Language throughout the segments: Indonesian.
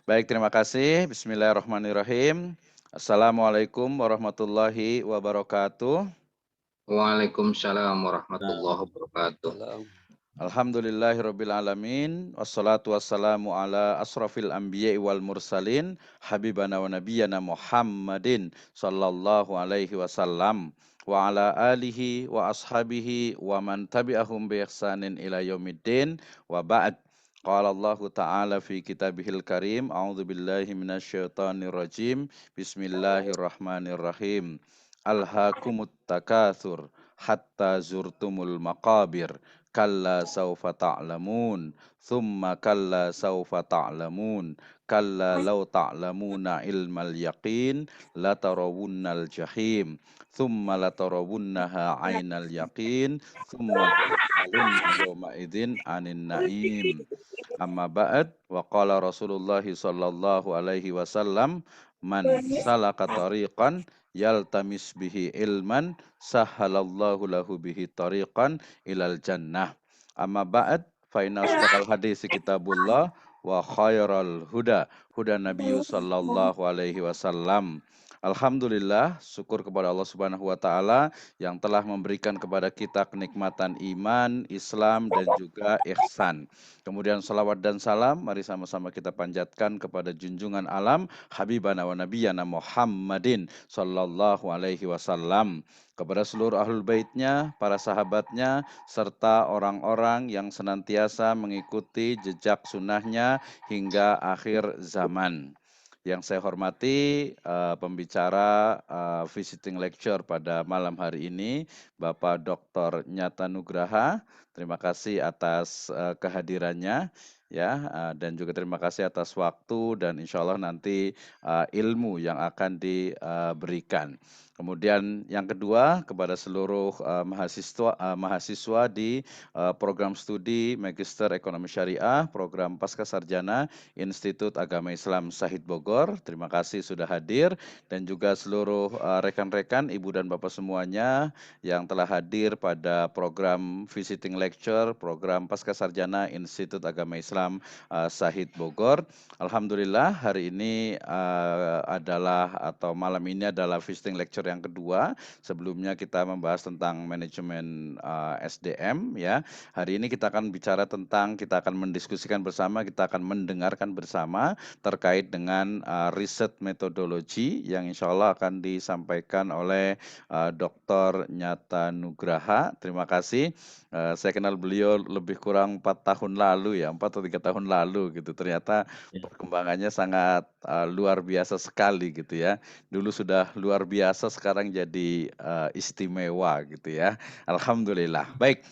Baik, terima kasih. Bismillahirrahmanirrahim. Assalamualaikum warahmatullahi wabarakatuh. Waalaikumsalam Nah, warahmatullahi wabarakatuh. salam. Alhamdulillahirabbil alamin. Wassalatu wassalamu ala asrafil anbiya'i wal mursalin, habibana wa nabiyyana Muhammadin sallallahu alaihi wasallam wa ala alihi wa ashabihi wa man tabi'ahum bi ihsanin ila yaumiddin wa ba'd. Qala Allah Ta'ala fi kitabihil karim, a'udzu billahi minasyaitonir rajim. Bismillahirrahmanirrahim. Alhaakumut takatsur hatta zurtumul maqabir. Kalla saufa ta'lamun, thumma kalla saufa ta'lamun, kalla law ta'lamuna ilmal yaqin, latarawunnal jahim, thumma latarawunnaha aynal yaqin, thumma latus'alunna yawma idzin 'anin na'im. Amma ba'd, wa qala Rasulullah sallallahu alaihi wasallam, man salaka tariqan yaltamis bihi ilman, sahhalallahu lahu bihi tariqan ilal jannah. Amma ba'd, fa inna asdaqal hadisi kitabullah wa khairal huda huda nabiyyu sallallahu alaihi wasallam. Alhamdulillah, syukur kepada Allah Subhanahu wa taala yang telah memberikan kepada kita kenikmatan iman, Islam dan juga ihsan. Kemudian salawat dan salam mari sama-sama kita panjatkan kepada junjungan alam Habibana wa Nabiyana Muhammadin sallallahu alaihi wasallam, kepada seluruh ahlul baitnya, para sahabatnya, serta orang-orang yang senantiasa mengikuti jejak sunnahnya hingga akhir zaman. Yang saya hormati pembicara visiting lecture pada malam hari ini, Bapak Dr. Nyata Nugraha. Terima kasih atas kehadirannya ya, dan juga terima kasih atas waktu dan insya Allah nanti ilmu yang akan diberikan. Kemudian yang kedua, kepada seluruh mahasiswa di program studi Magister Ekonomi Syariah, program Pasca Sarjana Institut Agama Islam Syahid Bogor. Terima kasih sudah hadir, dan juga seluruh rekan-rekan, ibu dan bapak semuanya yang telah hadir pada program visiting lecture, program Pasca Sarjana Institut Agama Islam Syahid Bogor. Alhamdulillah hari ini malam ini adalah visiting lecture yang kedua. Sebelumnya kita membahas tentang manajemen SDM ya. Hari ini kita akan mendiskusikan bersama, kita akan mendengarkan bersama terkait dengan riset metodologi yang insya Allah akan disampaikan oleh Dr. Nyata Nugraha. Terima kasih. Saya kenal beliau lebih kurang 4 tahun lalu ya, 4 atau 3 tahun lalu gitu. Ternyata Ya. perkembangannya sangat luar biasa sekali gitu ya. Dulu sudah luar biasa, sekarang jadi istimewa gitu ya. Alhamdulillah. Baik.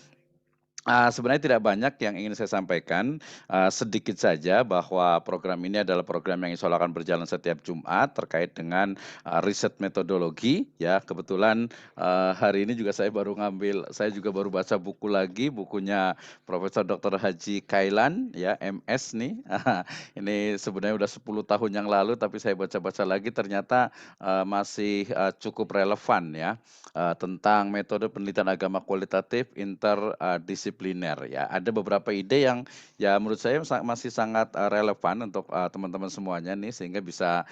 Sebenarnya tidak banyak yang ingin saya sampaikan, sedikit saja bahwa program ini adalah program yang insya Allah akan berjalan setiap Jumat terkait dengan riset metodologi ya. Kebetulan hari ini juga saya juga baru baca buku lagi, bukunya Profesor Dr. Haji Kailan ya, MS nih. Ini sebenarnya udah 10 tahun yang lalu, tapi saya baca-baca lagi ternyata masih cukup relevan ya, tentang metode penelitian agama kualitatif interdisipliner ya. Ada beberapa ide yang ya menurut saya masih sangat relevan untuk teman-teman semuanya nih, sehingga bisa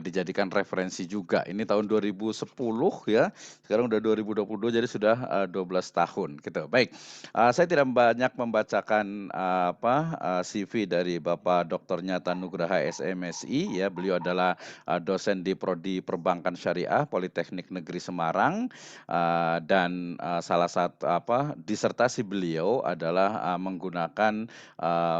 dijadikan referensi juga. Ini tahun 2010 ya, sekarang udah 2022, jadi sudah 12 tahun gitu. Baik, saya tidak banyak membacakan CV dari Bapak Dr. Nyata Nugraha SMSI ya. Beliau adalah dosen di Prodi Perbankan Syariah Politeknik Negeri Semarang. Dan salah satu disertasi beliau adalah menggunakan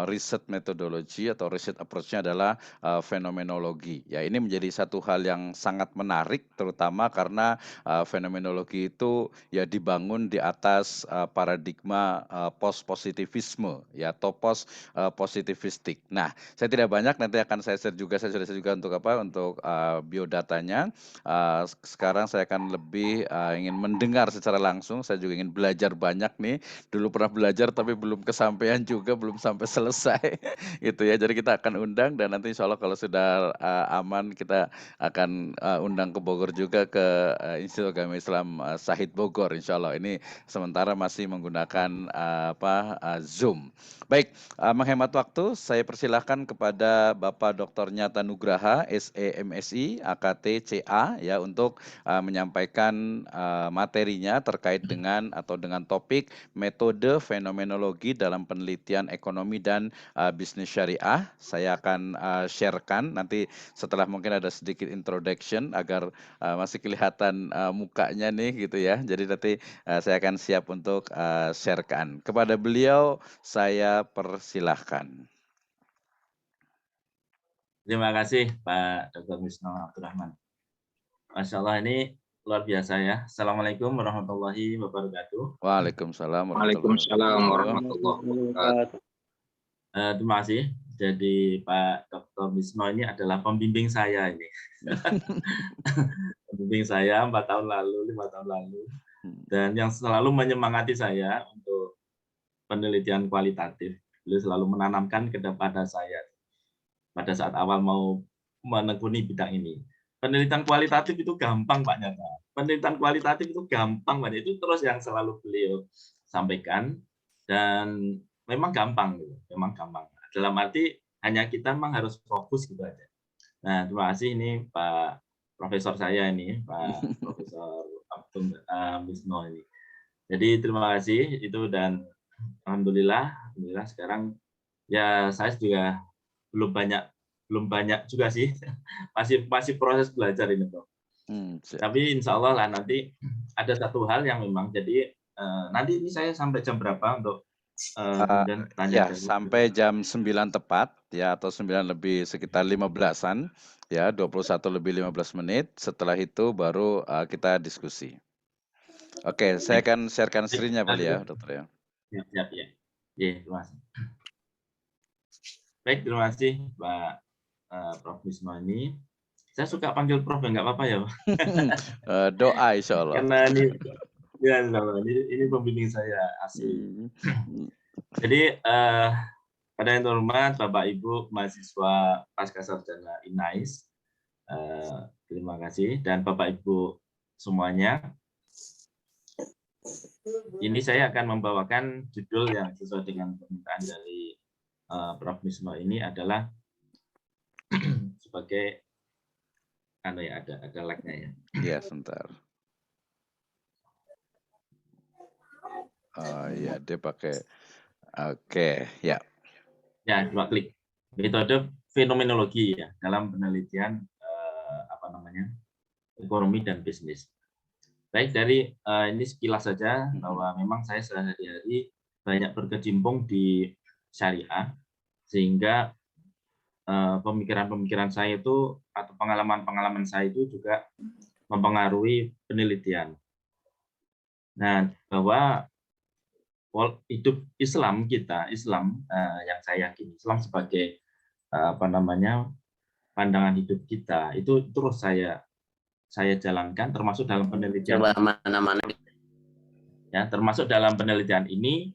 riset metodologi atau riset approach-nya adalah fenomenologi. Ya, ini menjadi satu hal yang sangat menarik, terutama karena fenomenologi itu ya dibangun di atas paradigma post-positivisme ya, atau post-positivistik. Nah, saya tidak banyak, nanti akan saya share juga untuk biodatanya. Sekarang saya akan lebih ingin mendengar secara langsung. Saya juga ingin belajar banyak nih. Dulu pernah belajar tapi belum kesampaian juga, belum sampai selesai gitu ya. Jadi kita akan undang dan nanti insya Allah kalau sudah aman kita akan undang ke Bogor juga ke Institut Agama Islam Syahid Bogor insya Allah. Ini sementara masih menggunakan Zoom. Baik, menghemat waktu saya persilahkan kepada Bapak Dr. Nyata Nugraha, SEMSI, AKT CA ya untuk menyampaikan materinya terkait dengan topik metode fenomenologi dalam penelitian ekonomi dan bisnis syariah. Saya akan sharekan nanti setelah mungkin ada sedikit introduction agar masih kelihatan mukanya nih gitu ya. Jadi nanti saya akan siap untuk sharekan. Kepada beliau saya persilahkan. Terima kasih Pak Dr. Wisnu Abdurrahman. Masya Allah, ini luar biasa ya. Assalamualaikum warahmatullahi wabarakatuh. Waalaikumsalam Waalaikumsalam warahmatullahi wabarakatuh. Terima kasih. Jadi Pak Dr. Wisnu ini adalah pembimbing saya ini. Pembimbing saya 4 tahun lalu, 5 tahun lalu. Dan yang selalu menyemangati saya untuk penelitian kualitatif. Beliau selalu menanamkan kepada saya pada saat awal mau menekuni bidang ini. Penelitian kualitatif itu gampang Pak Nyata. Penelitian kualitatif itu gampang Pak. Itu terus yang selalu beliau sampaikan dan memang gampang gitu. Memang gampang. Dalam arti hanya kita memang harus fokus gitu aja. Nah, terima kasih ini Pak Profesor saya ini, Pak Profesor Abdul Wisnu ini. Jadi terima kasih itu dan alhamdulillah sekarang ya saya juga belum banyak juga sih, masih proses belajar ini Bro. Tapi insya Allah lah nanti ada satu hal yang memang jadi nanti ini saya sampai jam berapa untuk kemudian tanya sampai jam 9 tepat ya atau 9 lebih sekitar 15-an ya 21 lebih 15 menit. Setelah itu baru kita diskusi. Oke, saya akan sharekan screen-nya Pak ya, Dokter ya. Siap ya. Ya, terima kasih. Baik, terima kasih Pak Prof. Wisnu ini. Saya suka panggil Prof, nggak apa-apa ya Pak? Doa insya Allah. Karena ini pembimbing saya asli. Jadi pada yang terhormat Bapak Ibu mahasiswa Pascasarjana INAIS, terima kasih, dan Bapak Ibu semuanya. Ini saya akan membawakan judul yang sesuai dengan permintaan dari Prof. Wisnu ini adalah sebagai ada lag-nya ya. Iya, sebentar. Oh iya, dia pakai. Oke, ya. Ya, 2 klik. Metode fenomenologi ya dalam penelitian ekonomi dan bisnis. Baik, dari ini sekilas saja bahwa memang saya sehari-hari banyak berkecimpung di syariah sehingga pemikiran-pemikiran saya itu atau pengalaman-pengalaman saya itu juga mempengaruhi penelitian. Nah, bahwa hidup Islam kita, yang saya yakini, Islam sebagai pandangan hidup kita itu terus saya jalankan termasuk dalam penelitian. Ya, termasuk dalam penelitian ini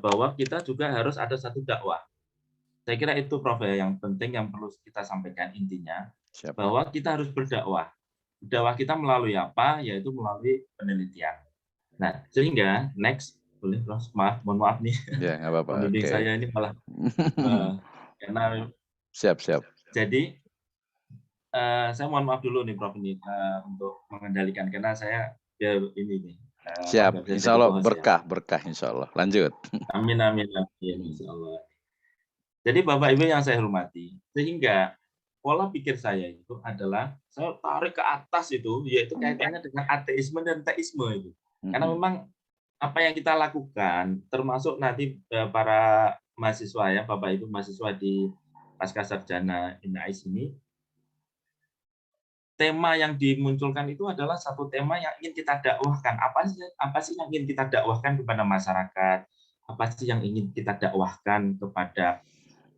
bahwa kita juga harus ada satu dakwah. Saya kira itu Prof yang penting yang perlu kita sampaikan intinya. Siap. Bahwa kita harus berdakwah. Dakwah kita melalui apa? Yaitu melalui penelitian. Nah, sehingga next boleh Prof, mohon maaf nih. Ya, nggak apa-apa. Pembimbing saya ini malah karena siap. Jadi saya mohon maaf dulu nih Prof ini untuk mengendalikan karena saya ya ini nih. Siap, insya Allah berkah insya Allah. Lanjut. Amin insya Allah. Jadi Bapak Ibu yang saya hormati, sehingga pola pikir saya itu adalah saya tarik ke atas itu, yaitu kaitannya dengan ateisme dan teisme itu. Karena memang apa yang kita lakukan, termasuk nanti para mahasiswa ya, Bapak Ibu mahasiswa di Pascasarjana INAIS ini, tema yang dimunculkan itu adalah satu tema yang ingin kita dakwahkan. Apa sih yang ingin kita dakwahkan kepada masyarakat? Apa sih yang ingin kita dakwahkan kepada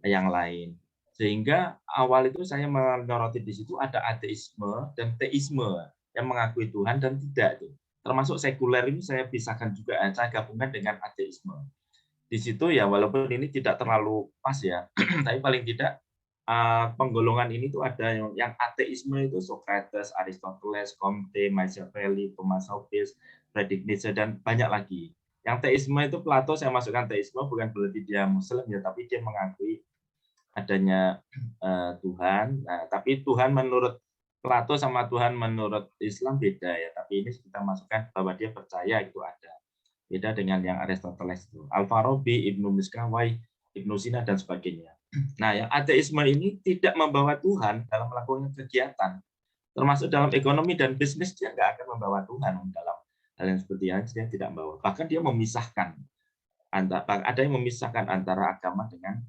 yang lain? Sehingga awal itu saya menyoroti di situ ada ateisme dan teisme yang mengakui Tuhan dan tidak. termasuk sekuler ini saya pisahkan juga, saya gabungkan dengan ateisme. Di situ ya walaupun ini tidak terlalu pas ya, tapi paling tidak penggolongan ini tuh ada yang ateisme itu Socrates, Aristoteles, Comte, Machiavelli, Thomas Hobbes, Friedrich Nietzsche, dan banyak lagi. Yang teisme itu Plato saya masukkan teisme bukan berarti dia Muslim ya, tapi dia mengakui adanya Tuhan. Nah, tapi Tuhan menurut Plato sama Tuhan menurut Islam beda ya. Tapi ini kita masukkan bahwa dia percaya itu ada. Beda dengan yang Aristoteles itu. Al-Farabi, Ibnu Miskawai, Ibnu Sina dan sebagainya. Nah, yang ateisme ini tidak membawa Tuhan dalam melakukan kegiatan. Termasuk dalam ekonomi dan bisnis dia nggak akan membawa Tuhan dalam hal yang seperti ini, dia tidak membawa. Bahkan dia memisahkan ada yang memisahkan antara agama dengan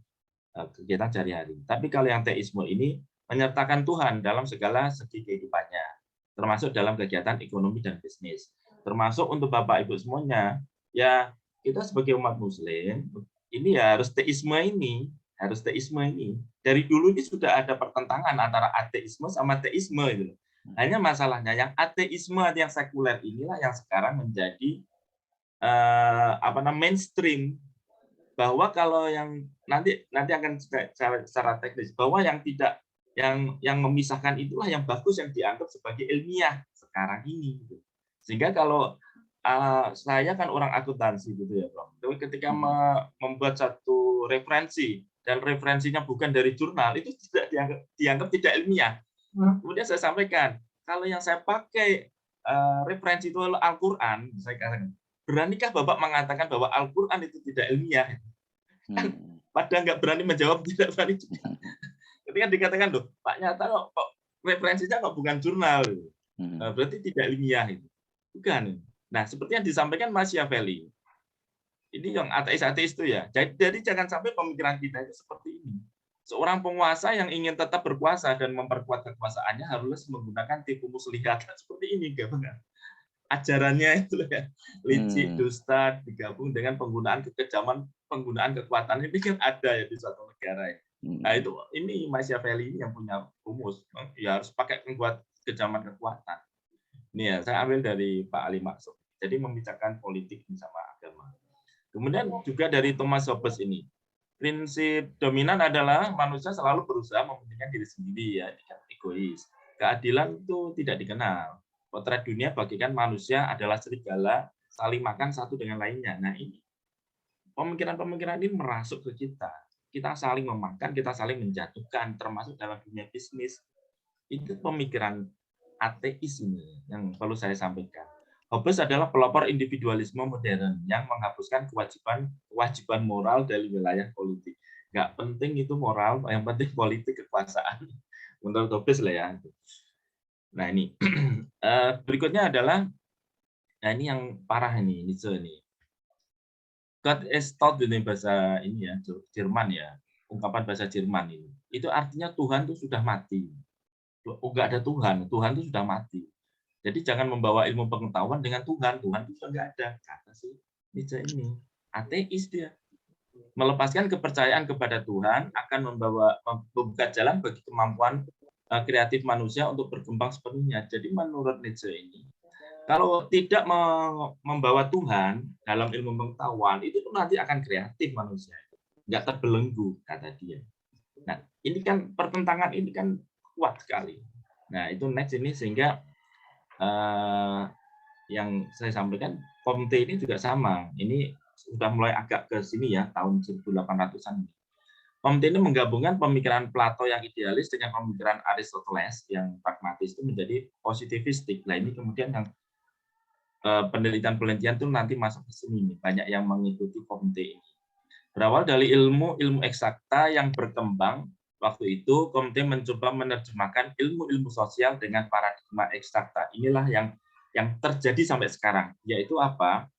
kegiatan sehari-hari. Tapi kalau yang teisme ini menyertakan Tuhan dalam segala segi kehidupannya, termasuk dalam kegiatan ekonomi dan bisnis. Termasuk untuk Bapak Ibu semuanya, ya kita sebagai umat Muslim, ini ya harus teisme ini. Dari dulu ini sudah ada pertentangan antara ateisme sama teisme. Gitu. Hanya masalahnya yang ateisme yang sekuler inilah yang sekarang menjadi mainstream. Bahwa kalau yang nanti akan secara teknis bahwa yang tidak yang memisahkan itulah yang bagus yang dianggap sebagai ilmiah sekarang ini. Sehingga kalau saya kan orang akuntansi gitu ya, Bro. Ketika membuat satu referensi dan referensinya bukan dari jurnal itu tidak dianggap tidak ilmiah. Kemudian saya sampaikan kalau yang saya pakai referensi itu Al-Qur'an, saya katakan, beranikah Bapak mengatakan bahwa Al-Qur'an itu tidak ilmiah? Padahal nggak berani menjawab, tidak berani juga. Ketika dikatakan loh, Pak Nyata kok referensinya kok bukan jurnal, berarti tidak ilmiah itu. Bukan. Nah, seperti yang disampaikan Machiavelli, ini yang ateis-ateis itu ya. Jadi jangan sampai pemikiran kita itu seperti ini. Seorang penguasa yang ingin tetap berkuasa dan memperkuat kekuasaannya harus menggunakan tipu muslihat seperti ini, kan? Ajarannya itu ya licik, dusta digabung dengan penggunaan kekejaman, penggunaan kekuatan ini kan ada ya di suatu negara ya. Nah itu ini Machiavelli ini yang punya rumus ya harus pakai kejaman kekuatan. Ini ya saya ambil dari Pak Ali Maksum. Jadi memisahkan politik sama agama. Kemudian juga dari Thomas Hobbes ini prinsip dominan adalah manusia selalu berusaha mementingkan diri sendiri ya, egois. Keadilan itu tidak dikenal. Potret dunia bagikan manusia adalah serigala, saling makan satu dengan lainnya. Nah ini, pemikiran-pemikiran ini merasuk ke kita. Kita saling memakan, kita saling menjatuhkan, termasuk dalam dunia bisnis. Itu pemikiran ateisme yang perlu saya sampaikan. Hobbes adalah pelopor individualisme modern yang menghapuskan kewajiban moral dari wilayah politik. Nggak penting itu moral, yang penting politik kekuasaan. Menurut Hobbes lah ya. Nah ini berikutnya adalah, nah ini yang parah ini, Nietzsche ini. God is tot ini bahasa ini ya, Jerman ya, ungkapan bahasa Jerman ini. Itu artinya Tuhan itu sudah mati. Enggak ada Tuhan, Tuhan itu sudah mati. Jadi jangan membawa ilmu pengetahuan dengan Tuhan itu sudah enggak ada. Kata si Nietzsche ini, ateis dia. Melepaskan kepercayaan kepada Tuhan akan membuka jalan bagi kemampuan kreatif manusia untuk berkembang sepenuhnya. Jadi menurut Nietzsche ini, kalau tidak membawa Tuhan dalam ilmu pengetahuan, itu pun nanti akan kreatif manusia. Nggak terbelenggu, kata dia. Nah, ini kan pertentangan ini kan kuat sekali. Nah, itu next ini sehingga yang saya sampaikan, Comte ini juga sama. Ini sudah mulai agak ke sini ya, tahun 1800-an. Comte ini menggabungkan pemikiran Plato yang idealis dengan pemikiran Aristoteles yang pragmatis itu menjadi positivistik. Nah ini kemudian yang penelitian-penelitian itu nanti masuk ke sini. Banyak yang mengikuti Comte ini. Berawal dari ilmu eksakta yang berkembang, waktu itu Comte mencoba menerjemahkan ilmu-ilmu sosial dengan paradigma eksakta. Inilah yang terjadi sampai sekarang. Yaitu apa?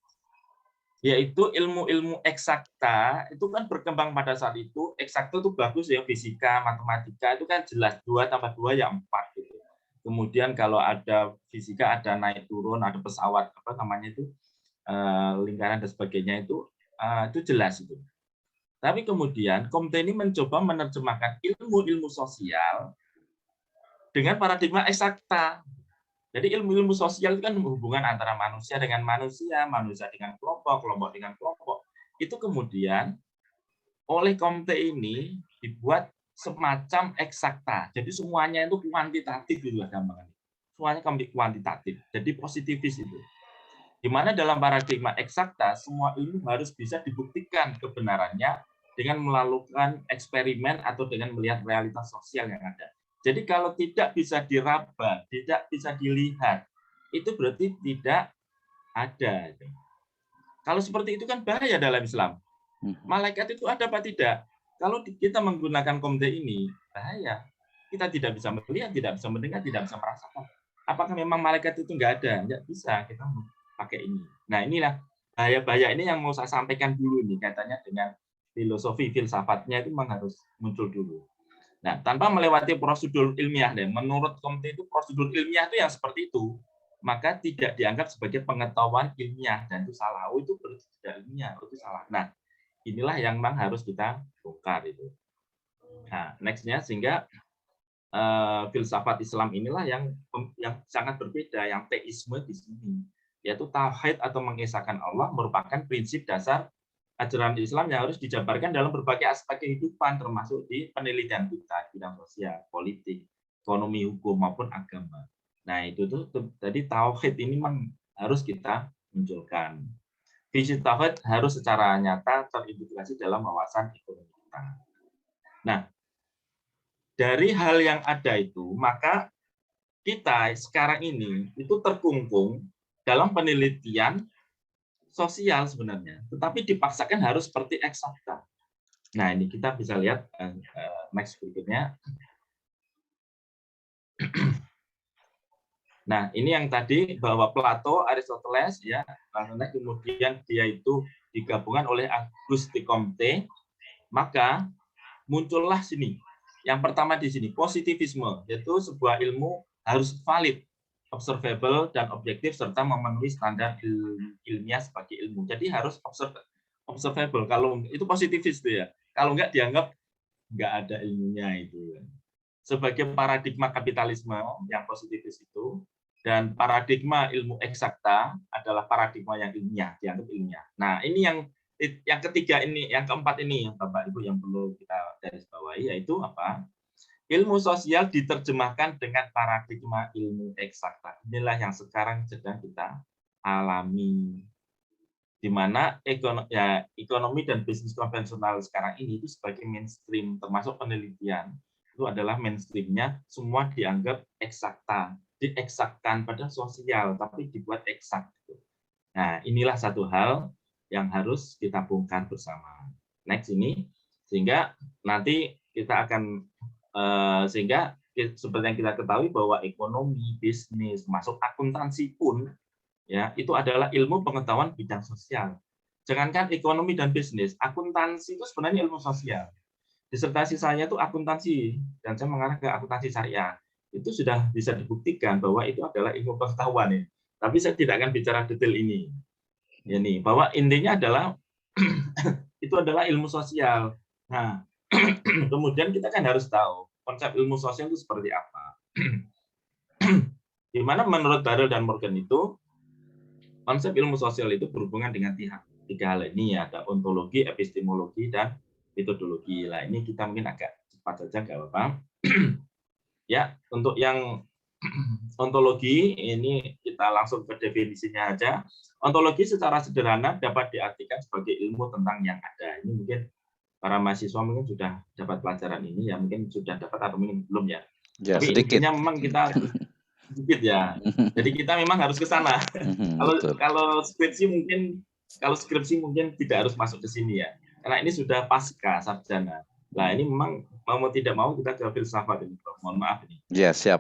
Yaitu ilmu-ilmu eksakta itu kan berkembang pada saat itu. Eksakta itu bagus ya, fisika, matematika itu kan jelas 2 tambah 2 ya 4 gitu. Kemudian kalau ada fisika ada naik turun, ada pesawat apa namanya itu lingkaran dan sebagainya itu jelas itu. Tapi kemudian Comte ini mencoba menerjemahkan ilmu-ilmu sosial dengan paradigma eksakta. Jadi ilmu-ilmu sosial itu kan hubungan antara manusia dengan manusia, manusia dengan kelompok, kelompok dengan kelompok. Itu kemudian oleh Comte ini dibuat semacam eksakta. Jadi semuanya itu kuantitatif gitu lah gampangnya. Semuanya kuantitatif. Jadi positivis itu. Di mana dalam paradigma eksakta semua ilmu harus bisa dibuktikan kebenarannya dengan melakukan eksperimen atau dengan melihat realitas sosial yang ada. Jadi kalau tidak bisa diraba, tidak bisa dilihat, itu berarti tidak ada. Kalau seperti itu kan bahaya dalam Islam. Malaikat itu ada apa tidak? Kalau kita menggunakan Comte ini, bahaya. Kita tidak bisa melihat, tidak bisa mendengar, tidak bisa merasakan. Apakah memang malaikat itu nggak ada? Nggak bisa, kita pakai ini. Nah inilah bahaya-bahaya ini yang mau saya sampaikan dulu nih, katanya dengan filosofi, filsafatnya itu memang harus muncul dulu. Nah, tanpa melewati prosedur ilmiah, dan menurut Comte itu prosedur ilmiah itu yang seperti itu, maka tidak dianggap sebagai pengetahuan ilmiah, dan itu salah. Oh, itu berarti tidak ilmiah, itu salah. Nah, inilah yang memang harus kita bongkar itu. Nah, next-nya sehingga filsafat Islam inilah yang sangat berbeda, yang teisme di sini, yaitu tauhid atau mengesahkan Allah merupakan prinsip dasar ajaran Islam yang harus dijabarkan dalam berbagai aspek kehidupan, termasuk di penelitian kita, bidang sosial, politik, ekonomi, hukum, maupun agama. Nah, itu tuh tadi tauhid ini memang harus kita munculkan. Visi tauhid harus secara nyata terintegrasi dalam wawasan ekonomi kita. Nah, dari hal yang ada itu, maka kita sekarang ini itu terkungkung dalam penelitian sosial sebenarnya, tetapi dipaksakan harus seperti eksakta. Nah, ini kita bisa lihat next berikutnya. Nah, ini yang tadi bahwa Plato, Aristoteles, ya, kemudian dia itu digabungkan oleh Auguste Comte, maka muncullah sini. Yang pertama di sini positivisme, yaitu sebuah ilmu harus valid, observable dan objektif serta memenuhi standar ilmiah sebagai ilmu. Jadi harus observable. Kalau itu positivis itu ya. Kalau enggak dianggap enggak ada ilmunya itu. Sebagai paradigma kapitalisme yang positivis itu, dan paradigma ilmu eksakta adalah paradigma yang ilmiah, dianggap ilmiah. Nah, ini yang ketiga ini, yang keempat ini yang Bapak Ibu yang perlu kita garis bawahi, yaitu apa? Ilmu sosial diterjemahkan dengan paradigma ilmu eksakta. Inilah yang sekarang sedang kita alami. Di mana ekonomi dan bisnis konvensional sekarang ini itu sebagai mainstream, termasuk penelitian. Itu adalah mainstreamnya, semua dianggap eksakta. Dieksakkan pada sosial, tapi dibuat eksak. Nah, inilah satu hal yang harus kita bongkar bersama. Next ini, sehingga nanti kita akan sehingga seperti yang kita ketahui bahwa ekonomi, bisnis, masuk akuntansi pun ya itu adalah ilmu pengetahuan bidang sosial. Jangankan ekonomi dan bisnis, akuntansi itu sebenarnya ilmu sosial. Disertasi saya itu akuntansi dan saya mengarah ke akuntansi syariah. Itu sudah bisa dibuktikan bahwa itu adalah ilmu pengetahuan ya. Tapi saya tidak akan bicara detail ini. Ini bahwa intinya adalah itu adalah ilmu sosial. Nah, kemudian kita kan harus tahu konsep ilmu sosial itu seperti apa. Di mana menurut Barrel dan Morgan itu konsep ilmu sosial itu berhubungan dengan tiga hal ini ya, ada ontologi, epistemologi, dan metodologi. Lah ini kita mungkin agak cepat saja nggak apa-apa. Ya, untuk yang ontologi ini kita langsung ke definisinya aja. Ontologi secara sederhana dapat diartikan sebagai ilmu tentang yang ada. Ini mungkin para mahasiswa mungkin sudah dapat pelajaran ini ya, mungkin sudah dapat atau mungkin belum ya. Ya, tapi sedikit. intinya memang kita sedikit ya. Jadi kita memang harus ke sana. Kalau skripsi mungkin tidak harus masuk ke sini ya. Karena ini sudah pasca sarjana. Nah, ini memang mau tidak mau kita ke filsafat ini, Prof. Mohon maaf ini. Ya, siap.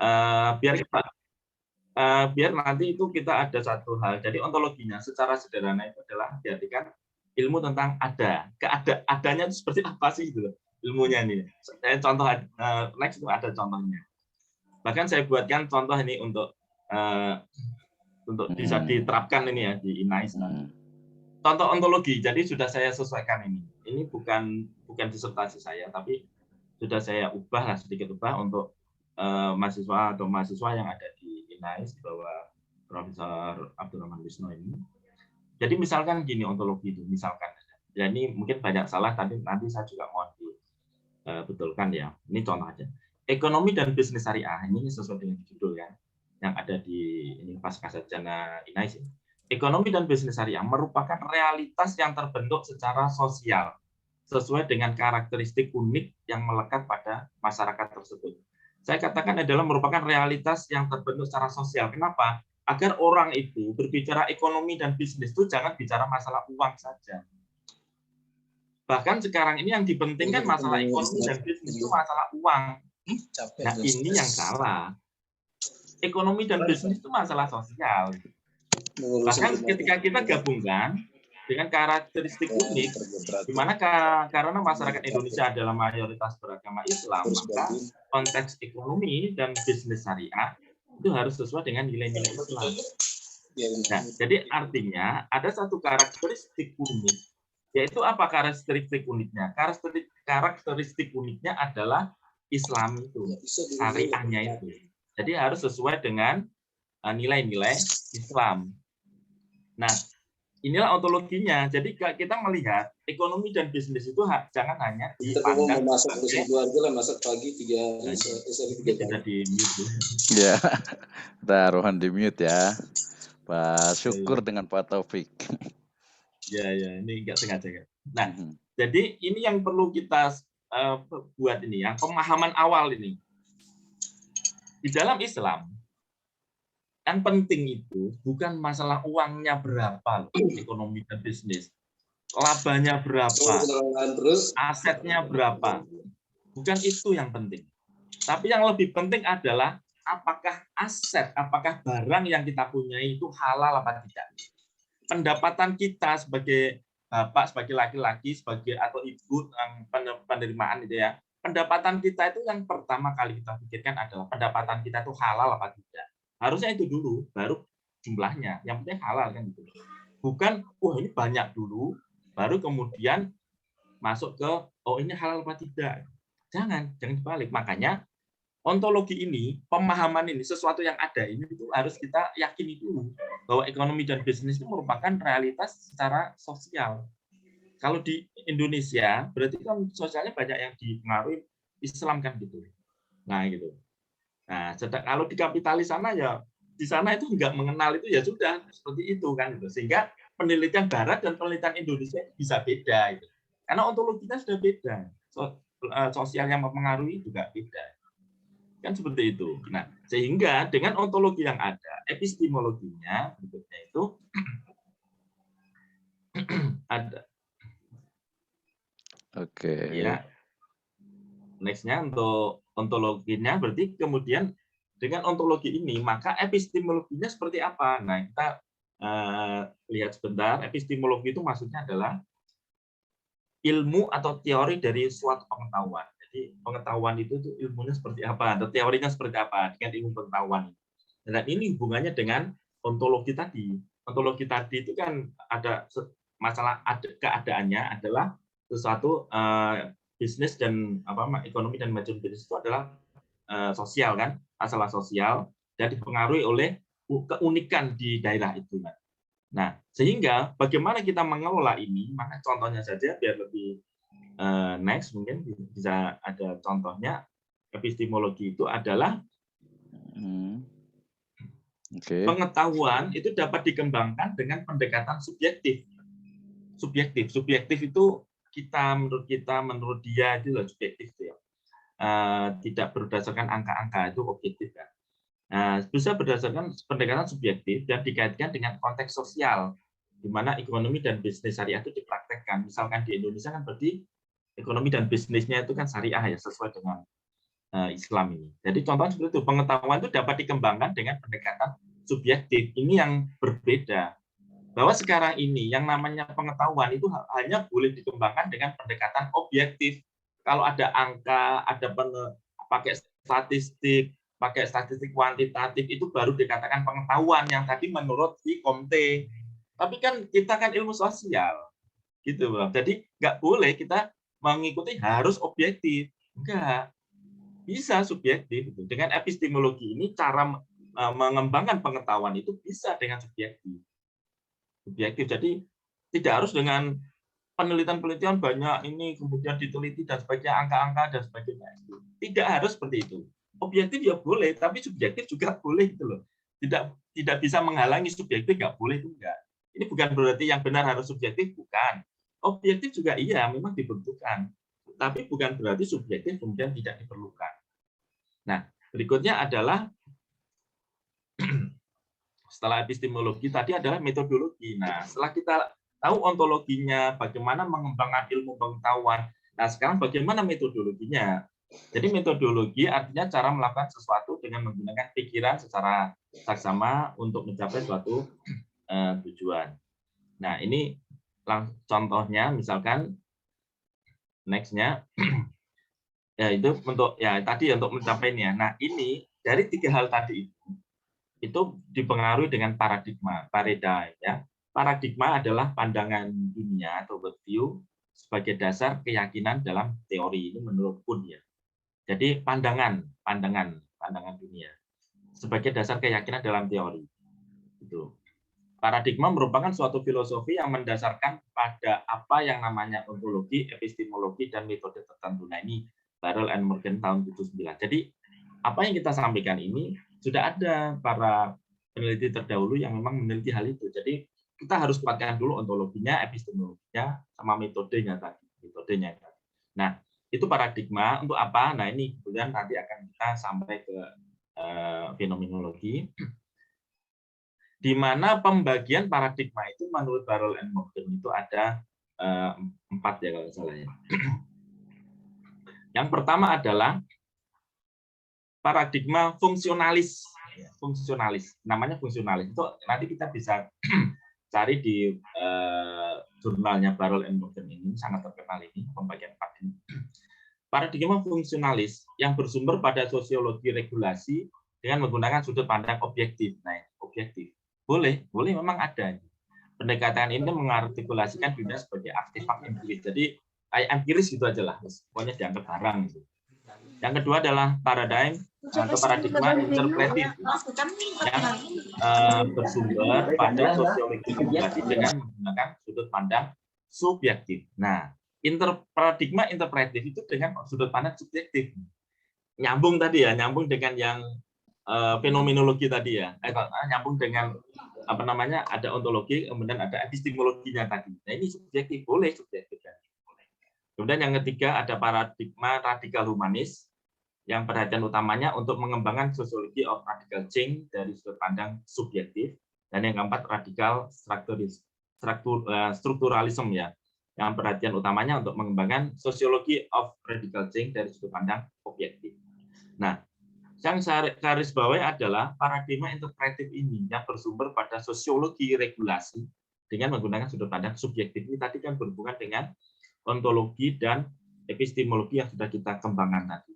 Biar nanti itu kita ada satu hal. Jadi ontologinya secara sederhana itu adalah diartikan ilmu tentang ada. Adanya itu seperti apa sih itu ilmunya ini. Contoh next itu ada contohnya. Bahkan saya buatkan contoh ini untuk bisa diterapkan ini ya di INAIS. Contoh ontologi. Jadi sudah saya sesuaikan ini. Ini bukan disertasi saya, tapi sudah saya ubah lah sedikit untuk mahasiswa atau mahasiswa yang ada di INAIS di bawah Profesor Abdurrahman Wisnu ini. Jadi misalkan gini ontologi itu, misalkan. Ya ini mungkin banyak salah, tapi nanti saya juga mohon dibetulkan ya. Ini contoh aja. Ekonomi dan bisnis syariah, ini sesuai dengan judul ya, yang ada di ini Pascasarjana INAIS. Ekonomi dan bisnis syariah merupakan realitas yang terbentuk secara sosial, sesuai dengan karakteristik unik yang melekat pada masyarakat tersebut. Saya katakan adalah merupakan realitas yang terbentuk secara sosial. Kenapa? Agar orang itu berbicara ekonomi dan bisnis itu jangan bicara masalah uang saja. Bahkan sekarang ini yang dipentingkan masalah ekonomi dan bisnis itu masalah uang. Nah, ini yang salah. Ekonomi dan bisnis itu masalah sosial. Bahkan ketika kita gabungkan dengan karakteristik unik, di mana karena masyarakat Indonesia adalah mayoritas beragama Islam, maka konteks ekonomi dan bisnis syariah itu harus sesuai dengan nilai-nilai Islam. Nah, jadi artinya ada satu karakteristik unik, yaitu apa karakteristik uniknya? Karakteristik uniknya adalah Islam itu, syariahnya itu. Jadi harus sesuai dengan nilai-nilai Islam. Nah, inilah ontologinya. Jadi kita melihat ekonomi dan bisnis itu jangan hanya dipandang masak pagi 3 di mute. Ya, taruhan di mute ya. Pak syukur dengan Pak Taufik. Ya, ini enggak sengaja. Nah, jadi ini yang perlu kita buat ini, yang pemahaman awal ini. Di dalam Islam, yang penting itu bukan masalah uangnya berapa, ekonomi dan bisnis. Labanya berapa, asetnya berapa. Bukan itu yang penting. Tapi yang lebih penting adalah apakah aset, apakah barang yang kita punyai itu halal apa tidak. Pendapatan kita sebagai bapak, sebagai laki-laki, sebagai atau ibu yang penerimaan itu ya. Pendapatan kita itu yang pertama kali kita pikirkan adalah pendapatan kita itu halal apa tidak. Harusnya itu dulu, baru jumlahnya. Yang penting halal kan gitu. Bukan, wah ini banyak dulu, baru kemudian masuk ke, oh ini halal apa tidak. Jangan dibalik. Makanya ontologi ini, pemahaman ini, sesuatu yang ada ini itu harus kita yakini dulu bahwa ekonomi dan bisnis itu merupakan realitas secara sosial. Kalau di Indonesia, berarti kan sosialnya banyak yang dipengaruhi Islam kan gitu. Nah gitu. Nah, kalau di kapitalis sana ya di sana itu nggak mengenal itu ya sudah seperti itu kan gitu. Sehingga penelitian Barat dan penelitian Indonesia bisa beda gitu. Karena ontologinya sudah beda. Sosial yang mempengaruhi juga beda. Kan seperti itu. Nah, sehingga dengan ontologi yang ada, epistemologinya berikutnya itu ada. Oke. Ya. Next-nya untuk ontologinya berarti kemudian dengan ontologi ini maka epistemologinya seperti apa? Nah, kita lihat sebentar. Epistemologi itu maksudnya adalah ilmu atau teori dari suatu pengetahuan. Jadi pengetahuan itu ilmunya seperti apa atau teorinya seperti apa dengan ilmu pengetahuan. Dan ini hubungannya dengan ontologi tadi. Ontologi tadi itu kan ada masalah keadaannya adalah sesuatu bisnis dan ekonomi dan macam bisnis itu adalah sosial kan, masalah sosial dan dipengaruhi oleh keunikan di daerah itu kan. Nah, sehingga bagaimana kita mengelola ini, maka contohnya saja biar lebih next mungkin bisa ada contohnya. Epistemologi itu adalah pengetahuan itu dapat dikembangkan dengan pendekatan subjektif. Subjektif itu menurut dia itu subjektif ya. Tidak berdasarkan angka-angka, itu objektif kan. Bisa berdasarkan pendekatan subjektif dan dikaitkan dengan konteks sosial, di mana ekonomi dan bisnis syariah itu dipraktekkan. Misalkan di Indonesia kan berarti ekonomi dan bisnisnya itu kan syariah ya, sesuai dengan Islam ini. Jadi contohnya seperti itu, pengetahuan itu dapat dikembangkan dengan pendekatan subjektif. Ini yang berbeda. Bahwa sekarang ini yang namanya pengetahuan itu hanya boleh dikembangkan dengan pendekatan objektif. Kalau ada angka, ada pakai statistik kuantitatif itu baru dikatakan pengetahuan yang tadi menurut si Comte. Tapi kan kita kan ilmu sosial, gitu Bang. Jadi nggak boleh kita mengikuti harus objektif, enggak bisa subjektif. Dengan epistemologi ini cara mengembangkan pengetahuan itu bisa dengan subjektif. Jadi tidak harus dengan penelitian-penelitian banyak ini kemudian diteliti dan sebagainya, angka-angka dan sebagainya. Tidak harus seperti itu. Objektif ya boleh, tapi subjektif juga boleh gitu loh. Tidak bisa menghalangi subjektif, nggak boleh itu enggak. Ini bukan berarti yang benar harus subjektif, bukan. Objektif juga iya, memang dibutuhkan. Tapi bukan berarti subjektif kemudian tidak diperlukan. Nah, berikutnya adalah setelah epistemologi tadi adalah metodologi. Nah, setelah kita tahu ontologinya, bagaimana mengembangkan ilmu pengetahuan. Nah, sekarang bagaimana metodologinya? Jadi metodologi artinya cara melakukan sesuatu dengan menggunakan pikiran secara saksama untuk mencapai suatu tujuan. Nah, ini contohnya, misalkan next-nya, ya itu untuk tadi untuk mencapainya. Nah, ini dari 3 hal tadi itu dipengaruhi dengan paradigma, paradigm ya. Paradigma adalah pandangan dunia atau worldview sebagai dasar keyakinan dalam teori, ini menurut Kuhn ya. Jadi pandangan dunia sebagai dasar keyakinan dalam teori. Itu. Paradigma merupakan suatu filosofi yang mendasarkan pada apa yang namanya ontologi, epistemologi, dan metode tertentu. Nah, ini Barrell and Morgan tahun 79. Jadi apa yang kita sampaikan ini sudah ada para peneliti terdahulu yang memang meneliti hal itu. Jadi kita harus kuatkan dulu ontologinya, epistemologinya, sama metodenya tadi. Nah, itu paradigma untuk apa? Nah, ini kemudian nanti akan kita sampai ke fenomenologi, di mana pembagian paradigma itu menurut Barrell and Morgan itu ada 4 ya kalau salah ya. Yang pertama adalah paradigma fungsionalis. Namanya fungsionalis. Itu nanti kita bisa cari di jurnalnya Barrell and Morgan ini, sangat terkenal ini, pembagian 4 ini. Paradigma fungsionalis yang bersumber pada sosiologi regulasi dengan menggunakan sudut pandang objektif. Nah, objektif. Boleh memang ada. Pendekatan ini mengartikulasikan dunia sebagai artefak empiris. Jadi kayak empiris gitu aja lah. Pokoknya dianggap barang gitu. Yang kedua adalah paradigma interpretif yang bersumber pada sosiologi regulasi dengan menggunakan sudut pandang subjektif. Nah, paradigma interpretif itu dengan sudut pandang subjektif. Nyambung tadi ya, nyambung dengan yang fenomenologi tadi ya. Nyambung dengan apa namanya, ada ontologi, kemudian ada epistemologinya tadi. Nah, ini subjektif, boleh subjektif. Kemudian yang ketiga ada paradigma radikal humanis yang perhatian utamanya untuk mengembangkan sosiologi of radical change dari sudut pandang subjektif. Dan yang keempat radikal strukturalisme ya, yang perhatian utamanya untuk mengembangkan sosiologi of radical change dari sudut pandang objektif. Nah, yang saya garis bawahi adalah paradigma interpretif ini yang bersumber pada sosiologi regulasi dengan menggunakan sudut pandang subjektif. Ini tadi kan berhubungan dengan ontologi dan epistemologi yang sudah kita kembangkan tadi.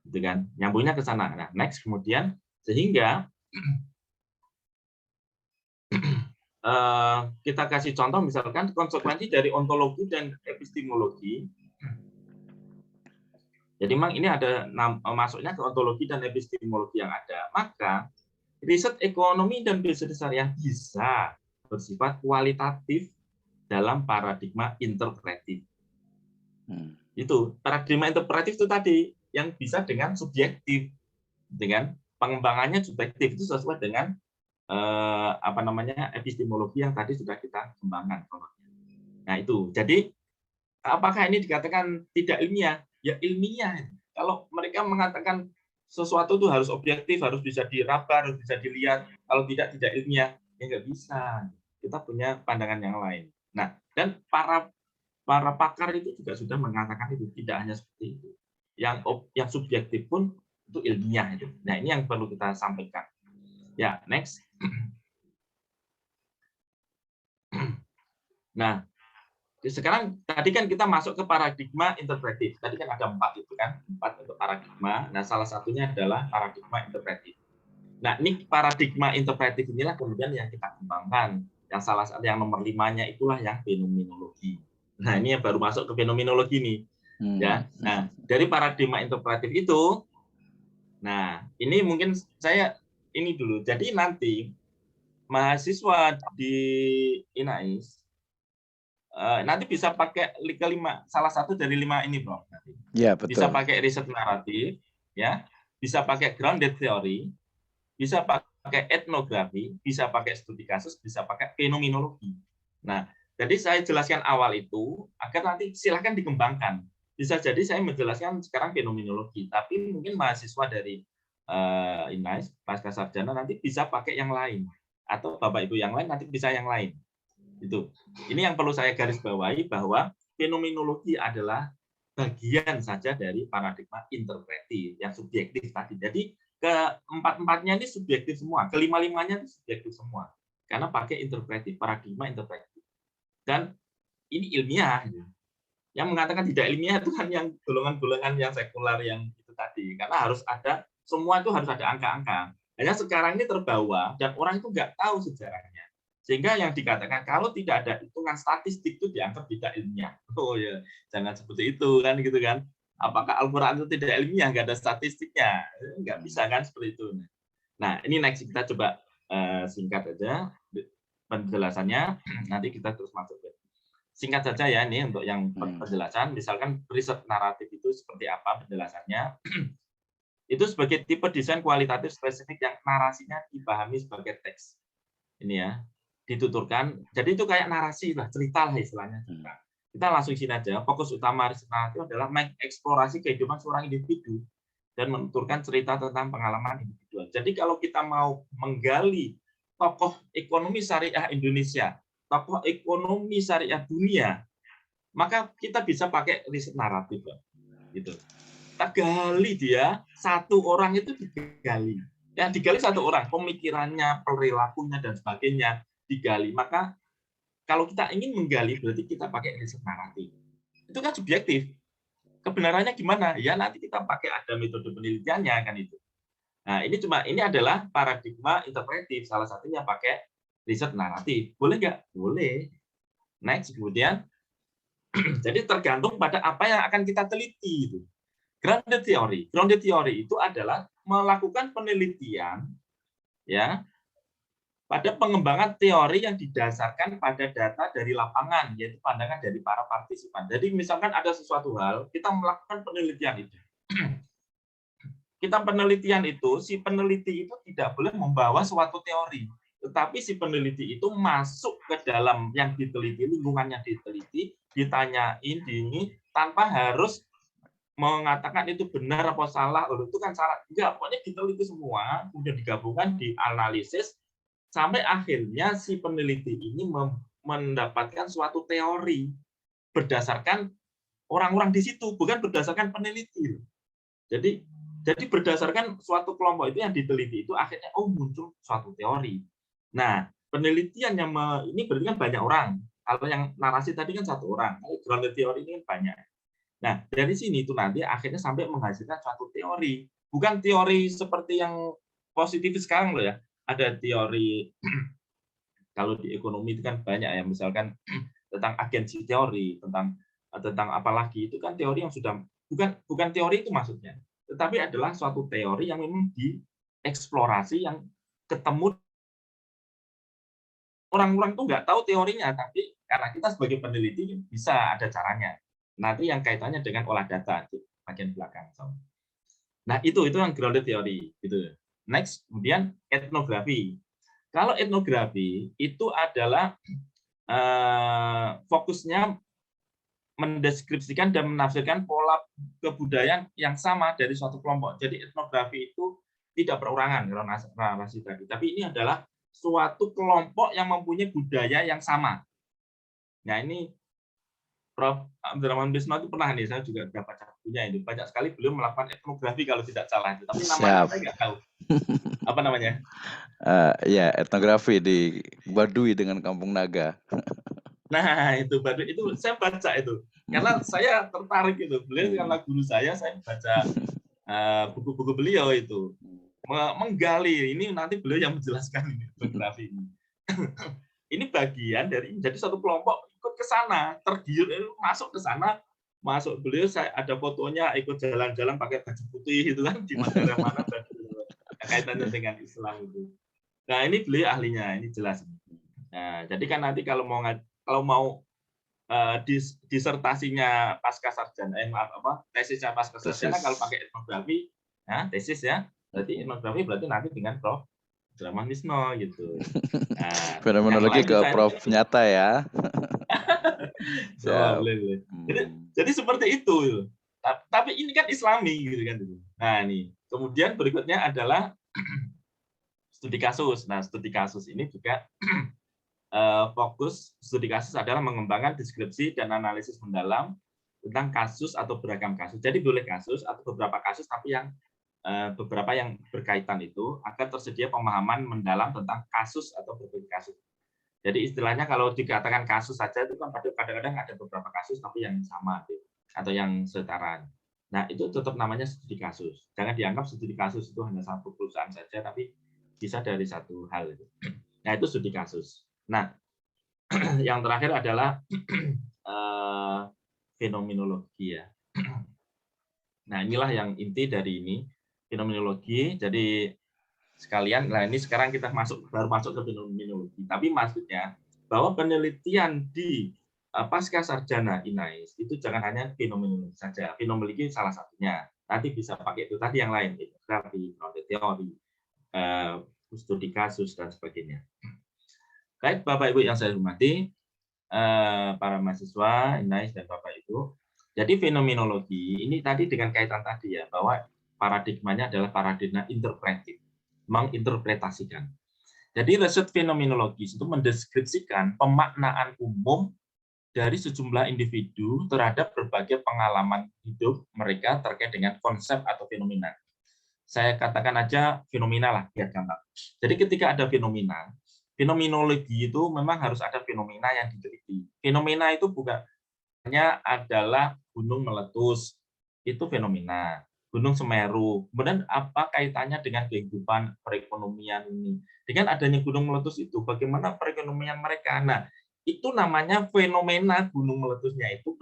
Gitu kan? Nyambungnya ke sana. Nah, next kemudian sehingga kita kasih contoh misalkan konsekuensi dari ontologi dan epistemologi. Jadi memang ini ada masuknya ke ontologi dan epistemologi yang ada. Maka riset ekonomi dan bisnis syariah bisa bersifat kualitatif dalam paradigma interpretif. Itu paradigma interpretif itu tadi yang bisa dengan subjektif, dengan pengembangannya subjektif itu sesuai dengan apa namanya epistemologi yang tadi sudah kita kembangkan. Nah itu. Jadi apakah ini dikatakan tidak ilmiah? Ya ilmiah. Kalau mereka mengatakan sesuatu itu harus objektif, harus bisa diraba, harus bisa dilihat. Kalau tidak ilmiah, ya nggak bisa. Kita punya pandangan yang lain. Nah, dan para pakar itu juga sudah mengatakan itu, tidak hanya seperti itu. Yang subjektif pun itu ilmiah itu. Nah, ini yang perlu kita sampaikan. Ya, next. Nah, sekarang tadi kan kita masuk ke paradigma interpretif. Tadi kan ada 4 itu kan, 4 untuk paradigma. Nah, salah satunya adalah paradigma interpretif. Nah, ini paradigma interpretif inilah kemudian yang kita kembangkan. Yang salah satu yang nomor 5-nya itulah yang fenomenologi. Nah, ini yang baru masuk ke fenomenologi nih. Ya. Nah, dari paradigma interpretif itu, nah, ini mungkin saya ini dulu. Jadi nanti mahasiswa di INAIS nanti bisa pakai salah satu dari 5 ini, Bro. Ya, Bisa betul. pakai riset naratif, ya, bisa pakai grounded theory, bisa pakai etnografi, bisa pakai studi kasus, bisa pakai fenomenologi. Nah, jadi saya jelaskan awal itu agar nanti silahkan dikembangkan. Bisa jadi saya menjelaskan sekarang fenomenologi, tapi mungkin mahasiswa dari INAIS pasca sarjana nanti bisa pakai yang lain, atau Bapak Ibu yang lain nanti bisa yang lain. Itu. Ini yang perlu saya garis bawahi, bahwa fenomenologi adalah bagian saja dari paradigma interpretif yang subjektif tadi. Jadi keempat-empatnya ini subjektif semua, kelima-limanya ini subjektif semua, karena pakai interpretif, paradigma interpretif. Dan ini ilmiah. Yang mengatakan tidak ilmiah itu kan yang golongan-golongan yang sekuler yang itu tadi, karena harus ada, semua itu harus ada angka-angka. Hanya sekarang ini terbawa dan orang itu nggak tahu sejarahnya, sehingga yang dikatakan kalau tidak ada hitungan statistik itu dianggap tidak ilmiah. Oh ya, jangan seperti itu kan, gitu kan. Apakah Al-Quran itu tidak ilmiah, nggak ada statistiknya? Nggak bisa kan seperti itu. Nah, ini next kita coba singkat aja penjelasannya, nanti kita terus masuk ke singkat saja ya, ini untuk yang penjelasan. Misalkan riset naratif itu seperti apa penjelasannya. Itu sebagai tipe desain kualitatif spesifik yang narasinya dipahami sebagai teks. Ini ya, dituturkan. Jadi itu kayak narasi lah, cerita lah istilahnya. Kita langsung sini aja. Fokus utama riset naratif adalah mengeksplorasi kehidupan seorang individu dan menuturkan cerita tentang pengalaman individual. Jadi kalau kita mau menggali tokoh ekonomi syariah Indonesia, tokoh ekonomi syariah dunia, maka kita bisa pakai riset naratif, gitu. Kita gali dia, satu orang itu digali. Yang digali satu orang, pemikirannya, perilakunya dan sebagainya digali. Maka kalau kita ingin menggali, berarti kita pakai riset naratif. Itu kan subjektif. Kebenarannya gimana? Ya nanti kita pakai ada metode penelitiannya kan itu. Nah, ini adalah paradigma interpretif, salah satunya pakai riset naratif. Boleh nggak? Boleh. Next, kemudian, jadi tergantung pada apa yang akan kita teliti. Itu. Grounded theory. Grounded theory itu adalah melakukan penelitian ya pada pengembangan teori yang didasarkan pada data dari lapangan, yaitu pandangan dari para partisipan. Jadi misalkan ada sesuatu hal, kita melakukan penelitian itu. Kita penelitian itu, si peneliti itu tidak boleh membawa suatu teori. Tetapi si peneliti itu masuk ke dalam yang diteliti, lingkungan yang diteliti, ditanyain, ini tanpa harus mengatakan itu benar apa salah, itu kan salah. Enggak, pokoknya diteliti semua, kemudian digabungkan, dianalisis, sampai akhirnya si peneliti ini mendapatkan suatu teori berdasarkan orang-orang di situ, bukan berdasarkan peneliti. Jadi berdasarkan suatu kelompok itu yang diteliti itu akhirnya muncul suatu teori. Nah, penelitian yang ini berarti kan banyak orang. Kalau yang narasi tadi kan satu orang, kalau grounded teori ini kan banyak. Nah, dari sini itu nanti akhirnya sampai menghasilkan suatu teori. Bukan teori seperti yang positif sekarang loh ya. Ada teori kalau di ekonomi itu kan banyak ya, misalkan tentang agensi teori, tentang apalagi itu kan teori yang sudah bukan teori itu maksudnya. Tetapi adalah suatu teori yang memang dieksplorasi, yang ketemu orang-orang tuh nggak tahu teorinya, tapi karena kita sebagai peneliti bisa ada caranya. Nanti yang kaitannya dengan olah data di bagian belakang. Nah itu yang grounded theory gitu. Next, kemudian etnografi. Kalau etnografi itu adalah fokusnya mendeskripsikan dan menafsirkan pola kebudayaan yang sama dari suatu kelompok. Jadi etnografi itu tidak perorangan narasi tadi, tapi ini adalah suatu kelompok yang mempunyai budaya yang sama. Nah ini Prof. Abdurrahman Bisma itu pernah nih, saya juga sudah baca bukunya itu. Banyak sekali beliau melakukan etnografi kalau tidak salah, tapi namanya saya nggak tahu. Apa namanya? Ya, etnografi di Baduy dengan Kampung Naga. Nah, itu saya baca itu. Karena saya tertarik itu. Beliau karena guru saya baca buku-buku beliau itu. Menggali, ini nanti beliau yang menjelaskan ini, etnografi ini. Ini bagian dari jadi satu kelompok ikut ke sana, tergiur masuk ke sana, beliau saya ada fotonya ikut jalan-jalan pakai baju putih itu kan di mana kaitannya dengan Islam itu. Nah, ini beliau ahlinya, ini jelas. Nah, jadi kan nanti kalau mau disertasinya pasca sarjana, tesisnya pasca sarjana kalau pakai etnografi, nah, tesis ya, berarti etnografi berarti nanti dengan Prof. Abdurrahman Wisno gitu. Nah, fenomenologi ke Prof nyata ya. So, boleh. Jadi seperti itu. Tapi ini kan Islami gitu kan. Nah, ini. Kemudian berikutnya adalah studi kasus. Nah, studi kasus ini juga fokus studi kasus adalah mengembangkan deskripsi dan analisis mendalam tentang kasus atau beragam kasus. Jadi boleh kasus atau beberapa kasus, tapi yang beberapa yang berkaitan itu agar tersedia pemahaman mendalam tentang kasus atau berbagai kasus. Jadi istilahnya kalau dikatakan kasus saja itu kan kadang-kadang ada beberapa kasus tapi yang sama atau yang setara. Nah, itu tetap namanya studi kasus. Jangan dianggap studi kasus itu hanya satu perusahaan saja, tapi bisa dari satu hal itu. Nah, itu studi kasus. Nah, yang terakhir adalah fenomenologi ya. Nah, inilah yang inti dari ini, fenomenologi. Jadi sekalian, nah ini sekarang kita baru masuk ke fenomenologi. Tapi maksudnya bahwa penelitian di pasca sarjana INAIS itu jangan hanya fenomenologi saja. Fenomenologi salah satunya. Nanti bisa pakai itu tadi yang lain, etnografi, teori, studi kasus dan sebagainya. Baik, Bapak Ibu yang saya hormati, para mahasiswa INAIS dan Bapak Ibu. Jadi fenomenologi ini tadi dengan kaitan tadi ya, bahwa paradigmanya adalah paradigma interpretif, menginterpretasikan. Jadi riset fenomenologis itu mendeskripsikan pemaknaan umum dari sejumlah individu terhadap berbagai pengalaman hidup mereka terkait dengan konsep atau fenomena. Saya katakan aja fenomena lah, biar gampang. Jadi ketika ada fenomena, fenomenologi itu memang harus ada fenomena yang diteliti. Fenomena itu bukan hanya adalah gunung meletus, itu fenomena. Gunung Semeru. Kemudian apa kaitannya dengan kehidupan perekonomian ini? Dengan adanya gunung meletus itu, bagaimana perekonomian mereka? Nah, itu namanya fenomena gunung meletusnya itu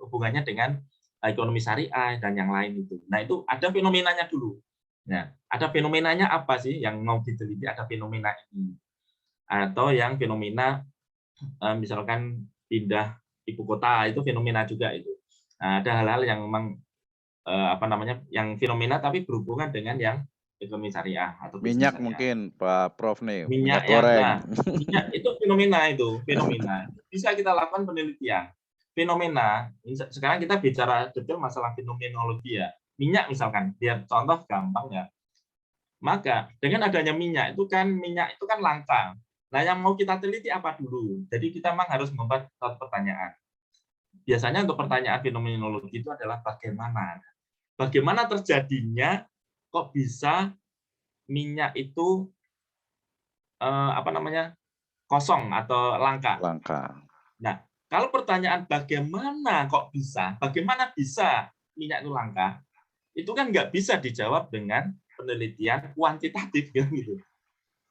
hubungannya dengan ekonomi syariah dan yang lain itu. Nah, itu ada fenomenanya dulu. Nah, ada fenomenanya apa sih yang mau diteliti? Ada fenomena ini. Atau yang fenomena misalkan pindah ibu kota, itu fenomena juga itu. Nah, ada hal-hal yang memang yang fenomena tapi berhubungan dengan yang ekonomi syariah atau minyak syariah. Mungkin Pak Prof nih, minyak goreng. Minyak itu fenomena. Bisa kita lakukan penelitian. Fenomena, sekarang kita bicara detail masalah fenomenologi ya. Minyak misalkan, biar contoh gampang ya. Maka dengan adanya minyak itu kan langka. Nah, yang mau kita teliti apa dulu? Jadi kita memang harus membuat satu pertanyaan. Biasanya untuk pertanyaan fenomenologi itu adalah bagaimana terjadinya kok bisa minyak itu kosong atau langka. Nah, kalau pertanyaan bagaimana bisa minyak itu langka, itu kan nggak bisa dijawab dengan penelitian kuantitatif gitu.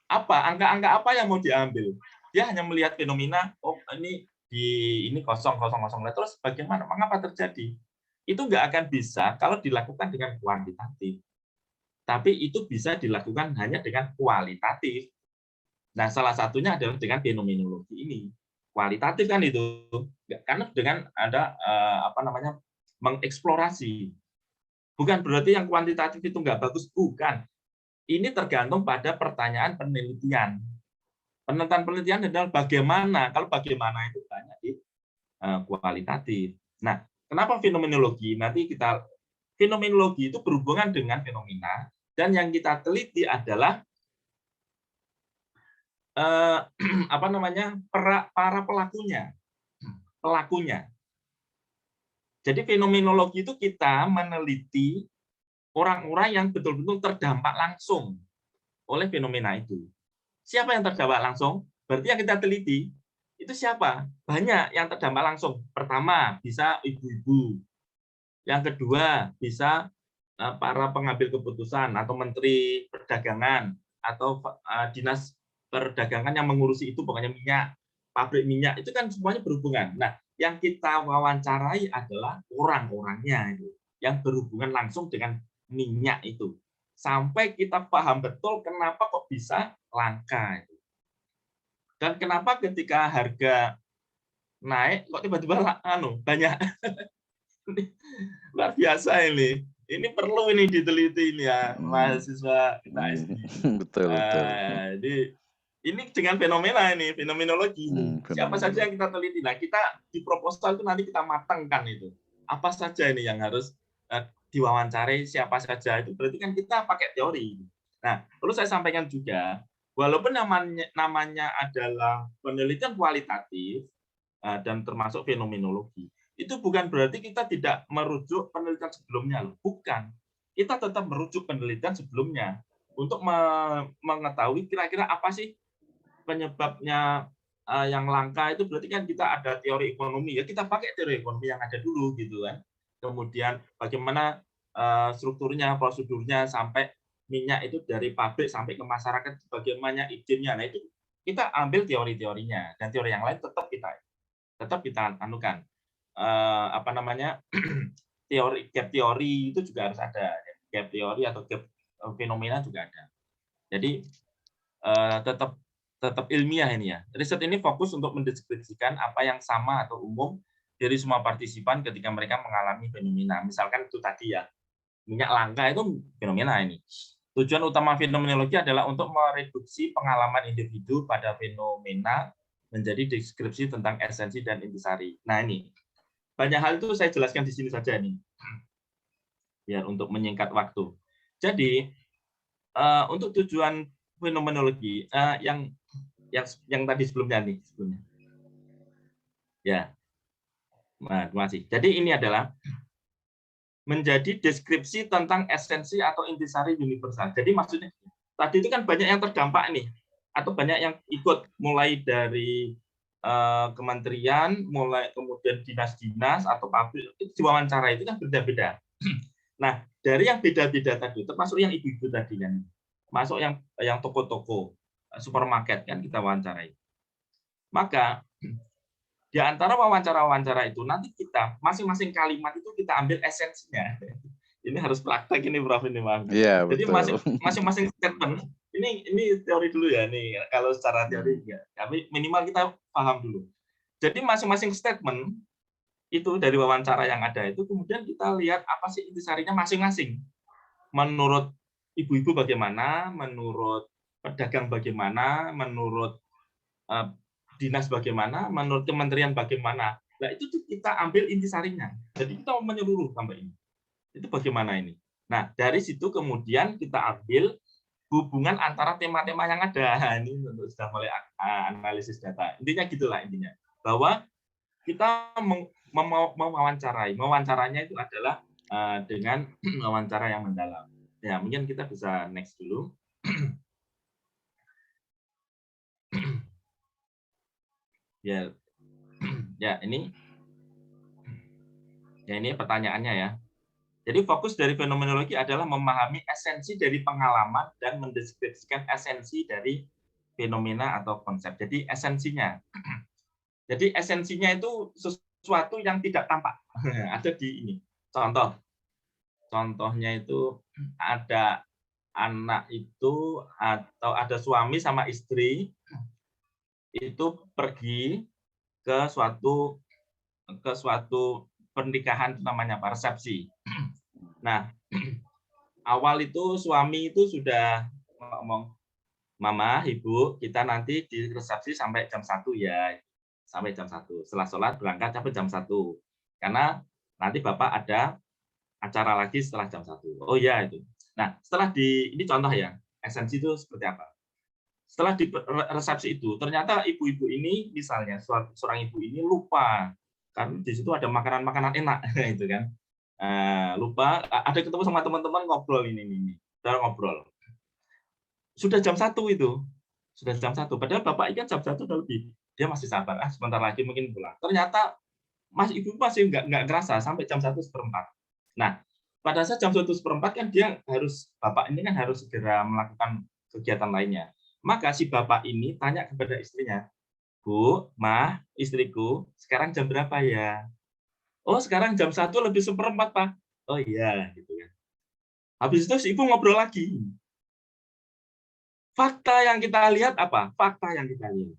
Angka-angka apa yang mau diambil? Dia hanya melihat fenomena, oh ini kosong. Terus bagaimana? Mengapa terjadi? Itu nggak akan bisa kalau dilakukan dengan kuantitatif. Tapi itu bisa dilakukan hanya dengan kualitatif. Nah, salah satunya adalah dengan fenomenologi ini. Kualitatif kan itu. Karena dengan ada mengeksplorasi. Bukan berarti yang kuantitatif itu nggak bagus. Bukan. Ini tergantung pada pertanyaan penelitian. Penelitian adalah bagaimana. Kalau bagaimana itu banyak di kualitatif. Nah, kenapa fenomenologi? Fenomenologi itu berhubungan dengan fenomena, dan yang kita teliti adalah para pelakunya. Jadi fenomenologi itu kita meneliti orang-orang yang betul-betul terdampak langsung oleh fenomena itu. Siapa yang terdampak langsung? Berarti yang kita teliti itu siapa? Banyak yang terdampak langsung. Pertama, bisa ibu-ibu. Yang kedua, bisa para pengambil keputusan atau menteri perdagangan atau dinas perdagangan yang mengurusi itu, pokoknya minyak, pabrik minyak, itu kan semuanya berhubungan. Nah, yang kita wawancarai adalah orang-orangnya itu, yang berhubungan langsung dengan minyak itu. sampai kita paham betul kenapa kok bisa langka. Dan kenapa ketika harga naik kok tiba-tiba banyak. Luar biasa ini. Ini perlu ini diteliti ini ya, mahasiswa KSD. Betul. Jadi ini dengan fenomena ini, fenomenologi ini. Siapa saja yang kita teliti. Nah, kita di proposal itu nanti kita matangkan itu. Apa saja ini yang harus diwawancari, siapa saja itu. Berarti kan kita pakai teori. Nah, perlu saya sampaikan juga, walaupun namanya adalah penelitian kualitatif dan termasuk fenomenologi, itu bukan berarti kita tidak merujuk penelitian sebelumnya, loh. Bukan. Kita tetap merujuk penelitian sebelumnya untuk mengetahui kira-kira apa sih penyebabnya yang langka itu. Berarti kan kita ada teori ekonomi, ya kita pakai teori ekonomi yang ada dulu gitu kan. Kemudian bagaimana strukturnya, prosedurnya sampai minyak itu dari pabrik sampai ke masyarakat, bagaimana izinnya. Nah itu kita ambil teori-teorinya, dan teori yang lain tetap kita anukan. Teori gap teori itu juga harus ada, gap teori atau gap fenomena juga ada. Jadi tetap ilmiah ini ya. Riset ini fokus untuk mendeskripsikan apa yang sama atau umum dari semua partisipan ketika mereka mengalami fenomena. Misalkan itu tadi ya, minyak langka itu fenomena ini. Tujuan utama fenomenologi adalah untuk mereduksi pengalaman individu pada fenomena menjadi deskripsi tentang esensi dan intisari. Nah ini, banyak hal itu saya jelaskan di sini saja nih, biar untuk menyingkat waktu. Jadi untuk tujuan fenomenologi yang tadi sebelumnya. Ya, nah, terima kasih. Jadi ini adalah menjadi deskripsi tentang esensi atau intisari universal. Jadi maksudnya tadi itu kan banyak yang terdampak nih, atau banyak yang ikut, mulai dari kementerian, mulai kemudian dinas-dinas atau pabrik, itu diwawancara itu kan beda-beda. Nah, dari yang beda-beda tadi, termasuk yang ibu-ibu tadi kan, masuk yang toko-toko, supermarket kan kita wawancarai. Maka di antara wawancara-wawancara itu nanti kita masing-masing kalimat itu kita ambil esensinya. Ini harus praktek ini, Prof, ini, Bang. Iya, jadi masing-masing statement ini teori dulu ya nih, kalau secara teori enggak, tapi minimal kita paham dulu. Jadi masing-masing statement itu dari wawancara yang ada itu kemudian kita lihat apa sih intisarinya masing-masing. Menurut ibu-ibu bagaimana, menurut pedagang bagaimana, menurut dinas bagaimana, menurut kementerian bagaimana. Nah, itu tuh kita ambil intisarinya. Jadi kita menyeluruh sampai ini. Itu bagaimana ini. Nah, dari situ kemudian kita ambil hubungan antara tema-tema yang ada. Ini untuk sudah mulai analisis data. Intinya gitulah intinya. Bahwa kita mewawancarai. Mewawancaranya itu adalah dengan wawancara yang mendalam. Ya, mungkin kita bisa next dulu. Ya ini pertanyaannya ya. Jadi fokus dari fenomenologi adalah memahami esensi dari pengalaman dan mendeskripsikan esensi dari fenomena atau konsep. Jadi esensinya. Jadi esensinya itu sesuatu yang tidak tampak. Ada di ini. Contohnya itu ada anak itu atau ada suami sama istri itu pergi ke suatu pernikahan, namanya resepsi. Nah, awal itu suami itu sudah ngomong, Mama, Ibu, kita nanti di resepsi sampai jam 1 ya. Sampai jam 1. Setelah sholat berangkat sampai jam 1. Karena nanti Bapak ada acara lagi setelah jam 1. Oh ya itu. Nah, setelah ini contoh ya, esensi itu seperti apa. Setelah di resepsi itu, ternyata ibu-ibu ini, misalnya seorang ibu ini lupa, karena di situ ada makanan-makanan enak, itu kan. Lupa, ada ketemu sama teman-teman ngobrol ini, kita ngobrol. Sudah jam 1 itu, sudah jam 1. Padahal Bapak ikan jam 1 udah lebih. Dia masih sabar, sebentar lagi mungkin pulang. Ternyata ibu masih nggak ngerasa sampai jam 1:04. Nah, pada saat jam 1:04 kan Bapak ini kan harus segera melakukan kegiatan lainnya. Maka si Bapak ini tanya kepada istrinya, Bu, Ma, istriku, sekarang jam berapa ya? Oh, sekarang jam 1:04, Pak. Oh iya, gitu kan. Habis itu si ibu ngobrol lagi. Fakta yang kita lihat apa? Fakta yang kita lihat.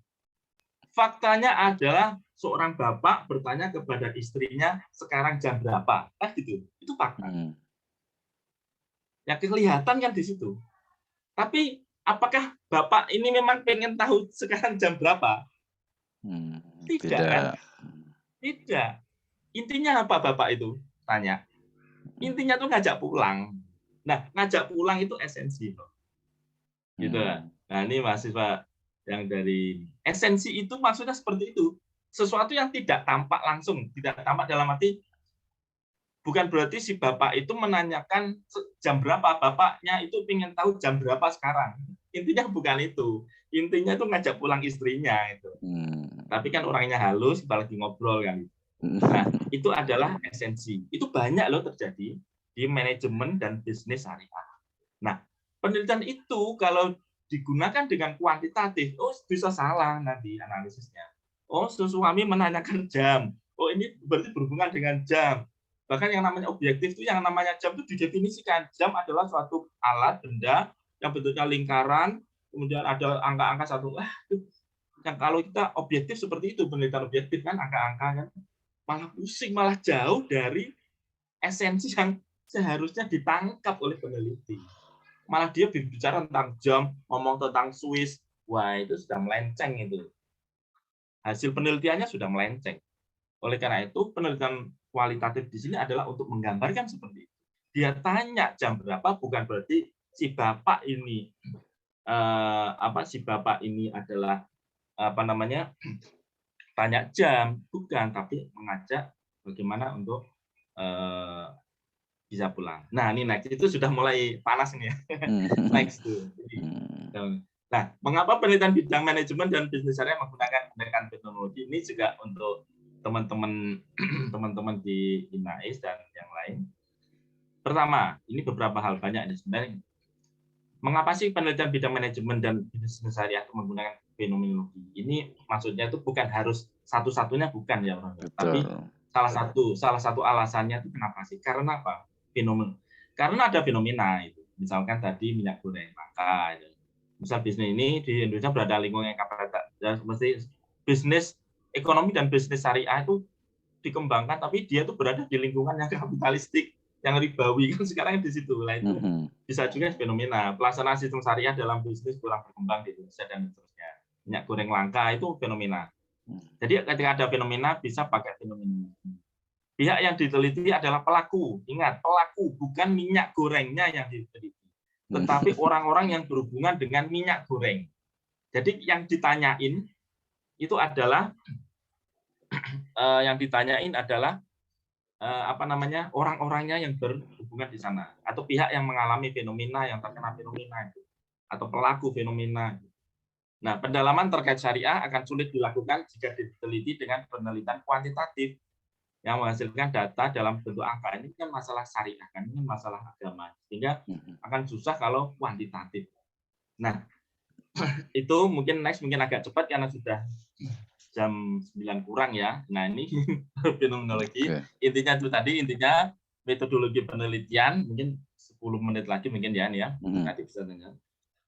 Faktanya adalah seorang bapak bertanya kepada istrinya sekarang jam berapa. Gitu. Itu fakta. Ya kelihatan kan di situ. Tapi apakah bapak ini memang pengen tahu sekarang jam berapa? Tidak kan? Tidak. Intinya apa bapak itu? Tanya. Intinya tuh ngajak pulang. Nah, ngajak pulang itu esensi. Gitu. Nah, ini mahasiswa yang dari esensi itu maksudnya seperti itu. Sesuatu yang tidak tampak langsung, tidak tampak dalam arti bukan berarti si bapak itu menanyakan jam berapa, bapaknya itu ingin tahu jam berapa sekarang. Intinya bukan itu. Intinya itu ngajak pulang istrinya itu. Tapi kan orangnya halus, kita lagi ngobrol kan. Nah, itu adalah esensi. Itu banyak loh terjadi di manajemen dan bisnis syariah. Nah, penelitian itu kalau digunakan dengan kuantitatif, bisa salah nanti analisisnya. Suami menanyakan jam. Ini berarti berhubungan dengan jam. Bahkan yang namanya objektif itu, yang namanya jam itu didefinisikan. Jam adalah suatu alat, benda, yang bentuknya lingkaran, kemudian ada angka-angka satu. Yang kalau kita objektif seperti itu, penelitian objektif kan, angka-angka kan, malah pusing, malah jauh dari esensi yang seharusnya ditangkap oleh peneliti. Malah dia bicara tentang jam, ngomong tentang Swiss, wah itu sudah melenceng itu. Hasil penelitiannya sudah melenceng. Oleh karena itu, penelitian kualitatif di sini adalah untuk menggambarkan seperti itu. Dia tanya jam berapa, bukan berarti si bapak ini adalah tanya jam, bukan, tapi mengajak bagaimana untuk bisa pulang. Nah, ini next itu sudah mulai panas nih ya. Next tuh. Nah, mengapa penelitian bidang manajemen dan bisnis syariah menggunakan pendekatan teknologi ini juga untuk teman-teman di INAIS dan yang lain. Pertama, ini beberapa hal banyak ini sebenarnya. Mengapa sih penelitian bidang manajemen dan bisnis syariah menggunakan fenomenologi? Ini maksudnya itu bukan harus satu-satunya, bukan ya, Bro. Tapi salah satu alasannya itu kenapa sih? Karena apa? Karena ada fenomena itu. Misalkan tadi minyak goreng langka. Misal bisnis ini di Indonesia berada lingkungan yang kapasitas, mesti bisnis ekonomi dan bisnis syariah itu dikembangkan, tapi dia itu berada di lingkungan yang kapitalistik, yang ribawi kan sekarang di situ. Nah, itu bisa juga fenomena pelaksanaan sistem syariah dalam bisnis kurang berkembang di Indonesia dan seterusnya. Minyak goreng langka itu fenomena. Jadi ketika ada fenomena bisa pakai fenomena. Pihak yang diteliti adalah pelaku. Ingat, pelaku, bukan minyak gorengnya yang diteliti, tetapi orang-orang yang berhubungan dengan minyak goreng. Jadi yang ditanyain itu adalah orang-orangnya yang berhubungan di sana, atau pihak yang mengalami fenomena, yang terkena fenomena itu, atau pelaku fenomena. Nah, pendalaman terkait syariah akan sulit dilakukan jika diteliti dengan penelitian kuantitatif yang menghasilkan data dalam bentuk angka. Ini kan masalah syariah, kan ini masalah agama, sehingga akan susah kalau kuantitatif. Nah, itu mungkin agak cepat karena sudah jam 9 kurang ya. Nah, ini fenomenologi. Intinya itu tadi, metodologi penelitian, mungkin 10 menit lagi mungkin ya. Nanti bisa dengar.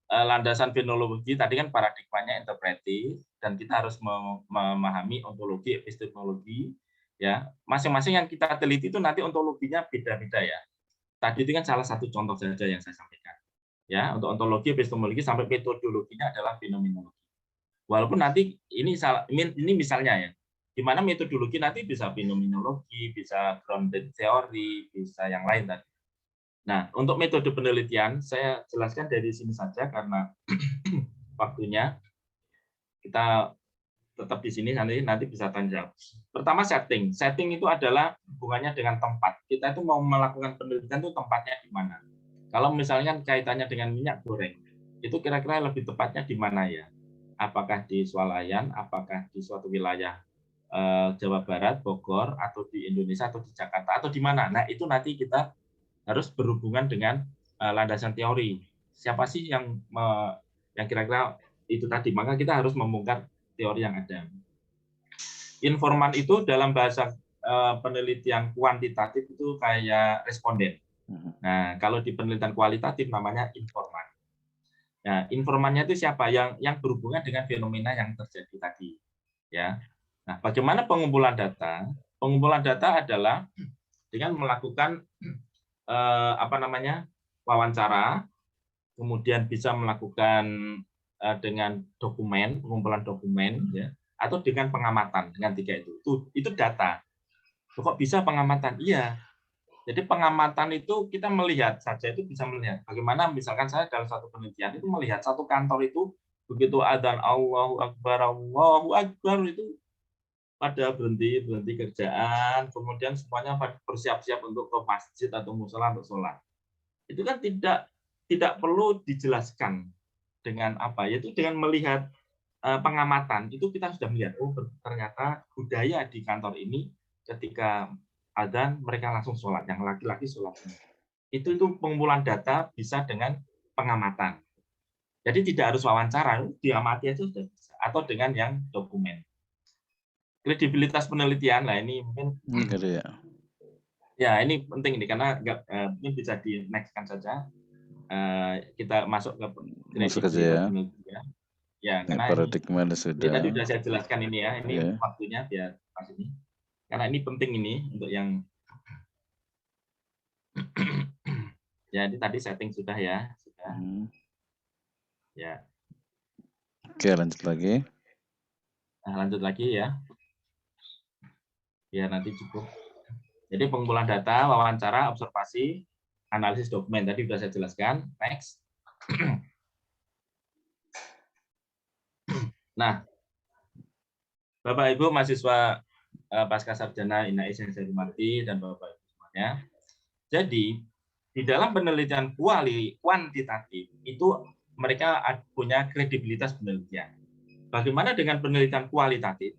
Landasan fenomenologi tadi kan paradigmanya interpretif, dan kita harus memahami ontologi, epistemologi. Ya, masing-masing yang kita teliti itu nanti ontologinya beda-beda ya. Tadi itu kan salah satu contoh saja yang saya sampaikan. Ya, untuk ontologi, epistemologi sampai metodologinya adalah fenomenologi. Walaupun nanti ini misalnya ya, di mana metodologi nanti bisa fenomenologi, bisa grounded theory, bisa yang lain tadi. Nah, untuk metode penelitian saya jelaskan dari sini saja karena waktunya. Kita tetap di sini, nanti bisa tanya jawab. Pertama, setting. Setting itu adalah hubungannya dengan tempat. Kita itu mau melakukan penelitian itu tempatnya di mana. Kalau misalnya kaitannya dengan minyak goreng, itu kira-kira lebih tepatnya di mana ya? Apakah di swalayan, apakah di suatu wilayah Jawa Barat, Bogor, atau di Indonesia, atau di Jakarta, atau di mana? Nah, itu nanti kita harus berhubungan dengan landasan teori. Siapa sih yang kira-kira itu tadi? Maka kita harus membongkar teori yang ada. Informan itu dalam bahasa penelitian kuantitatif itu kayak responden. Nah, kalau di penelitian kualitatif namanya informan. Nah, informannya itu siapa? Yang berhubungan dengan fenomena yang terjadi tadi. Ya. Nah, bagaimana pengumpulan data? Pengumpulan data adalah dengan melakukan wawancara, kemudian bisa melakukan dengan dokumen, pengumpulan dokumen, ya, atau dengan pengamatan, dengan tiga itu. Itu data. Kok bisa pengamatan? Iya. Jadi pengamatan itu kita melihat saja, itu bisa melihat. Bagaimana misalkan saya dalam satu penelitian itu melihat satu kantor itu begitu adzan Allahu Akbar itu pada berhenti kerjaan, kemudian semuanya bersiap-siap untuk ke masjid atau musala untuk sholat. Itu kan tidak perlu dijelaskan dengan apa, yaitu dengan melihat pengamatan itu kita sudah melihat, oh ternyata budaya di kantor ini ketika adzan mereka langsung sholat, yang laki-laki sholat. Itu pengumpulan data bisa dengan pengamatan. Jadi tidak harus wawancara, diamati aja sudah bisa. Atau dengan yang dokumen. Kredibilitas penelitian, lah ini mungkin ya ini penting ini karena mungkin bisa di next-kan saja. Kita masuk ke aja ya. penelitian. Ya, karena paradigma ini tadi sudah saya jelaskan ini ya, ini waktunya biar pas ini. Karena ini penting ini untuk yang jadi tadi setting sudah ya, sudah. Ya. Oke, lanjut lagi. Nah, lanjut lagi ya. Biar nanti cukup. Jadi pengumpulan data, wawancara, observasi, analisis dokumen tadi sudah saya jelaskan. Next. Nah, Bapak Ibu mahasiswa pasca sarjana INAIS yang saya hormati dan Bapak Ibu semuanya. Jadi di dalam penelitian kuantitatif itu mereka punya kredibilitas penelitian. Bagaimana dengan penelitian kualitatif?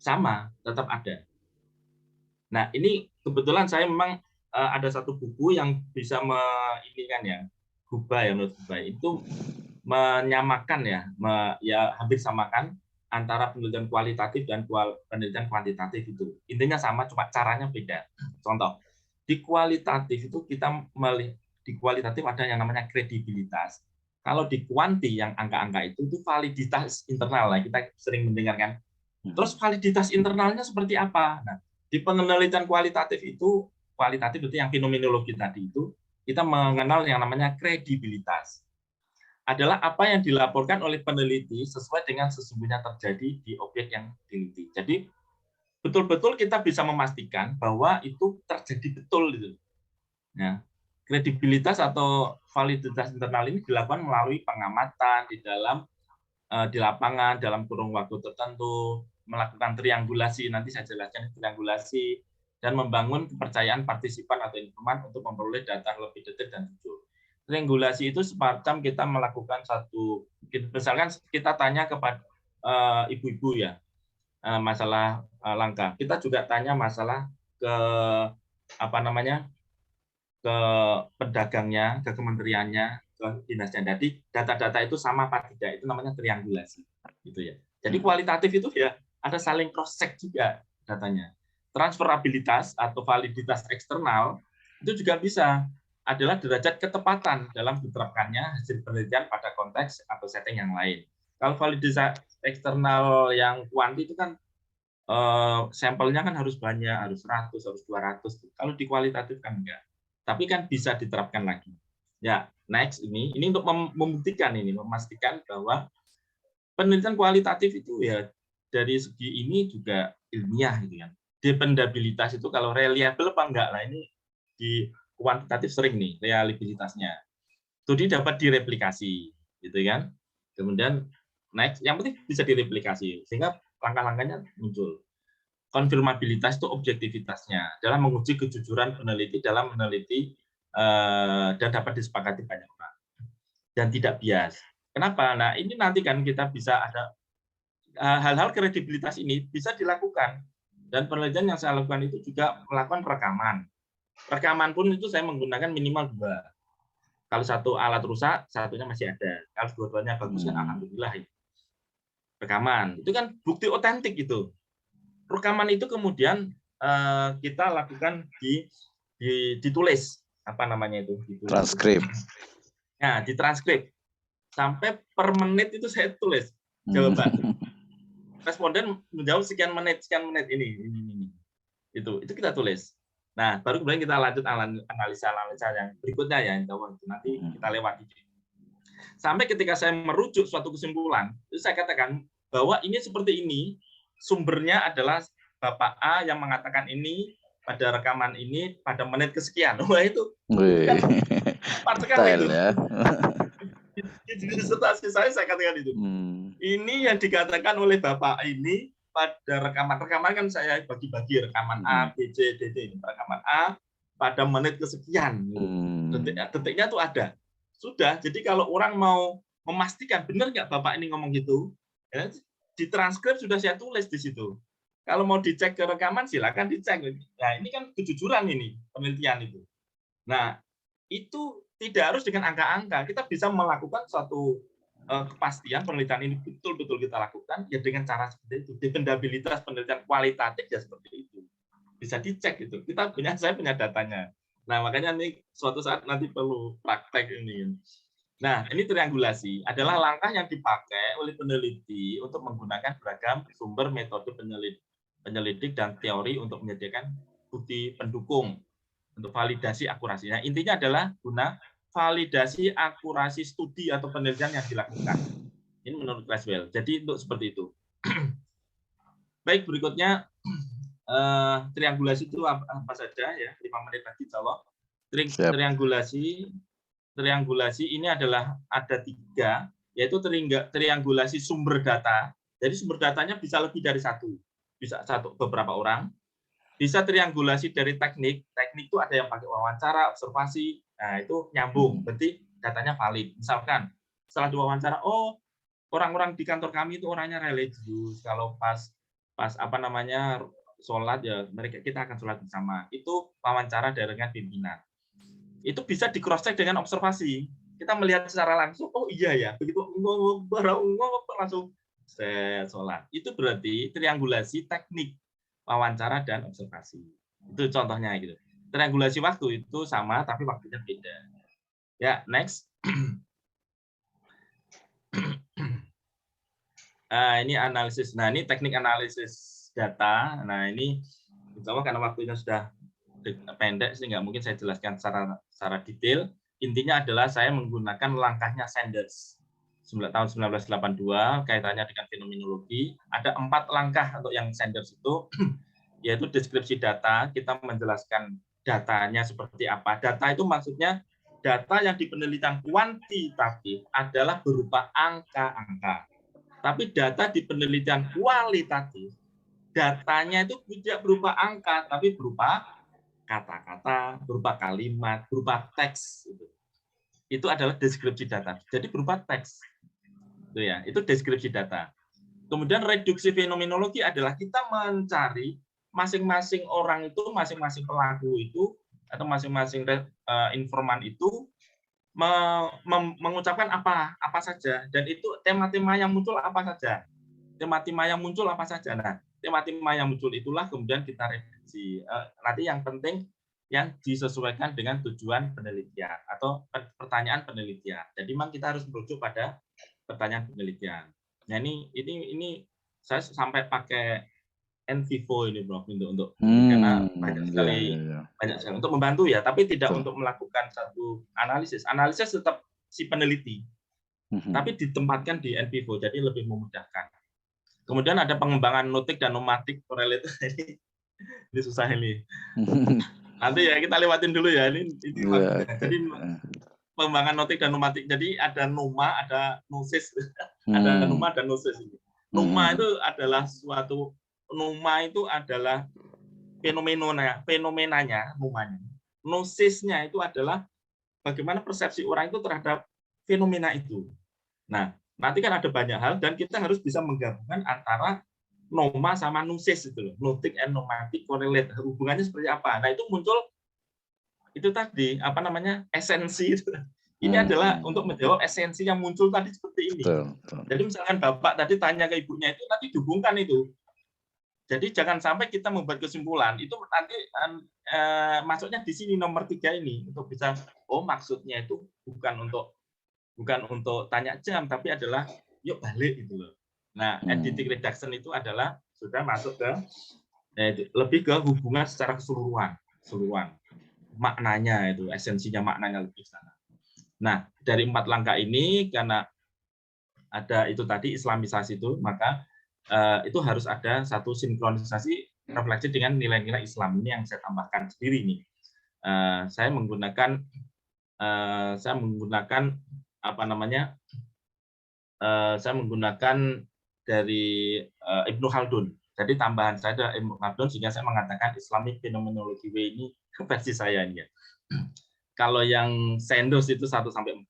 Sama, tetap ada. Nah, ini kebetulan saya memang ada satu buku yang bisa Hubei itu menyamakan ya hampir samakan antara penelitian kualitatif dan penelitian kuantitatif itu. Intinya sama, cuma caranya beda. Contoh, di kualitatif itu kita melihat di kualitatif ada yang namanya kredibilitas. Kalau di kuanti yang angka-angka itu validitas internal lah, kita sering mendengarkan. Terus validitas internalnya seperti apa? Nah, di penelitian kualitatif itu, kualitatif itu yang fenomenologi tadi itu, kita mengenal yang namanya kredibilitas. Adalah apa yang dilaporkan oleh peneliti sesuai dengan sesungguhnya terjadi di objek yang diteliti. Jadi betul-betul kita bisa memastikan bahwa itu terjadi betul gitu. Nah, kredibilitas atau validitas internal ini dilakukan melalui pengamatan di lapangan dalam kurun waktu tertentu, melakukan triangulasi, nanti saya jelaskan triangulasi, dan membangun kepercayaan partisipan atau informan untuk memperoleh data lebih detail dan jujur. Triangulasi itu semacam kita melakukan misalkan kita tanya kepada ibu-ibu ya, masalah langka. Kita juga tanya masalah ke ke pedagangnya, ke kementeriannya, ke dinasnya. Jadi data-data itu sama apa tidak, itu namanya triangulasi, gitu ya. Jadi kualitatif itu ya ada saling cross check juga datanya. Transferabilitas atau validitas eksternal itu juga bisa adalah derajat ketepatan dalam diterapkannya hasil penelitian pada konteks atau setting yang lain. Kalau validitas eksternal yang kuanti itu kan sampelnya kan harus banyak, harus 100, harus 200. Kalau di kualitatif kan enggak. Tapi kan bisa diterapkan lagi. Ya, next ini untuk membuktikan ini, memastikan bahwa penelitian kualitatif itu ya dari segi ini juga ilmiah gitu kan. Dependabilitas itu kalau reliable apa enggak lah, ini di kuantitatif sering nih reliabilitasnya. Studi dapat direplikasi gitu kan. Kemudian next, yang penting bisa direplikasi sehingga langkah-langkahnya muncul. Konfirmabilitas itu objektivitasnya dalam menguji kejujuran peneliti dalam meneliti dan dapat disepakati banyak orang dan tidak bias. Kenapa? Nah, ini nanti kan kita bisa ada hal-hal kredibilitas ini bisa dilakukan, dan penelitian yang saya lakukan itu juga melakukan rekaman. Rekaman pun itu saya menggunakan minimal 2. Kalau satu alat rusak, satunya masih ada. Kalau dua-duanya bagus kan alhamdulillah. Rekaman itu kan bukti otentik itu. Rekaman itu kemudian kita lakukan ditulis apa namanya itu? Transkrip. Nah, ditranskrip. Sampai per menit itu saya tulis jawaban. Responden menjawab sekian menit ini. Itu kita tulis. Nah, baru kemudian kita lanjut analisa yang berikutnya ya, nanti kita lewati. Sampai ketika saya merujuk suatu kesimpulan, itu saya katakan bahwa ini seperti ini, sumbernya adalah Bapak A yang mengatakan ini pada rekaman ini pada menit kesekian. Wah, itu kan cepat sekali itu. Ya. Di disertasi saya katakan itu. Ini yang dikatakan oleh Bapak ini pada rekaman kan saya bagi-bagi rekaman A, B, C, D, D. Rekaman A pada menit kesekian. Detiknya tuh ada. Sudah, jadi kalau orang mau memastikan benar nggak Bapak ini ngomong gitu, ya, di transkrip sudah saya tulis di situ. Kalau mau dicek ke rekaman silakan dicek. Nah, ini kan kejujuran ini penelitian itu. Nah, itu tidak harus dengan angka-angka. Kita bisa melakukan suatu kepastian penelitian ini betul-betul kita lakukan ya dengan cara seperti itu. Dependabilitas penelitian kualitatif ya seperti itu. Bisa dicek itu. Saya punya datanya. Nah, makanya ini suatu saat nanti perlu praktek ini. Nah, ini triangulasi adalah langkah yang dipakai oleh peneliti untuk menggunakan beragam sumber metode penyelidik dan teori untuk menyediakan bukti pendukung untuk validasi akurasinya. Intinya adalah guna validasi akurasi studi atau penelitian yang dilakukan. Ini menurut Creswell. Jadi untuk seperti itu. Baik, berikutnya triangulasi itu apa saja ya? 5 menit lagi insya Allah. Triangulasi ini adalah ada 3, yaitu triangulasi sumber data. Jadi sumber datanya bisa lebih dari satu, bisa beberapa orang. Bisa triangulasi dari teknik itu ada yang pakai wawancara, observasi, nah itu nyambung, berarti datanya valid. Misalkan setelah diwawancara, oh orang-orang di kantor kami itu orangnya religius, kalau pas sholat ya kita akan sholat bersama. Itu wawancara dengan pimpinan. Itu bisa di cross check dengan observasi. Kita melihat secara langsung, oh iya ya, begitu langsung sholat. Itu berarti triangulasi teknik, wawancara dan observasi. Itu contohnya gitu. Triangulasi waktu itu sama tapi waktunya beda. Ya, next. Ini analisis. Nah, ini teknik analisis data. Nah, ini insya Allah karena waktunya sudah pendek sih nggak mungkin saya jelaskan secara detail. Intinya adalah saya menggunakan langkahnya Sanders tahun 1982 kaitannya dengan fenomenologi. Ada 4 langkah untuk yang Sanders itu, yaitu deskripsi data. Kita menjelaskan datanya seperti apa. Data itu maksudnya data yang di penelitian kuantitatif adalah berupa angka-angka. Tapi data di penelitian kualitatif, datanya itu tidak berupa angka, tapi berupa kata-kata, berupa kalimat, berupa teks. Itu adalah deskripsi data. Jadi berupa teks. Itu ya, itu deskripsi data. Kemudian reduksi fenomenologi adalah kita mencari masing-masing orang itu, masing-masing pelaku itu, atau masing-masing informan itu mengucapkan apa saja, dan itu tema-tema yang muncul apa saja. Tema-tema yang muncul apa saja. Nah, tema-tema yang muncul itulah kemudian kita revisi. Nanti yang penting yang disesuaikan dengan tujuan penelitian atau pertanyaan penelitian. Jadi memang kita harus merujuk pada pertanyaan penelitian. Nah, ini saya sampai pakai NVivo ini, Bro, untuk karena banyak sekali untuk membantu ya, tapi tidak untuk melakukan satu analisis. Analisis tetap si peneliti, tapi ditempatkan di NVivo, jadi lebih memudahkan. Kemudian ada pengembangan notik dan nomatik correlate. Ini susah ini. Nanti ya kita lewatin dulu ya. Ini jadi pengembangan notik dan nomatik. Jadi ada noma, ada nosis, ada noma dan nosis. Noma itu adalah noma itu adalah fenomenanya, numanya. Nosisnya itu adalah bagaimana persepsi orang itu terhadap fenomena itu. Nah, nanti kan ada banyak hal dan kita harus bisa menggabungkan antara noma sama nosis itu loh. Notic and nomatic correlate. Hubungannya seperti apa? Nah, itu muncul itu tadi esensi itu. Ini adalah untuk menjawab esensi yang muncul tadi seperti ini. Jadi misalkan Bapak tadi tanya ke ibunya itu nanti dihubungkan itu. Jadi jangan sampai kita membuat kesimpulan itu nanti masuknya di sini nomor 3 ini untuk bisa maksudnya itu bukan untuk tanya jam tapi adalah yuk balik gitu loh. Nah, editing reduction itu adalah sudah masuk ke lebih ke hubungan secara keseluruhan maknanya itu, esensinya maknanya lebih sana. Nah, dari 4 langkah ini karena ada itu tadi islamisasi itu, maka itu harus ada satu sinkronisasi refleksi dengan nilai-nilai Islam ini yang saya tambahkan sendiri nih. Saya menggunakan apa namanya? Saya menggunakan dari Ibnu Khaldun. Jadi tambahan saya adalah Ibnu Khaldun sehingga saya mengatakan Islamic Phenomenology Way ini versi saya ini ya. Kalau yang Sendos itu 1 sampai 4.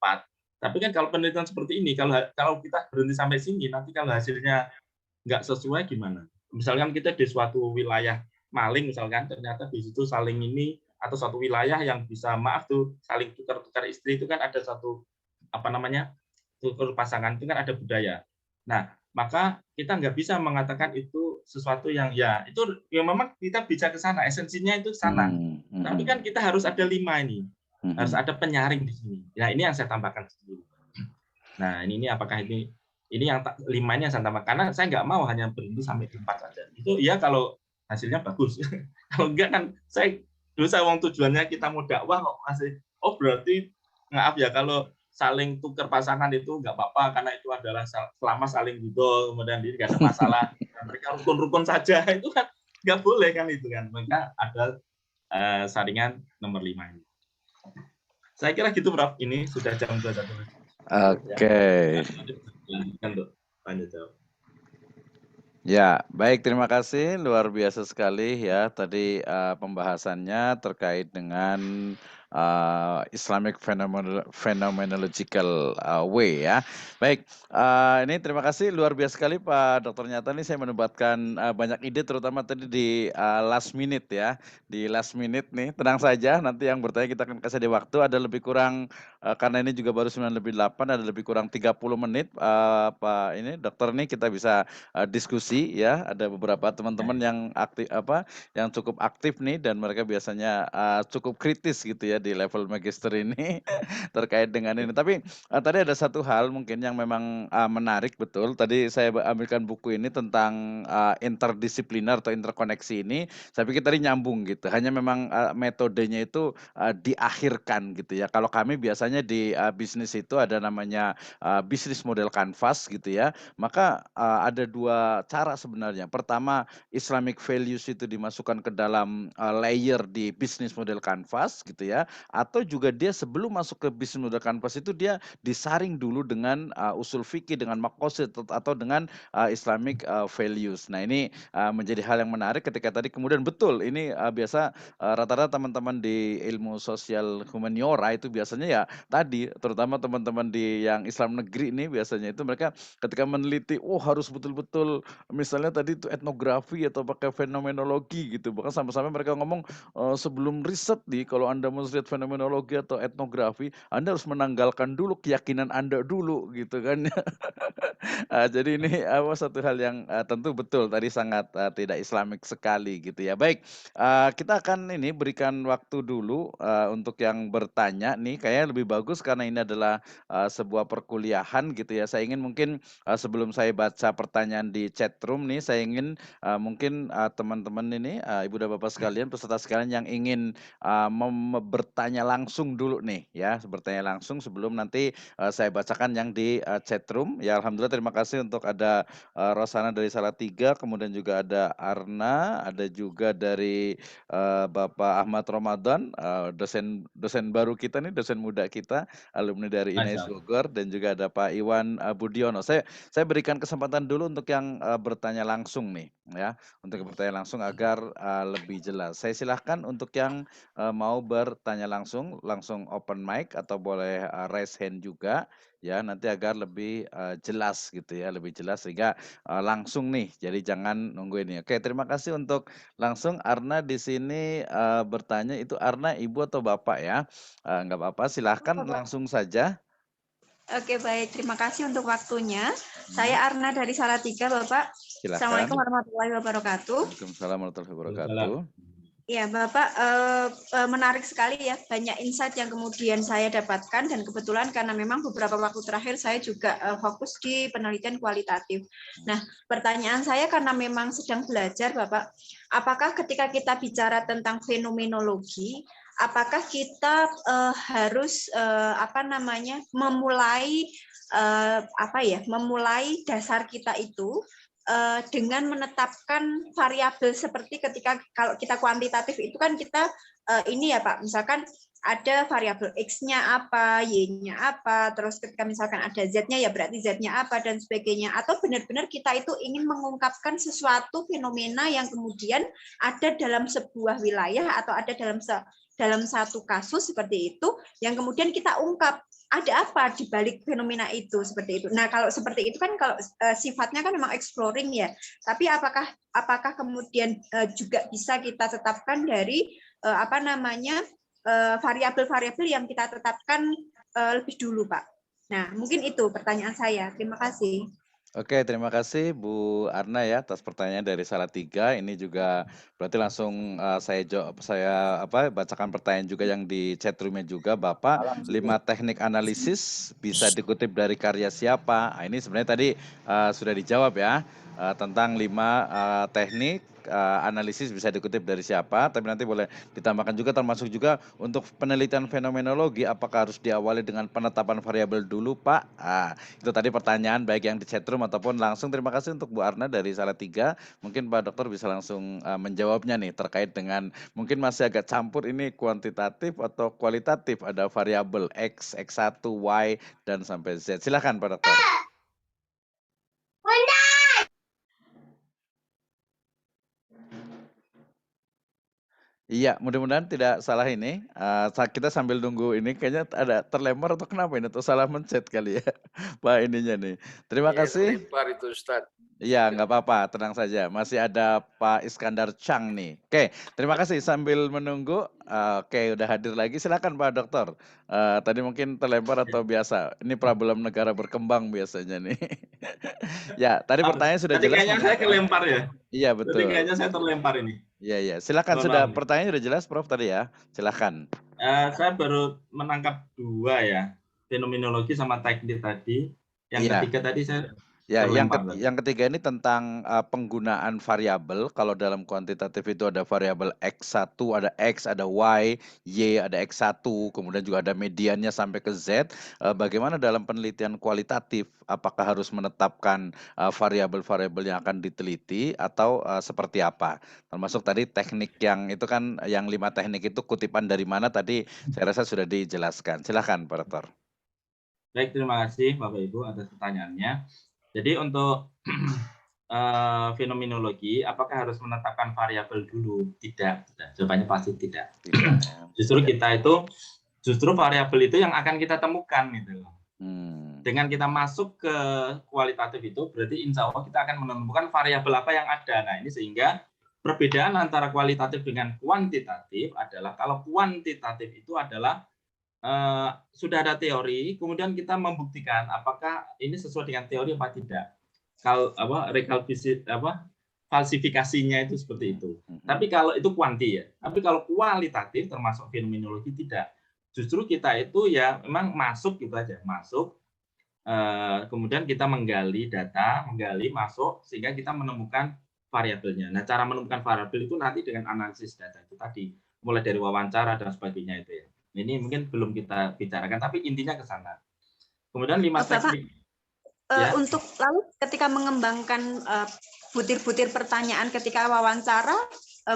Tapi kan kalau penelitian seperti ini, kalau kita berhenti sampai sini, nanti kalau hasilnya nggak sesuai gimana? Misalkan kita di suatu wilayah maling, misalkan ternyata di situ saling ini atau suatu wilayah yang bisa maaf tuh saling tukar-tukar istri itu kan ada satu apa namanya tukar pasangan itu kan ada budaya. Nah, maka kita nggak bisa mengatakan itu sesuatu yang ya itu ya memang kita bisa ke sana, esensinya itu ke sana. Tapi kan kita harus ada 5 ini. Harus ada penyaring di sini. Nah, ini yang saya tambahkan sendiri. Nah, ini apakah ini yang 5 ini yang saya tambahkan karena saya nggak mau hanya berhenti sampai di 4 saja. Itu ya kalau hasilnya bagus. Kalau enggak kan wong tujuannya kita mau dakwah kok masih berarti maaf ya kalau saling tukar pasangan itu nggak apa-apa karena itu adalah selama saling ridho kemudian nggak ada masalah mereka rukun-rukun saja itu kan nggak boleh kan itu kan maka ada saringan nomor 5 ini. Saya kira gitu Prof. Ini sudah jam 21. Oke. Ya, baik, terima kasih, luar biasa sekali ya tadi pembahasannya terkait dengan Islamic Phenomenological Way ya. Baik, ini terima kasih luar biasa sekali Pak Dr. Nyata, ini saya mendapatkan banyak ide terutama tadi di last minute ya. Di last minute nih, tenang saja nanti yang bertanya kita akan kasih di waktu ada lebih kurang karena ini juga baru 9:08 ada lebih kurang 30 menit Pak ini dokter nih kita bisa diskusi ya, ada beberapa teman-teman yang aktif yang cukup aktif nih dan mereka biasanya cukup kritis gitu ya di level magister ini terkait dengan ini. Tapi tadi ada satu hal mungkin yang memang menarik betul. Tadi saya ambilkan buku ini tentang interdisipliner atau interkoneksi ini. Saya pikir tadi nyambung gitu. Hanya memang metodenya itu diakhirkan gitu ya. Kalau kami biasanya di bisnis itu ada namanya bisnis model canvas gitu ya. Maka ada 2 cara sebenarnya. Pertama, Islamic values itu dimasukkan ke dalam layer di bisnis model canvas gitu ya. Atau juga dia sebelum masuk ke bisnis model canvas itu dia disaring dulu dengan usul fikih, dengan maqasid atau dengan Islamic values. Nah, ini menjadi hal yang menarik ketika tadi kemudian betul ini biasa rata-rata teman-teman di ilmu sosial humaniora itu biasanya ya tadi terutama teman-teman di yang Islam negeri ini biasanya itu mereka ketika meneliti harus betul-betul misalnya tadi itu etnografi atau pakai fenomenologi gitu. Bahkan sampai-sampai mereka ngomong sebelum riset nih kalau Anda mau lihat fenomenologi atau etnografi, Anda harus menanggalkan dulu keyakinan Anda dulu gitu kan. Jadi ini satu hal yang tentu betul tadi sangat tidak Islamik sekali gitu ya. Baik, kita akan ini berikan waktu dulu untuk yang bertanya nih kayaknya lebih bagus karena ini adalah sebuah perkuliahan gitu ya. Saya ingin mungkin sebelum saya baca pertanyaan di chat room nih, saya ingin mungkin teman-teman ini Ibu dan Bapak sekalian, peserta sekalian yang ingin bertanya langsung dulu nih ya, bertanya langsung sebelum nanti saya bacakan yang di chat room. Ya alhamdulillah terima kasih untuk ada Rosana dari Salatiga, kemudian juga ada Arna, ada juga dari Bapak Ahmad Ramadan, dosen baru kita nih, dosen muda kita, alumni dari INAIS Bogor, dan juga ada Pak Iwan Budiono. Saya berikan kesempatan dulu untuk yang bertanya langsung nih ya, untuk bertanya langsung agar lebih jelas. Saya silahkan untuk yang mau bertanya langsung open mic atau boleh raise hand juga ya nanti agar lebih jelas gitu ya, lebih jelas sehingga langsung nih. Jadi jangan nunggu ini. Oke, terima kasih untuk langsung Arna di sini bertanya itu Arna ibu atau bapak ya? Enggak apa-apa, silahkan langsung saja. Oke, baik. Terima kasih untuk waktunya. Saya Arna dari Salatiga, Bapak. Silakan. Assalamualaikum warahmatullahi wabarakatuh. Waalaikumsalam warahmatullahi wabarakatuh. Ya, Bapak, menarik sekali ya, banyak insight yang kemudian saya dapatkan, dan kebetulan karena memang beberapa waktu terakhir saya juga fokus di penelitian kualitatif. Nah, pertanyaan saya karena memang sedang belajar, Bapak, apakah ketika kita bicara tentang fenomenologi, apakah kita harus memulai dasar kita itu dengan menetapkan variabel seperti ketika kalau kita kuantitatif itu kan kita ini ya Pak, misalkan ada variabel X-nya apa, Y-nya apa, terus ketika misalkan ada Z-nya ya berarti Z-nya apa dan sebagainya, atau benar-benar kita itu ingin mengungkapkan sesuatu fenomena yang kemudian ada dalam sebuah wilayah atau ada dalam satu kasus seperti itu yang kemudian kita ungkap ada apa di balik fenomena itu seperti itu. Nah, kalau seperti itu kan kalau sifatnya kan memang exploring ya. Tapi apakah kemudian juga bisa kita tetapkan dari variabel-variabel yang kita tetapkan lebih dulu, Pak. Nah, mungkin itu pertanyaan saya. Terima kasih. Oke, terima kasih Bu Arna ya atas pertanyaan dari Salatiga. Ini juga berarti langsung saya bacakan pertanyaan juga yang di chat room-nya juga, Bapak. 5 teknik analisis bisa dikutip dari karya siapa? Nah, ini sebenarnya tadi sudah dijawab ya, tentang 5 teknik analisis bisa dikutip dari siapa, tapi nanti boleh ditambahkan juga termasuk juga untuk penelitian fenomenologi apakah harus diawali dengan penetapan variabel dulu, Pak? Itu tadi pertanyaan baik yang di chatroom ataupun langsung. Terima kasih untuk Bu Arna dari Salatiga. Mungkin Pak Dokter bisa langsung menjawabnya nih terkait dengan mungkin masih agak campur ini kuantitatif atau kualitatif, ada variabel X, X1, Y, dan sampai Z. Silakan Pak Dokter. Iya, mudah-mudahan tidak salah ini. Kita sambil nunggu ini kayaknya ada terlempar atau kenapa ini? Atau salah mencet kali ya, Pak ininya nih. Terima kasih. Terlempar itu Ustaz. Iya, nggak apa-apa, tenang saja. Masih ada Pak Iskandar Chang nih. Oke, terima kasih sambil menunggu. Oke, udah hadir lagi. Silakan Pak Dokter. Tadi mungkin terlempar atau biasa. Ini problem negara berkembang biasanya nih. Ya, tadi pertanyaan sudah jelas. Kayaknya saya kelempar ya. Iya, betul. Berarti kayaknya saya terlempar ini. Iya. Silakan, sudah pertanyaan sudah jelas Prof tadi ya. Silakan. Saya baru menangkap 2 ya, fenomenologi sama teknik tadi. Yang ketiga tadi saya ya, yang ketiga ini tentang penggunaan variabel. Kalau dalam kuantitatif itu ada variabel X1, ada X, ada Y, Y, ada X1, kemudian juga ada mediannya sampai ke Z. Bagaimana dalam penelitian kualitatif, apakah harus menetapkan variabel-variabel yang akan diteliti atau seperti apa? Termasuk tadi teknik yang itu kan, yang 5 teknik itu kutipan dari mana tadi saya rasa sudah dijelaskan. Silakan Pak Dokter. Baik, terima kasih Bapak Ibu atas pertanyaannya. Jadi untuk fenomenologi, apakah harus menetapkan variabel dulu? Tidak. Jawabannya pasti tidak. Justru variabel itu yang akan kita temukan gitu. Dengan kita masuk ke kualitatif itu, berarti insya Allah kita akan menemukan variabel apa yang ada. Nah, ini sehingga perbedaan antara kualitatif dengan kuantitatif adalah kalau kuantitatif itu adalah sudah ada teori, kemudian kita membuktikan apakah ini sesuai dengan teori apa tidak. Kalau falsifikasinya itu seperti itu. Tapi kalau itu kuanti ya. Tapi kalau kualitatif termasuk fenomenologi tidak. Justru kita itu ya memang masuk gitu aja, masuk. Kemudian kita menggali data, masuk sehingga kita menemukan variabelnya. Nah, cara menemukan variabel itu nanti dengan analisis data itu tadi, mulai dari wawancara dan sebagainya itu ya. Ini mungkin belum kita bicarakan, tapi intinya ke sana. Kemudian 5 teknik. Untuk lalu ketika mengembangkan butir-butir pertanyaan ketika wawancara,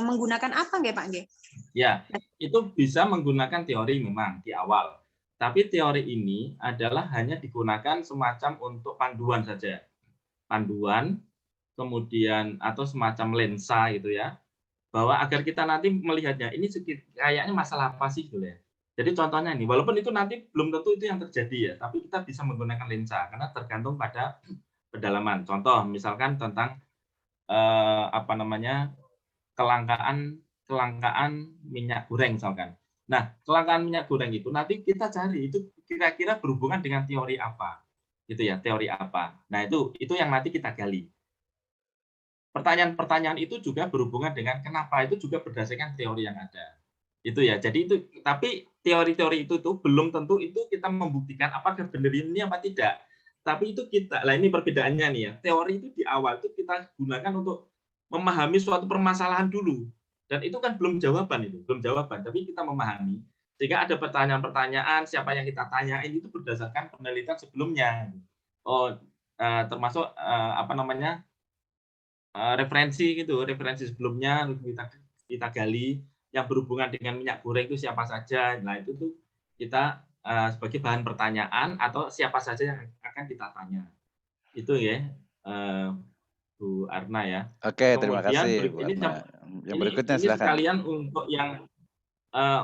menggunakan apa nggih Pak nggih? Ya, itu bisa menggunakan teori memang di awal. Tapi teori ini adalah hanya digunakan semacam untuk panduan saja. Panduan, kemudian atau semacam lensa gitu ya. Bahwa agar kita nanti melihatnya, ini kayaknya masalah apa sih gitu ya. Jadi contohnya ini, walaupun itu nanti belum tentu itu yang terjadi ya, tapi kita bisa menggunakan lensa karena tergantung pada pendalaman. Contoh misalkan tentang kelangkaan minyak goreng misalkan. Nah, kelangkaan minyak goreng itu nanti kita cari itu kira-kira berhubungan dengan teori apa, gitu ya, teori apa. Nah, itu yang nanti kita gali. Pertanyaan-pertanyaan itu juga berhubungan dengan kenapa, itu juga berdasarkan teori yang ada. Itu ya. Jadi itu, tapi teori-teori itu tuh belum tentu itu kita membuktikan apakah benar ini apa tidak. Tapi itu kita, lah ini perbedaannya nih ya. Teori itu di awal itu kita gunakan untuk memahami suatu permasalahan dulu. Dan itu kan belum jawaban itu, belum jawaban, tapi kita memahami. Sehingga ada pertanyaan-pertanyaan, siapa yang kita tanyain itu berdasarkan penelitian sebelumnya. Oh, termasuk apa namanya? Referensi gitu, referensi sebelumnya kita gali yang berhubungan dengan minyak goreng itu siapa saja. Nah, itu tuh kita sebagai bahan pertanyaan atau siapa saja yang akan kita tanya. Itu ya, Bu Arna ya. Oke, terima Kemudian kasih Bu Arna. Yang berikutnya ini silakan. sekalian untuk yang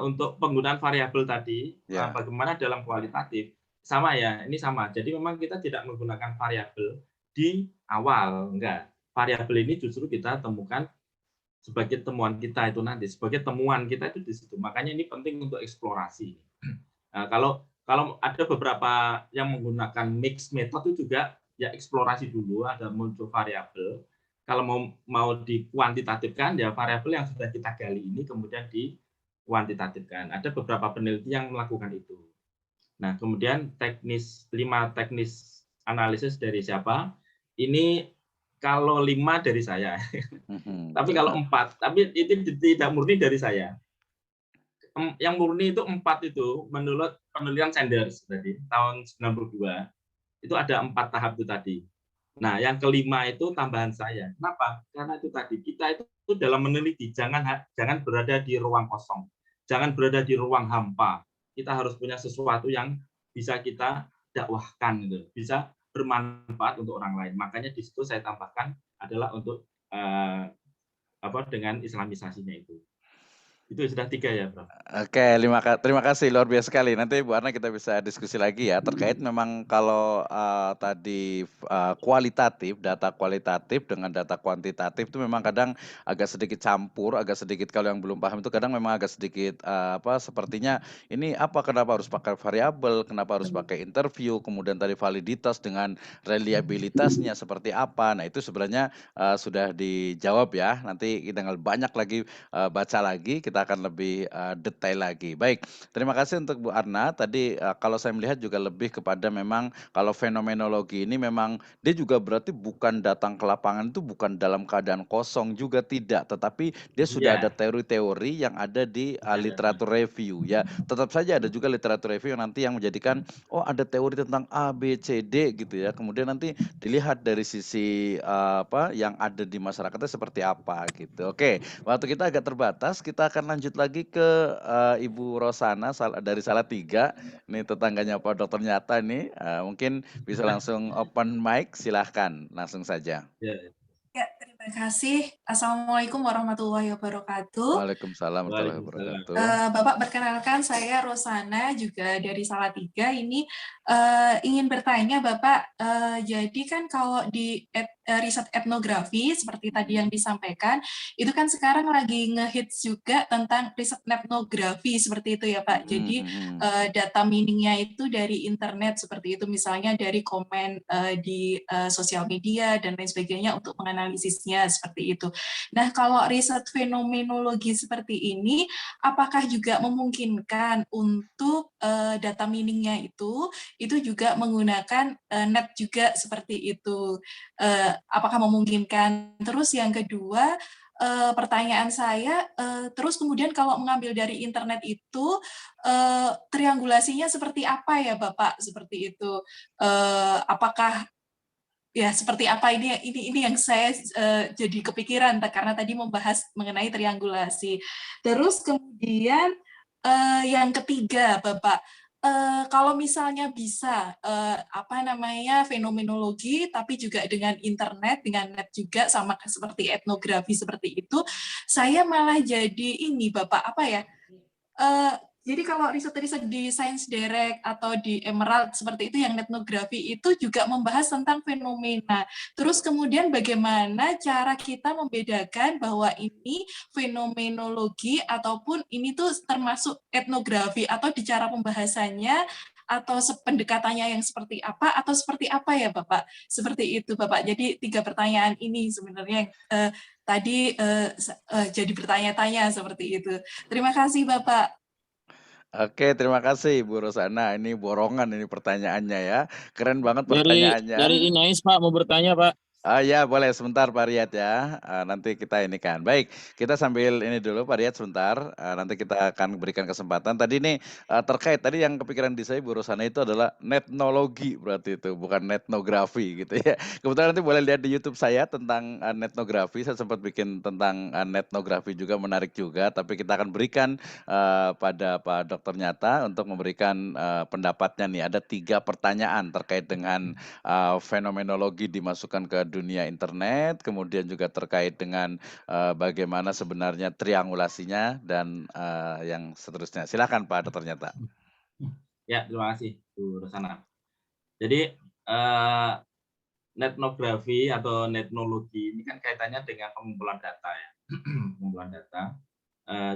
untuk penggunaan variabel tadi, Ya. bagaimana dalam kualitatif sama ya, ini sama. Jadi memang kita tidak menggunakan variabel di awal, enggak. Variabel ini justru kita temukan sebagai temuan kita itu nanti, sebagai temuan kita itu di situ. Makanya ini penting untuk eksplorasi. Nah, kalau ada beberapa yang menggunakan mixed method itu juga ya eksplorasi dulu, ada muncul variabel. Kalau mau dikuantitatifkan ya variabel yang sudah kita gali ini kemudian dikuantitatifkan. Ada beberapa peneliti yang melakukan itu. Nah, kemudian 5 teknis analisis dari siapa? Ini kalau 5 dari saya. Tapi kalau 4, tapi itu tidak murni dari saya. Yang murni itu 4 itu menurut penelitian Sanders tadi tahun 92. Itu ada 4 tahap itu tadi. Nah, yang kelima itu tambahan saya. Kenapa? Karena itu tadi kita itu dalam meneliti jangan berada di ruang kosong. Jangan berada di ruang hampa. Kita harus punya sesuatu yang bisa kita dakwahkan gitu. Bisa bermanfaat untuk orang lain. Makanya di situ saya tambahkan adalah untuk dengan islamisasinya itu. Itu sudah 3 ya, Bro. Oke, terima kasih, luar biasa sekali. Nanti Bu Arna kita bisa diskusi lagi ya terkait memang kalau tadi kualitatif, data kualitatif dengan data kuantitatif itu memang kadang agak sedikit campur, agak sedikit kalau yang belum paham itu kadang memang agak sedikit sepertinya ini kenapa harus pakai variabel, kenapa harus pakai interview, kemudian tadi validitas dengan reliabilitasnya seperti apa. Nah, itu sebenarnya sudah dijawab ya. Nanti tinggal banyak lagi baca lagi, kita akan lebih detail lagi. Baik, terima kasih untuk Bu Arna. Tadi kalau saya melihat juga lebih kepada memang kalau fenomenologi ini memang dia juga berarti bukan datang ke lapangan itu bukan dalam keadaan kosong juga tidak, tetapi dia sudah ada teori-teori yang ada di literatur review ya. Tetap saja ada juga literatur review yang nanti yang menjadikan ada teori tentang A, B, C, D gitu ya. Kemudian nanti dilihat dari sisi yang ada di masyarakatnya seperti apa gitu. Oke, waktu kita agak terbatas, kita akan lanjut lagi ke Ibu Rosana dari Salatiga. Ini tetangganya Pak Dokter Nyata nih. Mungkin bisa langsung open mic, silahkan langsung saja. Ya, terima kasih. Assalamualaikum warahmatullahi wabarakatuh. Waalaikumsalam warahmatullahi wabarakatuh. Bapak, perkenalkan saya Rosana juga dari Salatiga. Ini ingin bertanya Bapak, jadi kan kalau di riset etnografi seperti tadi yang disampaikan, itu kan sekarang lagi ngehits juga tentang riset etnografi seperti itu ya Pak. Jadi data miningnya itu dari internet seperti itu, misalnya dari komen di sosial media dan lain sebagainya untuk menganalisisnya seperti itu. Nah, kalau riset fenomenologi seperti ini, apakah juga memungkinkan untuk data miningnya itu juga menggunakan net juga seperti itu? Apakah memungkinkan? Terus yang kedua, pertanyaan saya, terus kemudian kalau mengambil dari internet itu, triangulasinya seperti apa ya Bapak? Seperti itu. Apakah ya seperti apa ini yang saya jadi kepikiran karena tadi membahas mengenai triangulasi. Terus kemudian yang ketiga Bapak, kalau misalnya bisa fenomenologi tapi juga dengan internet, dengan net juga sama seperti etnografi seperti itu, saya malah jadi ini Bapak Jadi kalau riset-riset di Science Direct atau di Emerald seperti itu yang etnografi itu juga membahas tentang fenomena. Terus kemudian bagaimana cara kita membedakan bahwa ini fenomenologi ataupun ini tuh termasuk etnografi atau di cara pembahasannya atau pendekatannya yang seperti apa atau seperti apa ya Bapak? Seperti itu Bapak. Jadi 3 pertanyaan ini sebenarnya tadi jadi bertanya-tanya seperti itu. Terima kasih Bapak. Oke, terima kasih Bu Rosana. Ini borongan ini pertanyaannya ya. Keren banget Dari pertanyaannya. Inais Pak mau bertanya Pak. Ya boleh sebentar Pak Riyad ya. Nanti kita ini kan. Baik, kita sambil ini dulu Pak Riyad sebentar. Nanti kita akan berikan kesempatan. Tadi ini terkait tadi yang kepikiran di saya Bu Rosana itu adalah netnologi berarti itu, bukan netnografi gitu ya. Kebetulan nanti boleh lihat di YouTube saya tentang netnografi. Saya sempat bikin tentang netnografi juga, menarik juga. Tapi kita akan berikan pada Pak Dokter Nyata untuk memberikan pendapatnya nih. Ada 3 pertanyaan terkait dengan fenomenologi dimasukkan ke dunia internet, kemudian juga terkait dengan bagaimana sebenarnya triangulasinya dan yang seterusnya. Silakan Pak Dokter Nyata. Ya, terima kasih Bu Rosana. Jadi netnografi atau netnologi ini kan kaitannya dengan pengumpulan data ya, pengumpulan data,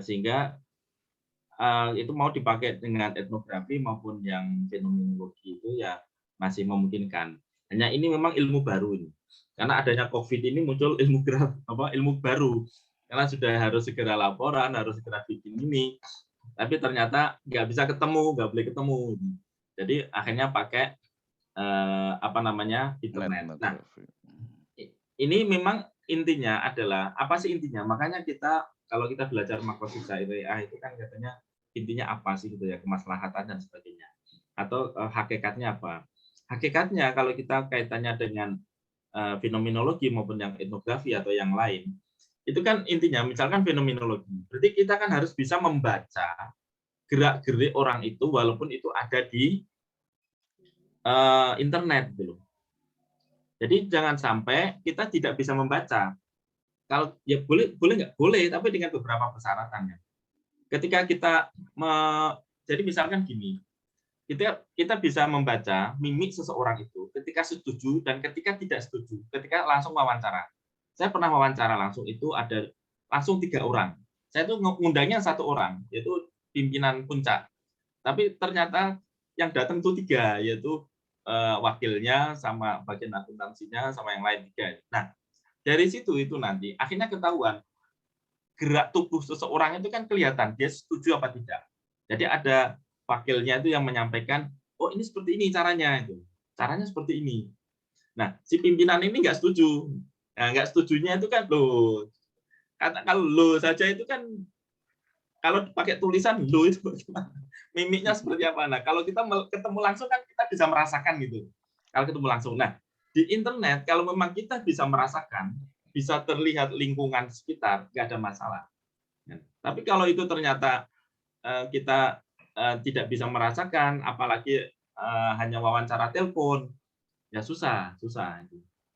sehingga itu mau dipakai dengan etnografi maupun yang fenomenologi itu ya masih memungkinkan. Hanya ini memang ilmu baru ini. Karena adanya COVID ini muncul ilmu baru. Karena sudah harus segera laporan, harus segera bikin ini. Tapi ternyata nggak bisa ketemu, nggak boleh ketemu. Jadi akhirnya pakai internet. Nah, ini memang intinya adalah apa sih intinya? Makanya kita kalau kita belajar makrofisika itu kan katanya intinya apa sih gitu ya, kemaslahatan dan sebagainya. Atau hakikatnya apa? Hakikatnya kalau kita kaitannya dengan fenomenologi maupun yang etnografi atau yang lain, itu kan intinya misalkan fenomenologi. Berarti kita kan harus bisa membaca gerak-gerik orang itu walaupun itu ada di internet gitu. Jadi jangan sampai kita tidak bisa membaca. Kalau ya boleh nggak boleh, tapi dengan beberapa persyaratannya. Ketika kita jadi misalkan gini, kita bisa membaca mimik seseorang itu ketika setuju dan ketika tidak setuju, ketika langsung wawancara. Saya pernah wawancara langsung itu ada langsung 3 orang. Saya itu ngundangnya 1 orang, yaitu pimpinan puncak. Tapi ternyata yang datang itu 3, yaitu wakilnya sama bagian akuntansinya sama yang lain 3. Nah, dari situ itu nanti akhirnya ketahuan gerak tubuh seseorang itu kan kelihatan dia setuju apa tidak. Jadi ada wakilnya itu yang menyampaikan, oh ini seperti ini caranya itu, caranya seperti ini. Nah, si pimpinan ini nggak setuju. Nah, nggak setujunya itu kan loh, kalau lo saja itu kan kalau pakai tulisan lo itu mimiknya seperti apa. Nah, kalau kita ketemu langsung kan kita bisa merasakan gitu. Kalau ketemu langsung. Nah, di internet kalau memang kita bisa merasakan, bisa terlihat lingkungan sekitar, nggak ada masalah. Nah, tapi kalau itu ternyata kita tidak bisa merasakan, apalagi hanya wawancara telepon, ya susah.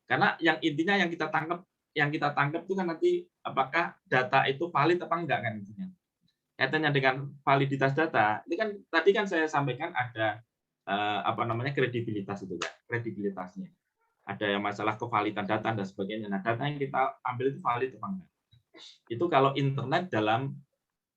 Karena yang intinya yang kita tangkap itu kan nanti apakah data itu valid apa enggak kan intinya. Kaitannya dengan validitas data, ini kan tadi kan saya sampaikan ada kredibilitas itu kan, kredibilitasnya. Ada yang masalah kevalidan data dan sebagainya. Nah, data yang kita ambil itu valid apa enggak? Itu kalau internet dalam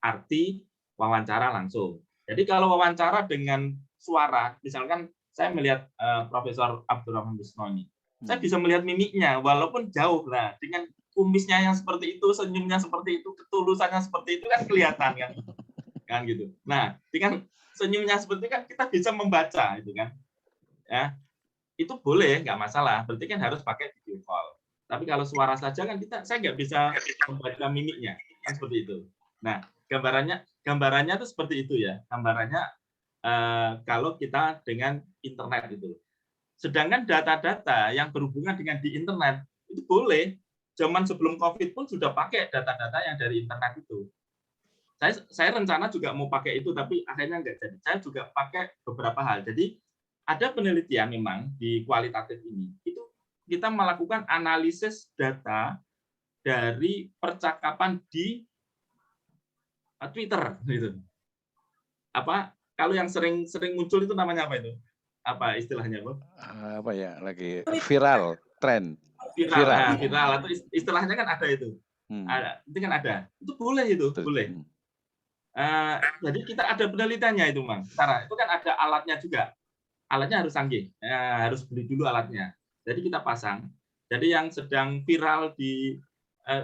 arti wawancara langsung. Jadi kalau wawancara dengan suara, misalkan saya melihat Profesor Abdurrahman Bisnoni, saya bisa melihat mimiknya walaupun jauh lah, dengan kumisnya yang seperti itu, senyumnya seperti itu, ketulusannya seperti itu kan kelihatan kan gitu. Nah, dengan senyumnya seperti itu kan kita bisa membaca itu kan, ya itu boleh nggak masalah. Berarti kan harus pakai video call. Tapi kalau suara saja kan saya nggak bisa membaca mimiknya kan seperti itu. Nah, gambarannya itu seperti itu ya. Gambarannya kalau kita dengan internet itu. Sedangkan data-data yang berhubungan dengan di internet itu boleh. Zaman sebelum COVID pun sudah pakai data-data yang dari internet itu. Saya rencana juga mau pakai itu, tapi akhirnya nggak jadi. Saya juga pakai beberapa hal. Jadi ada penelitian memang di kualitatif ini. Itu kita melakukan analisis data dari percakapan di Twitter. Gitu. kalau yang sering muncul itu namanya apa itu? Apa istilahnya, Bu? Apa ya? Lagi viral, tren. Viral. Viral atau istilahnya kan ada itu. Itu kan ada. Itu boleh itu, boleh. Jadi kita ada penelitiannya itu, Mang. Sarah, itu kan ada alatnya juga. Alatnya harus canggih. Harus beli dulu alatnya. Jadi kita pasang. Jadi yang sedang viral di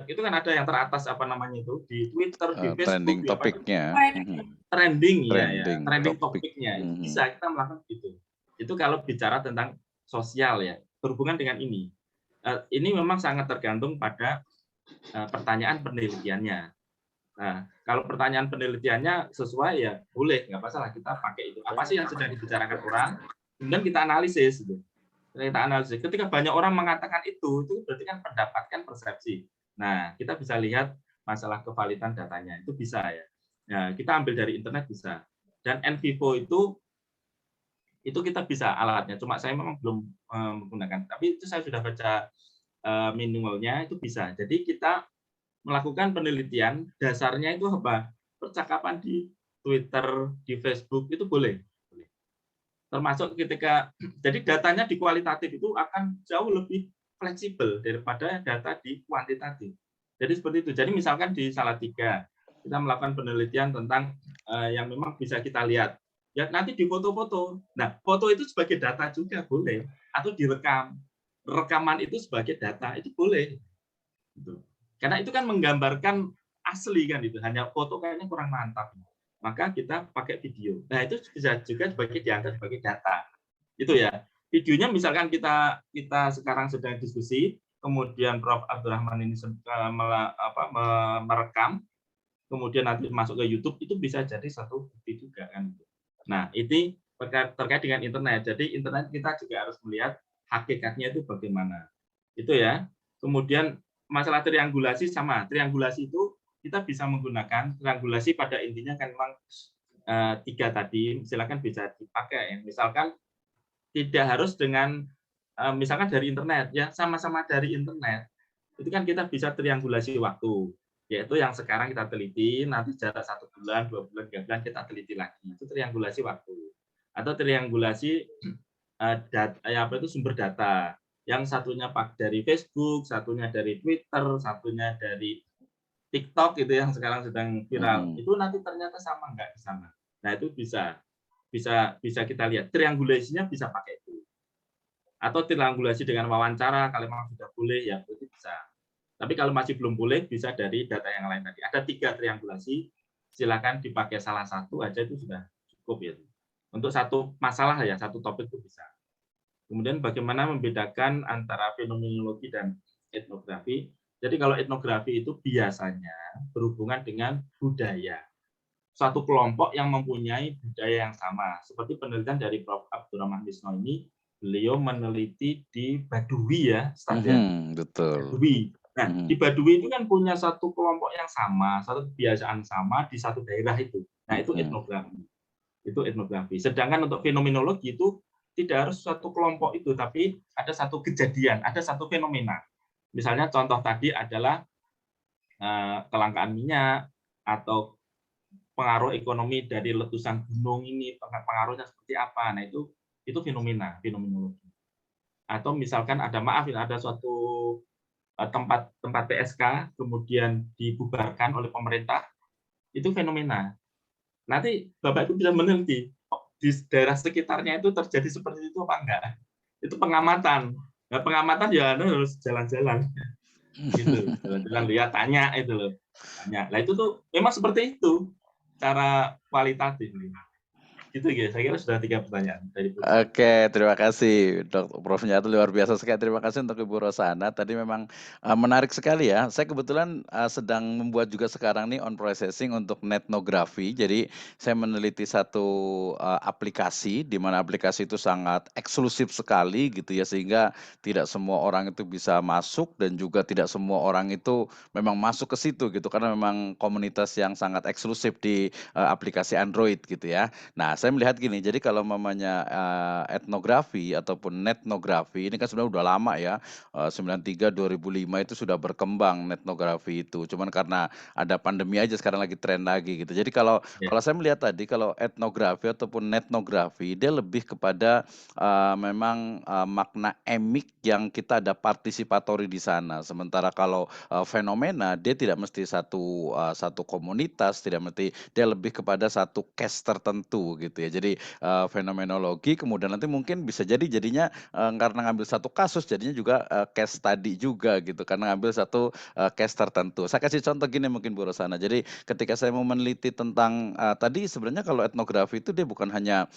itu kan ada yang teratas apa namanya itu di Twitter, di Facebook, trending topiknya. Trending topiknya itu bisa kita melakukan itu. Itu kalau bicara tentang sosial ya, berhubungan dengan ini. Ini memang sangat tergantung pada pertanyaan penelitiannya. Nah, kalau pertanyaan penelitiannya sesuai ya boleh, nggak masalah kita pakai itu. Apa sih yang sedang dibicarakan orang? Kemudian kita analisis gitu. Kita analisis. Ketika banyak orang mengatakan itu berarti kan mendapatkan persepsi. Nah, kita bisa lihat masalah kevalidan datanya. Itu bisa ya. Nah, kita ambil dari internet bisa. Dan NVivo itu kita bisa alatnya. Cuma saya memang belum menggunakan. Tapi itu saya sudah baca manualnya, itu bisa. Jadi kita melakukan penelitian, dasarnya itu apa? Percakapan di Twitter, di Facebook itu boleh. Termasuk ketika, jadi datanya di kualitatif itu akan jauh lebih fleksibel daripada data di kuantitatif. Jadi seperti itu. Jadi misalkan di Salatiga, kita melakukan penelitian tentang yang memang bisa kita lihat. Ya nanti di foto-foto. Nah, foto itu sebagai data juga boleh. Atau direkam. Rekaman itu sebagai data, itu boleh. Gitu. Karena itu kan menggambarkan asli kan itu. Hanya foto kayaknya kurang mantap. Maka kita pakai video. Nah, itu bisa juga dianggap sebagai data. Itu ya. Videonya misalkan kita sekarang sedang diskusi, kemudian Prof. Abdurrahman ini merekam, kemudian nanti masuk ke YouTube, itu bisa jadi satu bukti juga kan. Nah, ini terkait dengan internet. Jadi internet kita juga harus melihat hakikatnya itu bagaimana. Itu ya. Kemudian masalah triangulasi sama. Triangulasi itu kita bisa menggunakan triangulasi pada intinya kan memang 3 tadi, silakan bisa dipakai. Misalkan tidak harus dengan misalkan dari internet ya, sama-sama dari internet. Itu kan kita bisa triangulasi waktu, yaitu yang sekarang kita teliti, nanti jarak 1 bulan, 2 bulan, 3 bulan kita teliti lagi. Itu triangulasi waktu. Atau triangulasi sumber data. Yang satunya dari Facebook, satunya dari Twitter, satunya dari TikTok itu yang sekarang sedang viral. Itu nanti ternyata sama nggak di sana. Nah, itu bisa kita lihat. Triangulasinya bisa pakai itu. Atau triangulasi dengan wawancara, kalau memang sudah boleh, ya itu bisa. Tapi kalau masih belum boleh, bisa dari data yang lain tadi. Ada 3 triangulasi, silakan dipakai salah satu aja, itu sudah cukup ya. Untuk satu masalah ya, satu topik itu bisa. Kemudian bagaimana membedakan antara fenomenologi dan etnografi. Jadi kalau etnografi itu biasanya berhubungan dengan budaya. Suatu kelompok yang mempunyai budaya yang sama. Seperti penelitian dari Prof. Abdurrahman Wisno ini, beliau meneliti di Baduy ya, betul. Baduy. Nah, di Baduy itu kan punya satu kelompok yang sama, satu kebiasaan sama di satu daerah itu. Nah, itu etnografi. Itu etnografi. Sedangkan untuk fenomenologi itu tidak harus suatu kelompok itu, tapi ada satu kejadian, ada satu fenomena. Misalnya contoh tadi adalah kelangkaan minyak atau pengaruh ekonomi dari letusan gunung ini, pengaruhnya seperti apa. Nah, itu fenomenologi. Atau misalkan ada suatu tempat PSK kemudian dibubarkan oleh pemerintah, itu fenomena. Nanti Bapak itu bisa meneliti di daerah sekitarnya itu terjadi seperti itu apa enggak. Itu pengamatan. Nah, pengamatan ya Anda harus jalan-jalan. Gitu, jalan-jalan lihat, tanya itu loh. Tanya. Nah, itu tuh memang seperti itu cara kualitatif. Gitu ya, saya kira sudah 3 pertanyaan dari Bu. Oke, terima kasih Dr. Prof-nya itu luar biasa sekali. Terima kasih untuk Ibu Rosana. Tadi memang menarik sekali ya. Saya kebetulan sedang membuat juga sekarang nih on processing untuk netnografi. Jadi saya meneliti satu aplikasi di mana aplikasi itu sangat eksklusif sekali gitu ya, sehingga tidak semua orang itu bisa masuk dan juga tidak semua orang itu memang masuk ke situ gitu, karena memang komunitas yang sangat eksklusif di aplikasi Android gitu ya. Nah, saya melihat gini, jadi kalau mamanya etnografi ataupun netnografi ini kan sebenarnya udah lama ya, 93 2005 itu sudah berkembang netnografi itu. Cuman karena ada pandemi aja sekarang lagi tren lagi gitu. Jadi kalau Ya. kalau saya melihat tadi kalau etnografi ataupun netnografi dia lebih kepada memang makna emik yang kita ada partisipatory di sana. Sementara kalau fenomena dia tidak mesti satu komunitas, tidak mesti dia lebih kepada satu case tertentu gitu ya. Jadi fenomenologi kemudian nanti mungkin bisa jadi jadinya karena ngambil satu kasus jadinya juga case study juga gitu karena ngambil satu case tertentu. Saya kasih contoh gini mungkin Bu Rosana. Jadi ketika saya mau meneliti tentang tadi sebenarnya kalau etnografi itu dia bukan hanya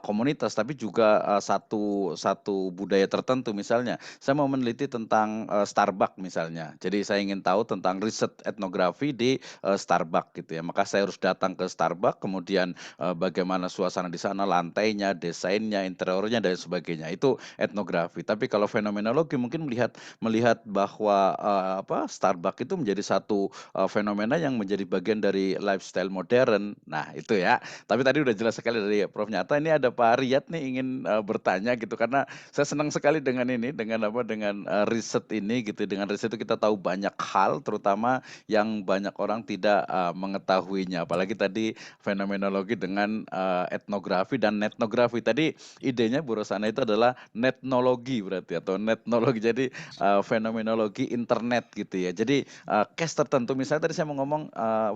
komunitas tapi juga satu budaya tertentu. Misalnya saya mau meneliti tentang Starbucks misalnya. Jadi saya ingin tahu tentang riset etnografi di Starbucks gitu ya. Maka saya harus datang ke Starbucks, kemudian bagaimana suasana di sana, lantainya, desainnya, interiornya dan sebagainya. Itu etnografi. Tapi kalau fenomenologi mungkin melihat bahwa Starbucks itu menjadi satu fenomena yang menjadi bagian dari lifestyle modern. Nah, itu ya. Tapi tadi udah jelas sekali dari Prof Nyata. Ini ada Pak Riyad nih ingin bertanya gitu karena saya senang sekali dengan ini dengan riset ini gitu. Dengan riset itu kita tahu banyak hal terutama yang banyak orang tidak mengetahuinya. Apalagi tadi fenomenologi dengan etnografi dan netnografi. Tadi idenya Bu Rosana itu adalah netnologi berarti atau netnologi. Jadi fenomenologi internet gitu ya. Jadi case tertentu misalnya tadi saya mau ngomong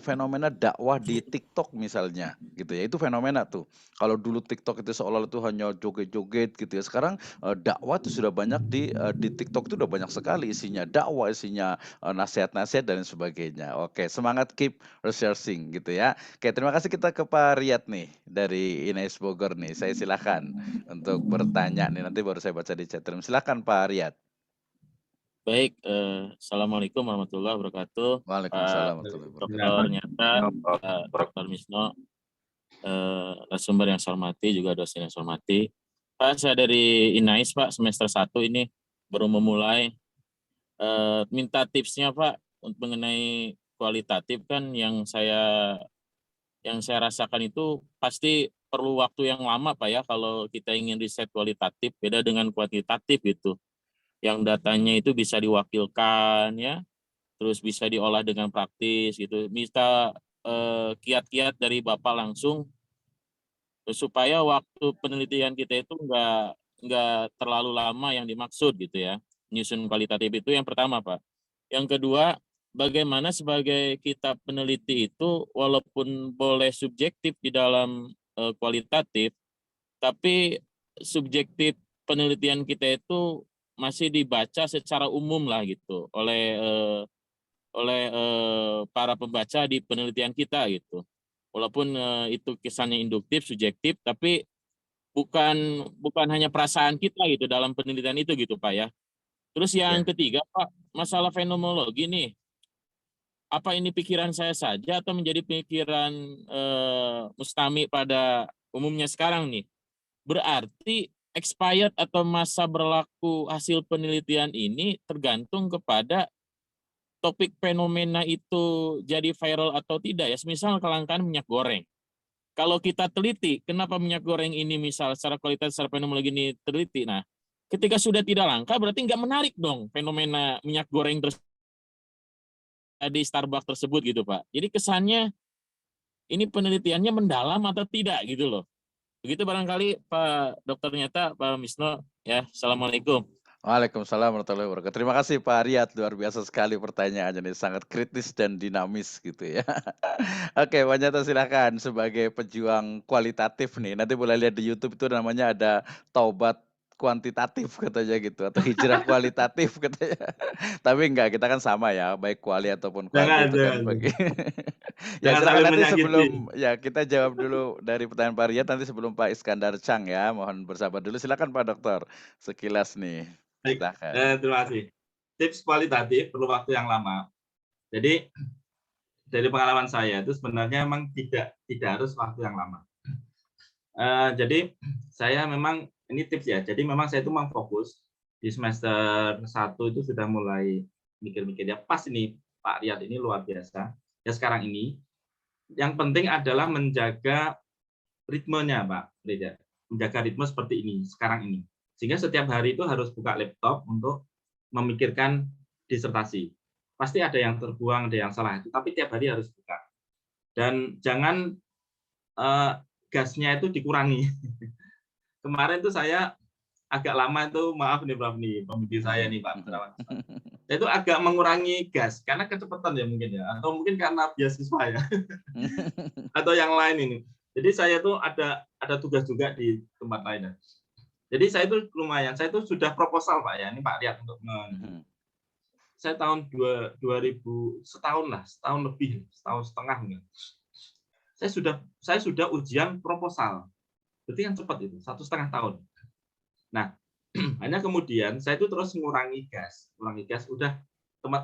fenomena dakwah di TikTok misalnya gitu ya. Itu fenomena tuh. Kalau dulu TikTok itu seolah itu hanya joget-joget gitu ya. Sekarang dakwah itu sudah banyak di TikTok itu udah banyak sekali isinya dakwah, isinya nasihat-nasihat dan sebagainya. Oke, semangat keep researching gitu ya. Oke, terima kasih kita ke Pak Riyad nih dari INES Bogor nih. Saya silakan untuk bertanya nih nanti baru saya baca di chat room. Silakan Pak Riyad. Baik, Assalamualaikum warahmatullahi wabarakatuh. Waalaikumsalam Pak warahmatullahi Dr. wabarakatuh. Nyata, Pak Dr. Misno, narasumber yang saya hormati, juga dosen yang saya hormati. Pak, saya dari INAIS, Pak, semester 1 ini baru memulai. Minta tipsnya, Pak, untuk mengenai kualitatif kan yang saya rasakan itu pasti perlu waktu yang lama, Pak ya, kalau kita ingin riset kualitatif, beda dengan kuantitatif gitu. Yang datanya itu bisa diwakilkan ya, terus bisa diolah dengan praktis gitu. Minta kiat-kiat dari Bapak langsung supaya waktu penelitian kita itu enggak terlalu lama yang dimaksud gitu ya. Nyusun kualitatif itu yang pertama, Pak. Yang kedua, bagaimana sebagai kita peneliti itu walaupun boleh subjektif di dalam kualitatif, tapi subjektif penelitian kita itu masih dibaca secara umum lah gitu oleh para pembaca di penelitian kita gitu. Walaupun itu kesannya induktif, subjektif, tapi bukan hanya perasaan kita gitu dalam penelitian itu gitu Pak ya. Terus yang ketiga Pak, masalah fenomenologi nih. Apa ini pikiran saya saja atau menjadi pikiran mustami pada umumnya sekarang nih? Berarti expired atau masa berlaku hasil penelitian ini tergantung kepada topik fenomena itu jadi viral atau tidak ya. Misal kelangkaan minyak goreng. Kalau kita teliti, kenapa minyak goreng ini misal secara kualitas, secara fenomenologi ini teliti. Nah, ketika sudah tidak langka berarti nggak menarik dong fenomena minyak goreng di Starbucks tersebut gitu Pak. Jadi kesannya ini penelitiannya mendalam atau tidak gitu loh. Begitu barangkali Pak Dr. Nyata, Pak Misno, ya. Assalamualaikum. Waalaikumsalam warahmatullahi wabarakatuh. Terima kasih Pak Riyad, luar biasa sekali pertanyaannya, ini sangat kritis dan dinamis gitu ya. Oke, Pak Nyata silakan sebagai pejuang kualitatif nih. Nanti boleh lihat di YouTube itu namanya ada taubat kuantitatif katanya gitu atau hijrah kualitatif katanya. Tapi enggak, kita kan sama ya, baik kuali ataupun kuanti itu kan bagi. Ya Jangan silakan saling nanti menyakiti. sebelum ya kita jawab dulu dari pertanyaan Pak Riyad nanti sebelum Pak Iskandar Chang ya. Mohon bersabar dulu. Silakan Pak Dokter. Sekilas nih. Baik, Silakan. terima kasih. Tips kualitatif perlu waktu yang lama. Jadi dari pengalaman saya itu sebenarnya memang tidak harus waktu yang lama. Jadi saya memang ini tips ya. Jadi memang saya itu memang fokus di semester 1 itu sudah mulai mikir-mikir ya pas ini Pak Riyad ini luar biasa. Ya sekarang ini yang penting adalah menjaga ritmenya, Pak Rida. Menjaga ritme seperti ini, sekarang ini. Sehingga setiap hari itu harus buka laptop untuk memikirkan disertasi. Pasti ada yang terbuang, ada yang salah, tapi tiap hari harus buka. Dan jangan gasnya itu dikurangi. Kemarin tuh saya agak lama itu, maaf nih Prof nih, pemimpin saya nih Pak Gunawan. Saya itu agak mengurangi gas karena kecepatan ya mungkin ya, atau mungkin karena beasiswa ya, atau yang lain ini. Jadi saya tuh ada tugas juga di tempat lain. Jadi saya itu lumayan, saya itu sudah proposal Pak ya, ini Pak lihat untuk saya tahun 2000 setahun lebih, setahun setengah mungkin. Saya sudah ujian proposal. Berarti kan cepat itu, 1,5 tahun. Nah, hanya kemudian saya itu terus mengurangi gas udah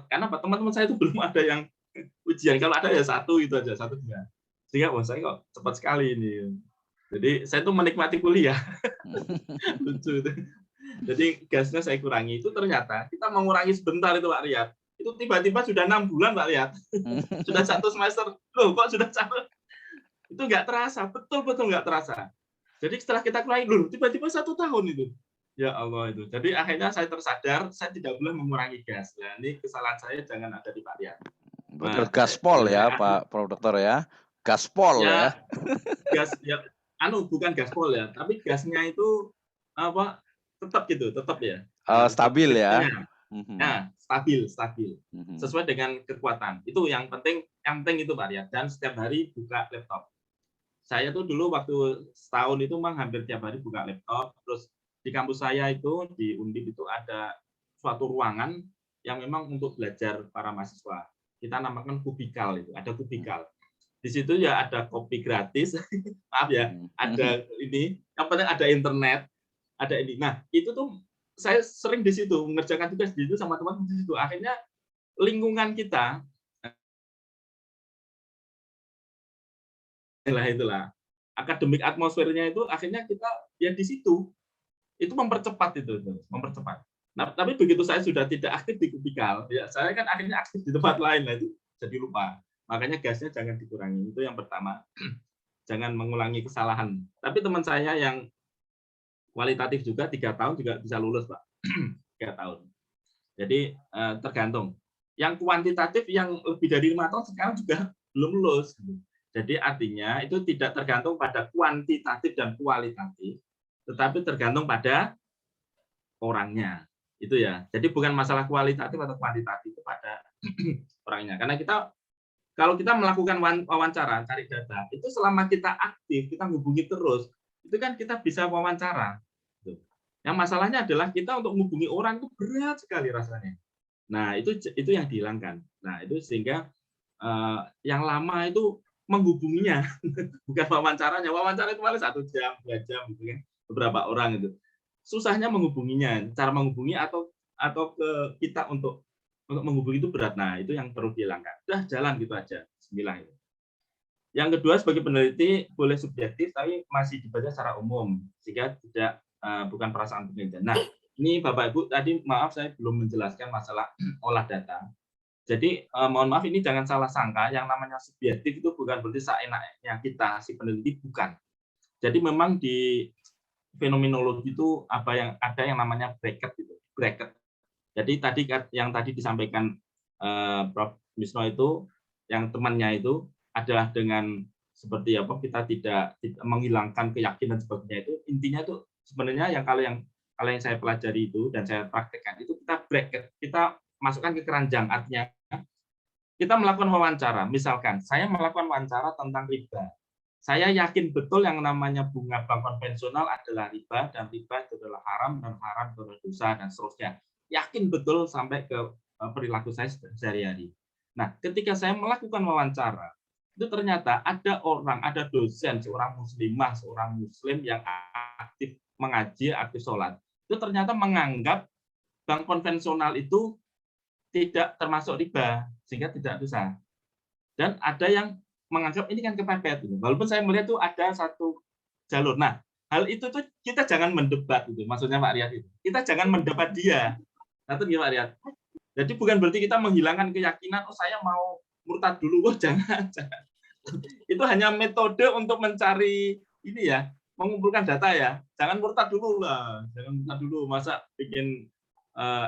karena teman-teman saya itu belum ada yang ujian, kalau ada ya 1 itu aja, 1 2. Sehingga wah saya kok cepat sekali ini. Jadi saya itu menikmati kuliah. Lucu itu. Jadi gasnya saya kurangi, itu ternyata kita mengurangi sebentar itu Pak Riyad. Itu tiba-tiba sudah 6 bulan Pak Riyad. Sudah 1 semester. Loh kok sudah 1? Itu nggak terasa, betul-betul nggak terasa. Jadi setelah kita kurangi dulu, tiba-tiba 1 tahun itu. Ya Allah itu. Jadi akhirnya saya tersadar, saya tidak boleh mengurangi gas. Nah, ini kesalahan saya jangan ada di Pak Riyad. Betul, gaspol ya Pak Prof. Dokter ya. Gaspol ya. Gas ya, bukan gaspol ya, tapi gasnya itu apa? Tetap gitu, tetap ya. Stabil ya. Nah, stabil. Sesuai dengan kekuatan. Itu yang penting itu Pak Riyad. Dan setiap hari buka laptop. Saya tuh dulu waktu setahun itu memang hampir tiap hari buka laptop. Terus di kampus saya itu di Undip itu ada suatu ruangan yang memang untuk belajar para mahasiswa. Kita namakan kubikal itu, ada kubikal. Di situ ya ada kopi gratis, maaf ya, ada ini, yang penting ada internet, ada ini. Nah, itu tuh saya sering di situ mengerjakan tugas di situ sama teman-teman di situ. Akhirnya lingkungan kita itulah akademik atmosfernya itu akhirnya kita ya di situ itu mempercepat. Nah, tapi begitu saya sudah tidak aktif di kubikal, ya saya kan akhirnya aktif di tempat lain lah, itu jadi lupa. Makanya gasnya jangan dikurangi, itu yang pertama. Jangan mengulangi kesalahan. Tapi teman saya yang kualitatif juga 3 tahun juga bisa lulus Pak. 3 tahun. Jadi tergantung. Yang kuantitatif yang lebih dari 5 tahun sekarang juga belum lulus. Jadi artinya itu tidak tergantung pada kuantitatif dan kualitatif, tetapi tergantung pada orangnya. Itu ya. Jadi bukan masalah kualitatif atau kuantitatif, itu pada orangnya. Karena kalau kita melakukan wawancara, cari data, itu selama kita aktif, kita hubungi terus, itu kan kita bisa wawancara. Yang masalahnya adalah kita untuk menghubungi orang itu berat sekali rasanya. Nah, itu yang dihilangkan. Nah, itu sehingga yang lama itu menghubunginya, bukan wawancaranya. Wawancara itu paling 1 jam, 2 jam, gitu kan, beberapa orang itu. Susahnya menghubunginya, cara menghubungi atau ke kita untuk menghubungi itu berat. Nah, itu yang perlu dihilangkan. Udah jalan gitu aja. Bismillah. Yang kedua, sebagai peneliti boleh subjektif, tapi masih dibaca secara umum, sehingga tidak bukan perasaan penelitian. Nah, ini Bapak Ibu tadi maaf saya belum menjelaskan masalah olah data. Jadi mohon maaf ini jangan salah sangka, yang namanya subjektif itu bukan berarti seenaknya kita si peneliti, bukan. Jadi memang di fenomenologi itu ada yang namanya bracket gitu, bracket. Jadi yang tadi disampaikan Prof. Wisno itu, yang temannya itu adalah dengan seperti apa kita tidak menghilangkan keyakinan sebagainya, itu intinya itu sebenarnya kalau yang saya pelajari itu dan saya praktekkan itu kita bracket, kita masukkan ke keranjang. Artinya kita melakukan wawancara, misalkan saya melakukan wawancara tentang riba, saya yakin betul yang namanya bunga bank konvensional adalah riba, dan riba itu adalah haram, dan haram itu adalah dosa, dan seterusnya. Yakin betul sampai ke perilaku saya sehari-hari. Nah, ketika saya melakukan wawancara, itu ternyata ada dosen, seorang muslimah, seorang muslim yang aktif mengaji, aktif sholat, itu ternyata menganggap bank konvensional itu tidak termasuk riba, sehingga tidak dosa. Dan ada yang menganggap ini kan kepepet. Walaupun saya melihat itu ada satu jalur. Nah, hal itu tuh kita jangan mendebat itu. Maksudnya Pak Riyad itu. Kita jangan mendebat dia. Nah, itu gimana Pak Riyad? Jadi bukan berarti kita menghilangkan keyakinan, oh saya mau murtad dulu. Oh, jangan. Itu hanya metode untuk mencari ini ya, mengumpulkan data ya. Jangan murtad dulu lah, jangan murtad dulu. Masa bikin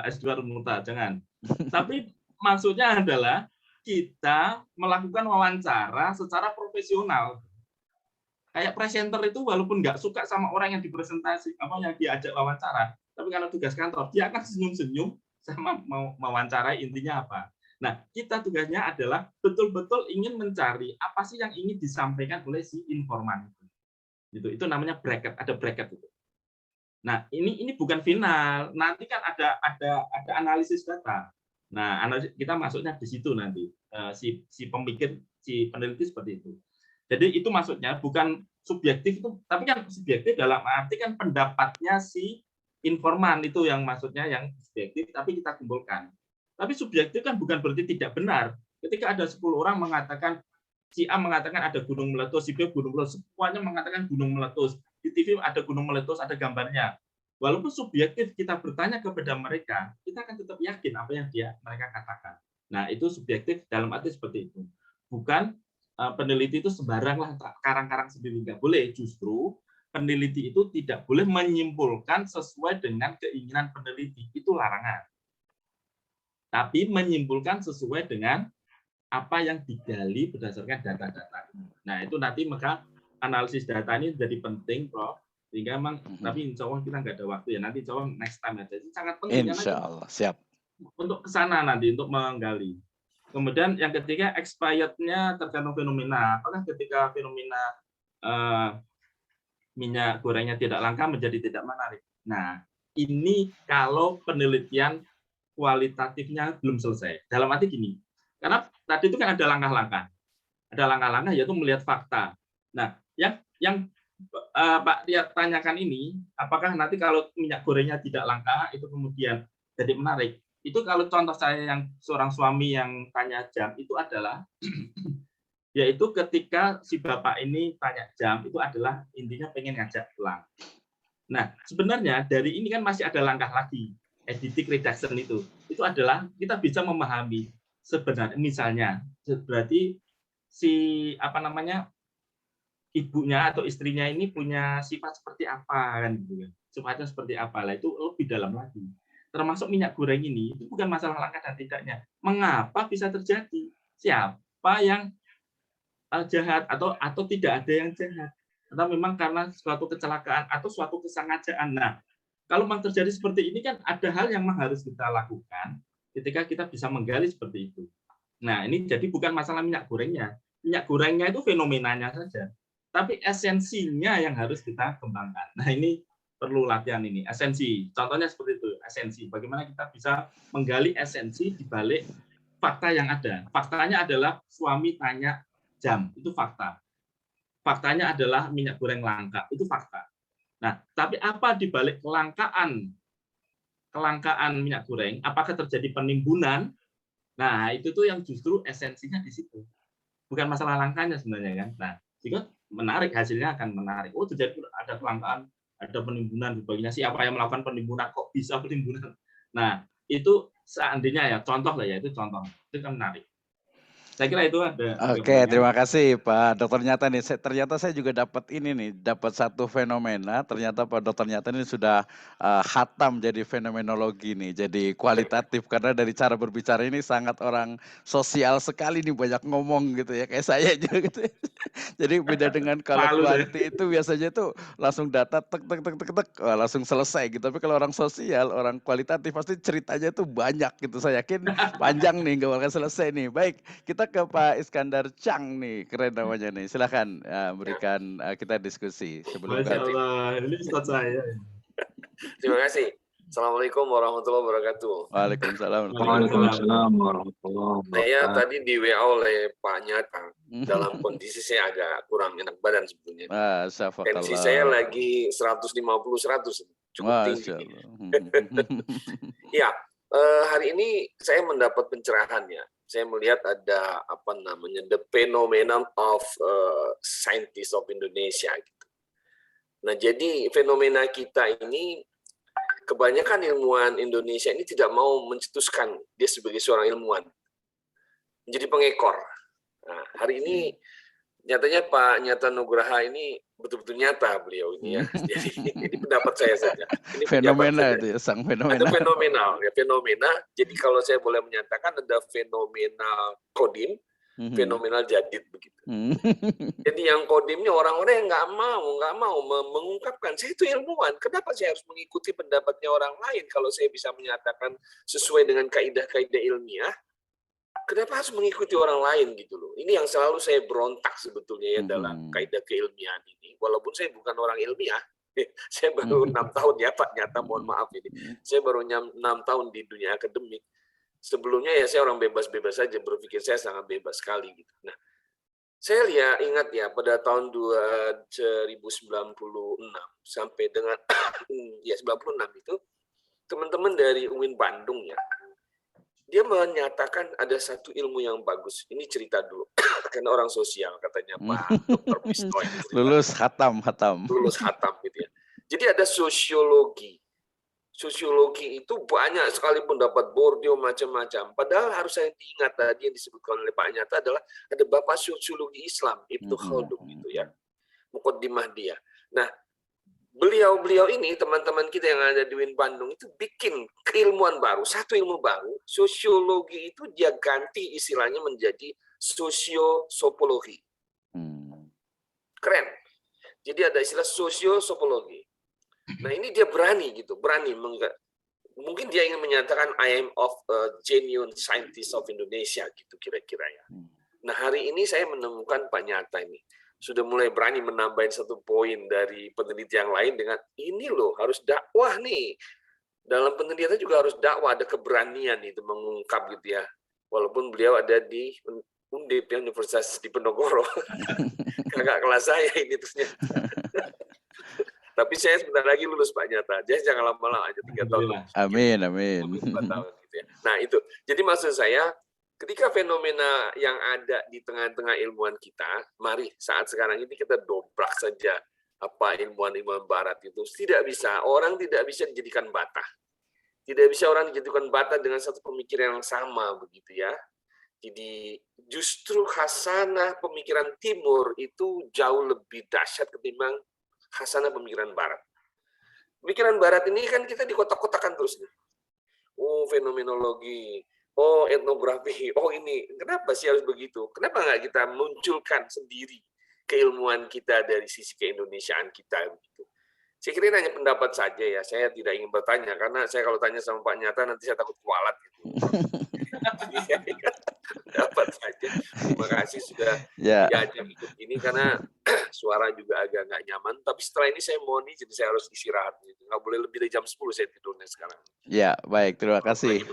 S2 murtad, jangan. Tapi maksudnya adalah kita melakukan wawancara secara profesional. Kayak presenter itu walaupun nggak suka sama orang yang dipresentasi, yang diajak wawancara, tapi karena tugas kantor, dia akan senyum-senyum sama mau wawancarai intinya apa. Nah, kita tugasnya adalah betul-betul ingin mencari apa sih yang ingin disampaikan oleh si informan itu. Gitu. Itu namanya bracket, ada bracket itu. Nah, ini bukan final. Nanti kan ada analisis data. Nah, analisis kita masuknya di situ nanti. Si pemikir, si peneliti seperti itu. Jadi itu maksudnya bukan subjektif itu, tapi kan subjektif dalam arti kan pendapatnya si informan itu yang maksudnya yang subjektif, tapi kita kumpulkan. Tapi subjektif kan bukan berarti tidak benar. Ketika ada 10 orang mengatakan, si A mengatakan ada gunung meletus, si B gunung meletus, semuanya mengatakan gunung meletus. Di TV ada gunung meletus, ada gambarnya. Walaupun subjektif kita bertanya kepada mereka, kita akan tetap yakin apa yang mereka katakan. Nah, itu subjektif dalam arti seperti itu. Bukan peneliti itu sembarang lah karang-karang sendiri, nggak boleh. Justru peneliti itu tidak boleh menyimpulkan sesuai dengan keinginan peneliti, itu larangan. Tapi menyimpulkan sesuai dengan apa yang digali berdasarkan data-data. Nah, itu nanti maka analisis data ini jadi penting, Prof. Sehingga memang, tapi insya Allah kita nggak ada waktu ya. Nanti insya Allah next time aja. Itu sangat penting. Insya Allah, siap. Untuk ke sana nanti, untuk menggali. Kemudian yang ketiga, expired-nya tergantung fenomena. Apakah ketika fenomena minyak gorengnya tidak langka menjadi tidak menarik? Nah, ini kalau penelitian kualitatifnya belum selesai. Dalam arti gini, karena tadi itu kan ada langkah-langkah. Ada langkah-langkah yaitu melihat fakta. Nah, yang Pak Ria tanyakan ini, apakah nanti kalau minyak gorengnya tidak langka, itu kemudian jadi menarik? Itu kalau contoh saya yang seorang suami yang tanya jam, itu adalah, yaitu ketika si bapak ini tanya jam, itu adalah intinya pengen ngajak pulang. Nah, sebenarnya dari ini kan masih ada langkah lagi, editing reduction itu adalah kita bisa memahami sebenarnya, misalnya, berarti si ibunya atau istrinya ini punya sifat seperti apa kan gitu kan. Sifatnya seperti apa lah, itu lebih dalam lagi. Termasuk minyak goreng ini itu bukan masalah langka dan tidaknya. Mengapa bisa terjadi? Siapa yang jahat atau tidak ada yang jahat? Atau memang karena suatu kecelakaan atau suatu kesengajaan. Nah, kalau memang terjadi seperti ini kan ada hal yang memang harus kita lakukan ketika kita bisa menggali seperti itu. Nah, ini jadi bukan masalah minyak gorengnya. Minyak gorengnya itu fenomenanya saja. Tapi esensinya yang harus kita kembangkan. Nah, ini perlu latihan ini, esensi. Contohnya seperti itu, esensi. Bagaimana kita bisa menggali esensi di balik fakta yang ada. Faktanya adalah suami tanya jam, itu fakta. Faktanya adalah minyak goreng langka, itu fakta. Nah, tapi apa di balik kelangkaan minyak goreng? Apakah terjadi penimbunan? Nah, itu tuh yang justru esensinya di situ. Bukan masalah langkanya sebenarnya kan. Nah, jika menarik, hasilnya akan menarik. Oh, terjadi ada kelangkaan, ada penimbunan, sebagainya. Siapa yang melakukan penimbunan? Kok bisa penimbunan? Nah, itu seandainya ya, contoh lah ya, itu contoh. Itu kan menarik. Saya kira itu ada. Oke, terima kasih Pak Dokter Nyata nih. Ternyata saya juga dapat ini nih, dapat satu fenomena. Ternyata Pak Dokter Nyata ini sudah khatam jadi fenomenologi nih, jadi kualitatif karena dari cara berbicara ini sangat orang sosial sekali nih, banyak ngomong gitu ya, kayak saya juga gitu. Jadi beda dengan kalau kualiti itu biasanya tuh langsung data tek langsung selesai gitu. Tapi kalau orang sosial, orang kualitatif pasti ceritanya tuh banyak gitu. Saya yakin panjang nih, nggak bakal selesai nih. Baik, kita ke Pak Iskandar Chang nih, keren namanya nih. Silakan berikan kita diskusi sebelum Masya Allah, ini Ustaz saya. Terima kasih. Assalamualaikum warahmatullahi wabarakatuh. Waalaikumsalam. Waalaikumsalam warahmatullahi wabarakatuh. Saya tadi di WA oleh Pak Nyata dalam kondisi saya agak kurang enak badan sebetulnya. Tensi saya lagi 150/100, cukup tinggi. Ya, hari ini saya mendapat pencerahan ya. Saya melihat ada the phenomenon of scientists of Indonesia gitu. Nah, jadi fenomena kita ini kebanyakan ilmuwan Indonesia ini tidak mau mencetuskan dia sebagai seorang ilmuwan, menjadi pengekor. Nah, hari ini nyatanya Pak Nyata Nugraha ini betul-betul nyata beliau ini ya. Jadi ini pendapat saya saja. Ini fenomena itu ya, sang fenomena. Ada fenomenal, ya fenomena. Jadi kalau saya boleh menyatakan ada fenomenal kodim, fenomenal jadid begitu. Jadi yang kodimnya orang-orang yang nggak mau mengungkapkan. Saya itu ilmuwan, kenapa saya harus mengikuti pendapatnya orang lain kalau saya bisa menyatakan sesuai dengan kaidah-kaidah ilmiah? Kenapa harus mengikuti orang lain gitu loh? Ini yang selalu saya berontak sebetulnya ya dalam kaidah keilmiahan ini. Walaupun saya bukan orang ilmiah, saya baru 6 tahun ya Pak, nyata mohon maaf ini. Saya baru 6 tahun di dunia akademik. Sebelumnya ya saya orang bebas-bebas saja, berpikir saya sangat bebas sekali gitu. Nah, saya ingat ya pada tahun 2096 sampai dengan ya 96 itu teman-teman dari UIN Bandung ya, dia menyatakan ada satu ilmu yang bagus. Ini cerita dulu, karena orang sosial katanya Pak Dr. Bisno. Lulus khatam. Lulus khatam gitu ya. Jadi ada sosiologi. Sosiologi itu banyak sekali pendapat Bourdieu macam-macam. Padahal harus saya ingat tadi yang disebutkan oleh Pak Nyata adalah ada Bapak Sosiologi Islam, Ibnu Khaldun gitu ya. Muqaddimah dia. Nah, beliau ini, teman-teman kita yang ada di UIN Bandung itu bikin keilmuan baru, satu ilmu baru, sosiologi itu dia ganti istilahnya menjadi sosiosopologi. Keren. Jadi ada istilah sosiosopologi. Nah ini dia berani mungkin dia ingin menyatakan I am of a genuine scientist of Indonesia gitu kira-kira ya. Nah hari ini saya menemukan Pak Nyata ini sudah mulai berani menambahin satu poin dari penelitian yang lain dengan ini loh harus dakwah nih. Dalam penelitian juga harus dakwah, ada keberanian itu mengungkap gitu ya. Walaupun beliau ada di Undip ya, Universitas Diponegoro. Kakak kelas saya ini terusnya. Tapi saya sebentar lagi lulus Pak Nyata. Jadi jangan lama-lama aja 3 tahun. Amin. 4 tahun gitu ya. Nah itu. Jadi maksud saya ketika fenomena yang ada di tengah-tengah ilmuwan kita, mari saat sekarang ini kita dobrak saja apa ilmuwan-ilmuwan barat itu. Tidak bisa, orang tidak bisa dijadikan bata. Tidak bisa orang dijadikan bata dengan satu pemikiran yang sama begitu ya. Jadi justru khasanah pemikiran timur itu jauh lebih dahsyat ketimbang khasanah pemikiran barat. Pemikiran barat ini kan kita dikotak-kotakan terus. Oh fenomenologi, oh etnografi, oh ini. Kenapa sih harus begitu? Kenapa nggak kita munculkan sendiri keilmuan kita dari sisi keindonesiaan kita begitu? Saya kira ini hanya pendapat saja ya. Saya tidak ingin bertanya karena saya kalau tanya sama Pak Nyata nanti saya takut kualat gitu. Pendapat saja. Terima kasih sudah diajak ikut ini karena suara juga agak nggak nyaman. Tapi setelah ini saya mohon izin, saya harus istirahat. Nggak boleh lebih dari jam 10 saya tidurnya sekarang. Ya, baik. Terima kasih.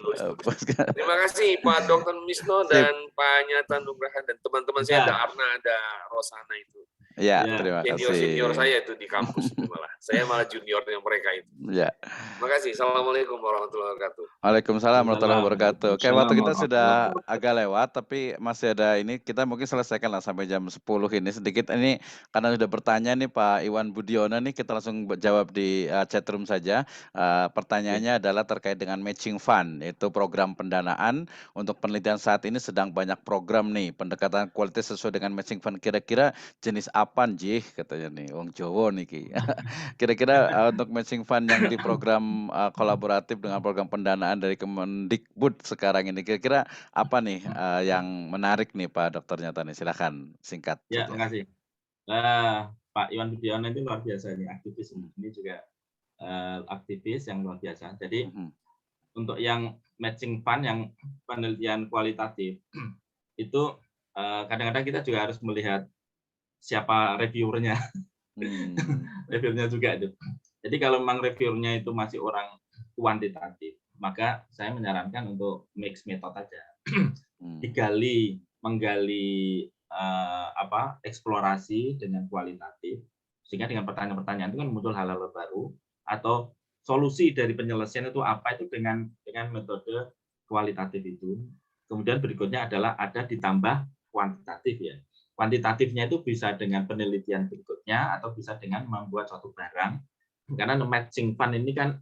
Terima kasih Pak Dr. Misno dan Pak Nyata Nugraha dan teman-teman saya ada Arna, ada Rosana itu. Ya, terima kasih. Senior saya itu di kampus itu malah. Saya malah juniornya mereka itu. Ya. Terima kasih. Assalamualaikum warahmatullahi wabarakatuh. Waalaikumsalam warahmatullahi wabarakatuh. Kayak waktu kita sudah agak lewat, tapi masih ada ini, kita mungkin selesaikan lah sampai jam 10 ini. Sedikit ini, karena sudah bertanya nih Pak Iwan Budiono nih, kita langsung jawab di chatroom saja. Pertanyaannya adalah terkait dengan matching fund, itu program pendanaan untuk penelitian saat ini sedang banyak program nih, pendekatan kualitas sesuai dengan matching fund. Kira-kira jenis apa Jih, katanya nih, wong Jowo nih. Kira-kira untuk matching fund yang di program kolaboratif dengan program pendanaan dari Kemendikbud sekarang ini, kira-kira apa nih yang menarik nih Pak Dr. Nyata nih? Silakan singkat. Ya, terima kasih. Pak Iwan Budiono itu luar biasa ini, aktivis ini juga aktivis yang luar biasa. Jadi untuk yang matching fund yang penelitian kualitatif itu kadang-kadang kita juga harus melihat siapa reviewernya. Reviewernya juga itu. Jadi kalau memang reviewernya itu masih orang kuantitatif, maka saya menyarankan untuk mix method aja. Menggali eksplorasi dengan kualitatif, sehingga dengan pertanyaan-pertanyaan itu kan muncul hal-hal baru, atau solusi dari penyelesaian itu apa itu dengan metode kualitatif itu. Kemudian berikutnya adalah ada ditambah kuantitatif ya. Kuantitatifnya itu bisa dengan penelitian berikutnya atau bisa dengan membuat suatu barang. Karena matching fund ini kan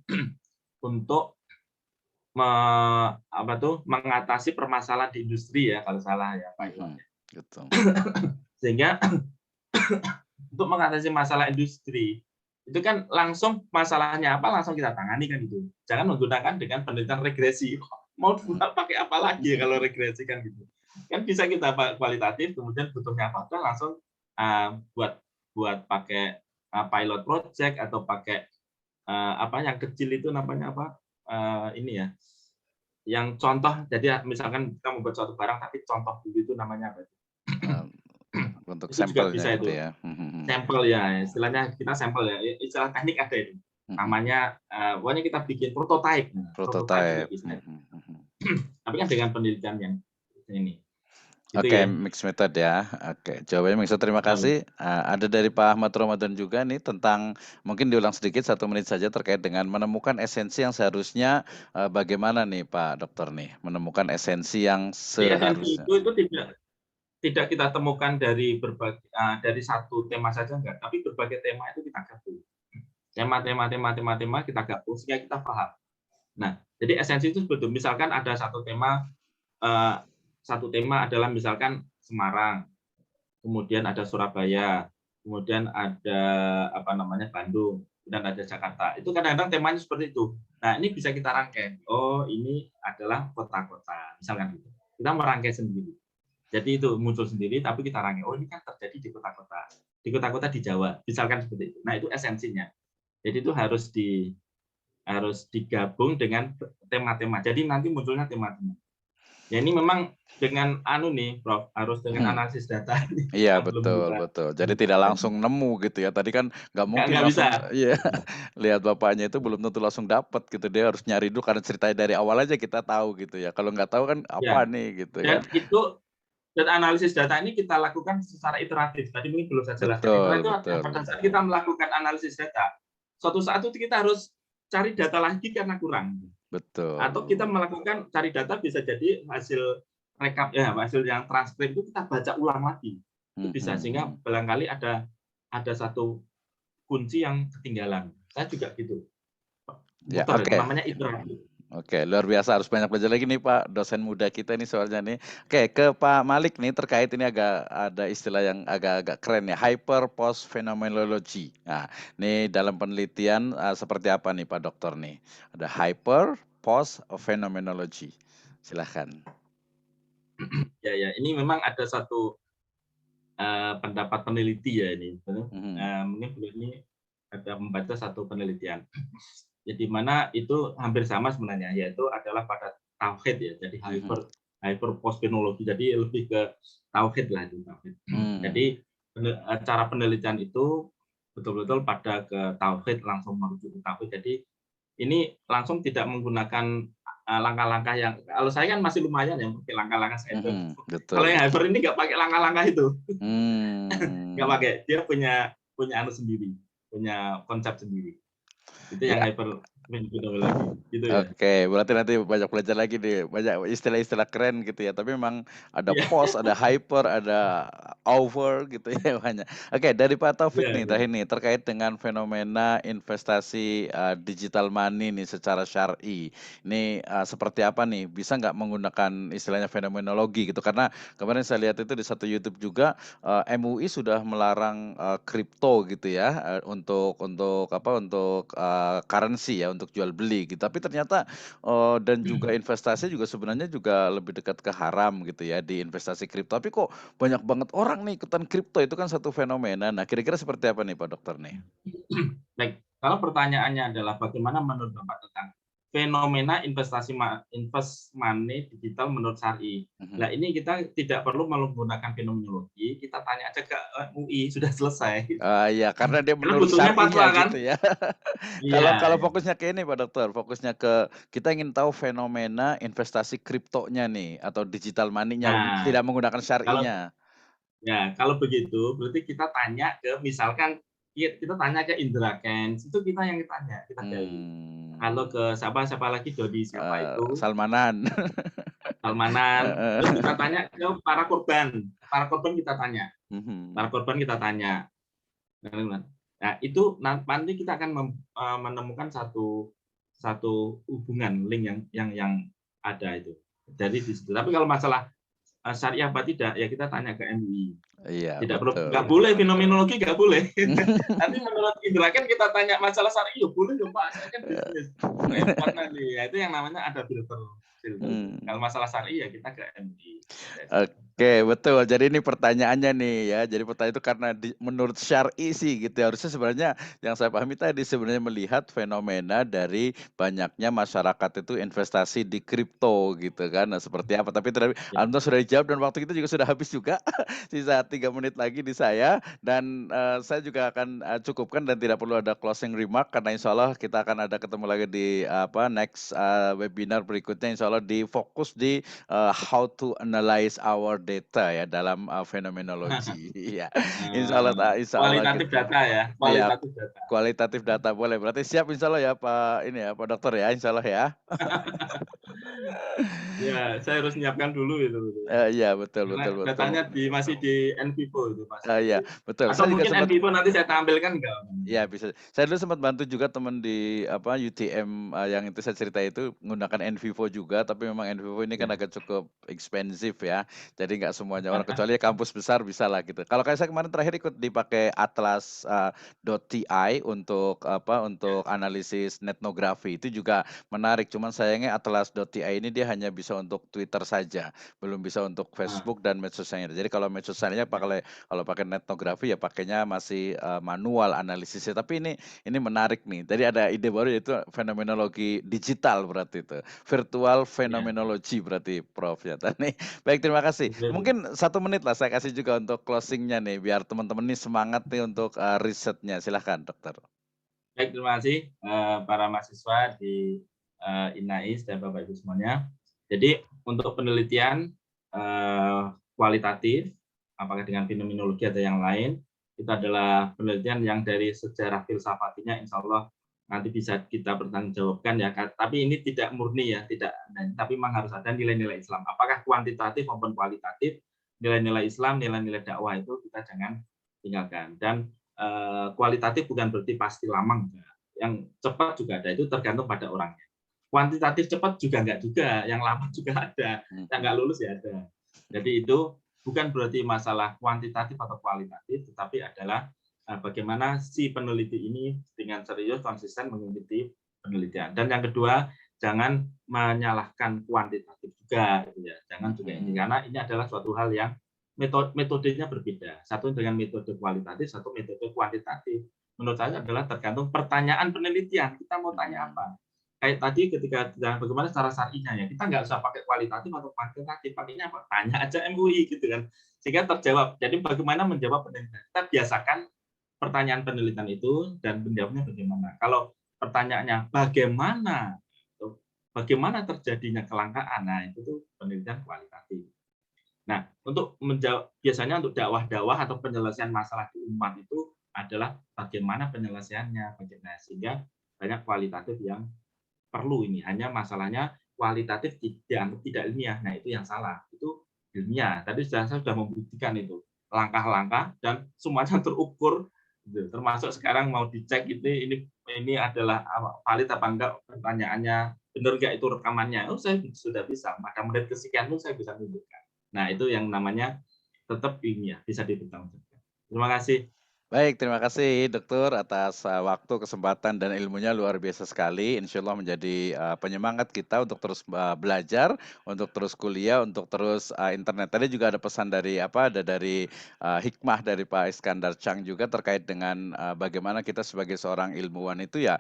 untuk mengatasi permasalahan di industri ya, kalau salah ya Pak Iwan. Sehingga untuk mengatasi masalah industri itu kan langsung masalahnya apa langsung kita tangani kan gitu. Jangan menggunakan dengan penelitian regresi. Mau pakai apa lagi kalau regresi kan gitu. Kan bisa kita kualitatif, kemudian butuhnya apa kan langsung buat pakai pilot project atau pakai apa yang kecil itu namanya apa ini ya. Yang contoh, jadi misalkan kita membuat suatu barang tapi contoh dulu itu namanya apa? Untuk itu juga sampelnya bisa itu ya. Sampel ya, istilahnya kita sampel ya. Istilah teknik ada itu. Namanya pokoknya kita bikin prototype. Prototype. Tapi kan dengan penelitian yang ini. Oke, ya. Mixed method ya. Oke, jawabannya mixed. Terima kasih. Ada dari Pak Ahmad Ramadan juga nih tentang mungkin diulang sedikit 1 menit saja terkait dengan menemukan esensi yang seharusnya bagaimana nih Pak Dokter nih menemukan esensi yang seharusnya. Itu tidak kita temukan dari berbagai dari satu tema saja enggak, tapi berbagai tema itu kita gabung. Tema kita gabung sehingga kita paham. Nah, jadi esensi itu betul. Misalkan ada satu tema adalah misalkan Semarang, kemudian ada Surabaya, kemudian ada Bandung, dan ada Jakarta. Itu kadang-kadang temanya seperti itu. Nah, ini bisa kita rangkai. Oh, ini adalah kota-kota, misalkan gitu. Kita merangkai sendiri. Jadi itu muncul sendiri, tapi kita rangkai. Oh, ini kan terjadi di kota-kota. Di kota-kota di Jawa, misalkan seperti itu. Nah, itu esensinya. Jadi itu harus digabung dengan tema-tema. Jadi nanti munculnya tema-tema. Ya ini memang dengan Prof, harus dengan analisis data. Iya betul. Jadi tidak langsung nemu gitu ya. Tadi kan nggak mungkin langsung. Iya. Lihat bapaknya itu belum tentu langsung dapat gitu. Dia harus nyari dulu karena ceritanya dari awal aja kita tahu gitu ya. Kalau nggak tahu kan apa nih gitu ya. Dan analisis data ini kita lakukan secara iteratif. Tadi mungkin belum saya jelaskan. Iteratif pada saat kita melakukan analisis data, suatu saat itu kita harus cari data lagi karena kurang. Betul. Atau kita melakukan cari data bisa jadi hasil rekap ya, hasil yang transkrip itu kita baca ulang lagi. Itu bisa sehingga barangkali ada satu kunci yang ketinggalan. Saya juga gitu. Ya, oke. Namanya iteratif. Oke, luar biasa, harus banyak belajar lagi nih Pak, dosen muda kita nih soalnya nih. Oke, ke Pak Malik nih terkait ini agak ada istilah yang agak keren ya, hyper post phenomenology. Nah, ini dalam penelitian seperti apa nih Pak Dokter nih? Ada hyper post phenomenology. Silahkan. Ya, ini memang ada satu pendapat peneliti ya ini. Mungkin ini ada membaca satu penelitian. Jadi mana itu hampir sama sebenarnya, yaitu adalah pada tauhid ya. Jadi hyper post phenomenology. Jadi lebih ke tauhid lah itu tauhid. Jadi cara penelitian itu betul-betul pada ke tauhid, langsung merujuk ke tauhid. Jadi ini langsung tidak menggunakan langkah-langkah yang, kalau saya kan masih lumayan ya pakai langkah-langkah saya itu. Kalau yang hyper ini nggak pakai langkah-langkah itu, nggak pakai. Dia punya anu sendiri, punya konsep sendiri. Itu yang hyper phenomenology gitu ya. Oke, berarti nanti banyak belajar lagi nih, banyak istilah-istilah keren gitu ya. Tapi memang ada post, ada hyper, ada over gitu ya banyak. Oke, dari Pak Taufik nih terakhir nih terkait dengan fenomena investasi digital money nih secara syar'i. Ini seperti apa nih? Bisa nggak menggunakan istilahnya fenomenologi gitu? Karena kemarin saya lihat itu di satu YouTube juga MUI sudah melarang kripto gitu ya untuk currency ya, untuk jual beli gitu. Tapi ternyata dan juga investasi juga sebenarnya juga lebih dekat ke haram gitu ya di investasi kripto. Tapi kok banyak banget orang nih ikutan kripto, itu kan satu fenomena. Nah, kira-kira seperti apa nih Pak Dokter nih? Baik, kalau pertanyaannya adalah bagaimana menurut Bapak tentang fenomena invest money digital menurut syar'i. Nah, ini kita tidak perlu menggunakan fenomenologi, kita tanya aja ke UI, sudah selesai. Iya, karena dia menurut syar'inya gitu ya. Kalau fokusnya ke ini Pak Dokter, fokusnya ke kita ingin tahu fenomena investasi kriptonya nih atau digital money-nya, tidak menggunakan syar'inya. Kalau begitu berarti kita tanya ke, misalkan kita tanya ke Indra Kents, itu kita yang ditanya, kita gali. Kalau ke siapa lagi, Dodi siapa itu? Salmanan. Terus kita tanya ke para korban kita tanya. Para korban kita tanya. Nah, itu nanti kita akan menemukan satu hubungan link yang ada itu. Jadi di situ. Tapi kalau masalah syariah apa tidak, ya kita tanya ke MUI. Iya, Tidak perlu, betul. nggak boleh fenomenologi, nggak boleh. Nanti menurut Indra kan kita tanya masalah syar'i, ya boleh dong Pak, saya kan bisnis. Repot nanti. Ya, itu yang namanya ada filter. Kalau masalah syar'i ya kita ke MI. Oke, betul. Jadi ini pertanyaannya nih ya. Jadi pertanyaan itu karena menurut syar'i sih gitu ya. Harusnya sebenarnya yang saya pahami tadi sebenarnya melihat fenomena dari banyaknya masyarakat itu investasi di kripto gitu kan. Nah, seperti apa? Tapi alhamdulillah sudah dijawab dan waktu kita juga sudah habis juga. Sisa 3 menit lagi di saya dan saya juga akan cukupkan dan tidak perlu ada closing remark karena insya Allah kita akan ada ketemu lagi di next webinar berikutnya insya Allah fokus di how to analyze our data ya dalam fenomenologi. Iya. Insya Allah kualitatif gitu. data ya, kualitatif data. Kualitatif data boleh. Berarti siap insya Allah ya Pak ini ya Pak Dokter ya, insya Allah ya. Ya, saya harus menyiapkan dulu itu. Iya betul. Datanya masih di NVivo itu Mas. Iya betul. Atau mungkin NVivo nanti saya tampilkan enggak? Iya bisa. Saya dulu sempat bantu juga teman di UTM yang itu saya cerita itu menggunakan NVivo juga, tapi memang NVivo ini kan agak cukup expensive ya. Jadi nggak semuanya orang kecuali kampus besar bisa lah gitu. Kalau kayak saya kemarin terakhir ikut dipakai Atlas.ti untuk untuk analisis netnografi itu juga menarik. Cuman sayangnya Atlas.ti ini dia hanya bisa untuk Twitter saja, belum bisa untuk Facebook dan medsos lainnya. Jadi kalau medsos lainnya kalau pakai netnografi ya pakainya masih manual analisisnya. Tapi ini menarik nih. Jadi ada ide baru yaitu fenomenologi digital berarti itu. Virtual fenomenology berarti Prof ya. Nih. Baik, terima kasih. Mungkin 1 menit lah saya kasih juga untuk closingnya nih biar teman-teman nih semangat nih untuk risetnya. Silahkan Dokter. Baik, terima kasih para mahasiswa di INAIS dan Bapak Ibu semuanya. Jadi untuk penelitian kualitatif, apakah dengan fenomenologi atau yang lain, itu adalah penelitian yang dari sejarah filsafatinya insya Allah nanti bisa kita pertanggungjawabkan ya. Tapi ini tidak murni ya, tapi memang harus ada nilai-nilai Islam. Apakah kuantitatif maupun kualitatif, nilai-nilai Islam, nilai-nilai dakwah itu kita jangan tinggalkan. Dan kualitatif bukan berarti pasti lama, yang cepat juga ada, itu tergantung pada orangnya. Kuantitatif cepat juga enggak juga, yang lama juga ada, yang enggak lulus ya ada. Jadi itu bukan berarti masalah kuantitatif atau kualitatif, tetapi adalah bagaimana si peneliti ini dengan serius konsisten mengikuti penelitian. Dan yang kedua, jangan menyalahkan kuantitatif juga, ya. Jangan juga ini karena ini adalah suatu hal yang metodenya berbeda. Satu dengan metode kualitatif, satu metode kuantitatif. Menurut saya adalah tergantung pertanyaan penelitian. Kita mau tanya apa? Kayak tadi ketika bagaimana cara syar'inya ya, kita nggak usah pakai kualitatif atau kuantitatif, pakainya apa? Tanya aja MUI gitu kan, sehingga terjawab. Jadi bagaimana menjawab penelitian? Kita biasakan pertanyaan penelitian itu dan menjawabnya bagaimana. Kalau pertanyaannya bagaimana terjadinya kelangkaan, nah itu tuh penelitian kualitatif. Nah, untuk menjawab biasanya untuk dakwah atau penyelesaian masalah di umat itu adalah bagaimana penyelesaiannya, sehingga banyak kualitatif yang perlu ini. Hanya masalahnya kualitatif tidak ilmiah. Nah, itu yang salah. Itu ilmiah. Tadi saya sudah membuktikan itu langkah-langkah dan semuanya terukur. Termasuk sekarang mau dicek ini adalah valid apa enggak pertanyaannya, benar enggak itu rekamannya. Oh, saya sudah bisa. Pada menit kesekian pun saya bisa tunjukkan. Nah, itu yang namanya tetap ilmiah, bisa dipertanggungjawabkan. Terima kasih. Baik, terima kasih Dokter atas waktu, kesempatan, dan ilmunya luar biasa sekali. Insya Allah menjadi penyemangat kita untuk terus belajar, untuk terus kuliah, untuk terus internet. Tadi juga ada pesan dari hikmah dari Pak Iskandar Chang juga terkait dengan bagaimana kita sebagai seorang ilmuwan itu ya,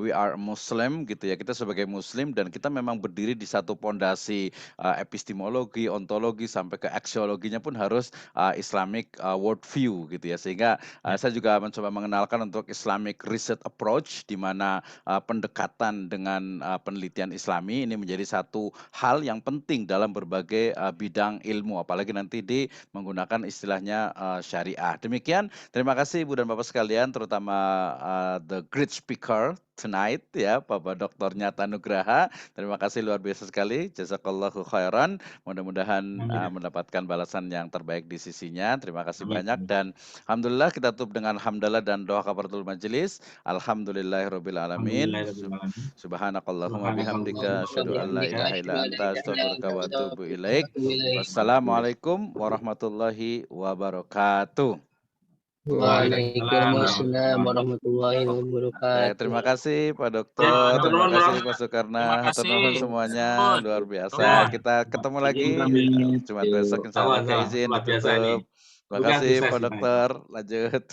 we are Muslim gitu ya. Kita sebagai Muslim dan kita memang berdiri di satu pondasi epistemologi, ontologi, sampai ke aksiologinya pun harus Islamic worldview gitu ya. Sehingga saya juga mencoba mengenalkan untuk Islamic Research Approach, di mana pendekatan dengan penelitian Islami ini menjadi satu hal yang penting dalam berbagai bidang ilmu, apalagi nanti menggunakan istilahnya syariah. Demikian, terima kasih Ibu dan Bapak sekalian, terutama the great speaker tonight ya, Bapak Dr. Nyata Nugraha. Terima kasih luar biasa sekali. Jazakallahu khairan. Mudah-mudahan mendapatkan balasan yang terbaik di sisinya. Terima kasih banyak dan alhamdulillah kita kita tutup dengan hamdalah dan doa kafaratul majelis. Alhamdulillahirabbil alamin. Subhanakallahumma bihamdika asyhadu an la ilaha illa anta astaghfiruka wa atubu ilaik. Wassalamualaikum warahmatullahi wabarakatuh. Waalaikumsalam warahmatullahi wabarakatuh. Terima kasih Pak Dokter, terima kasih Pak Sukarna, teman-teman semuanya, luar biasa. Kita ketemu lagi Jumat besok, insya Allah izin ditutup. Terima kasih Pak Dokter, lanjut.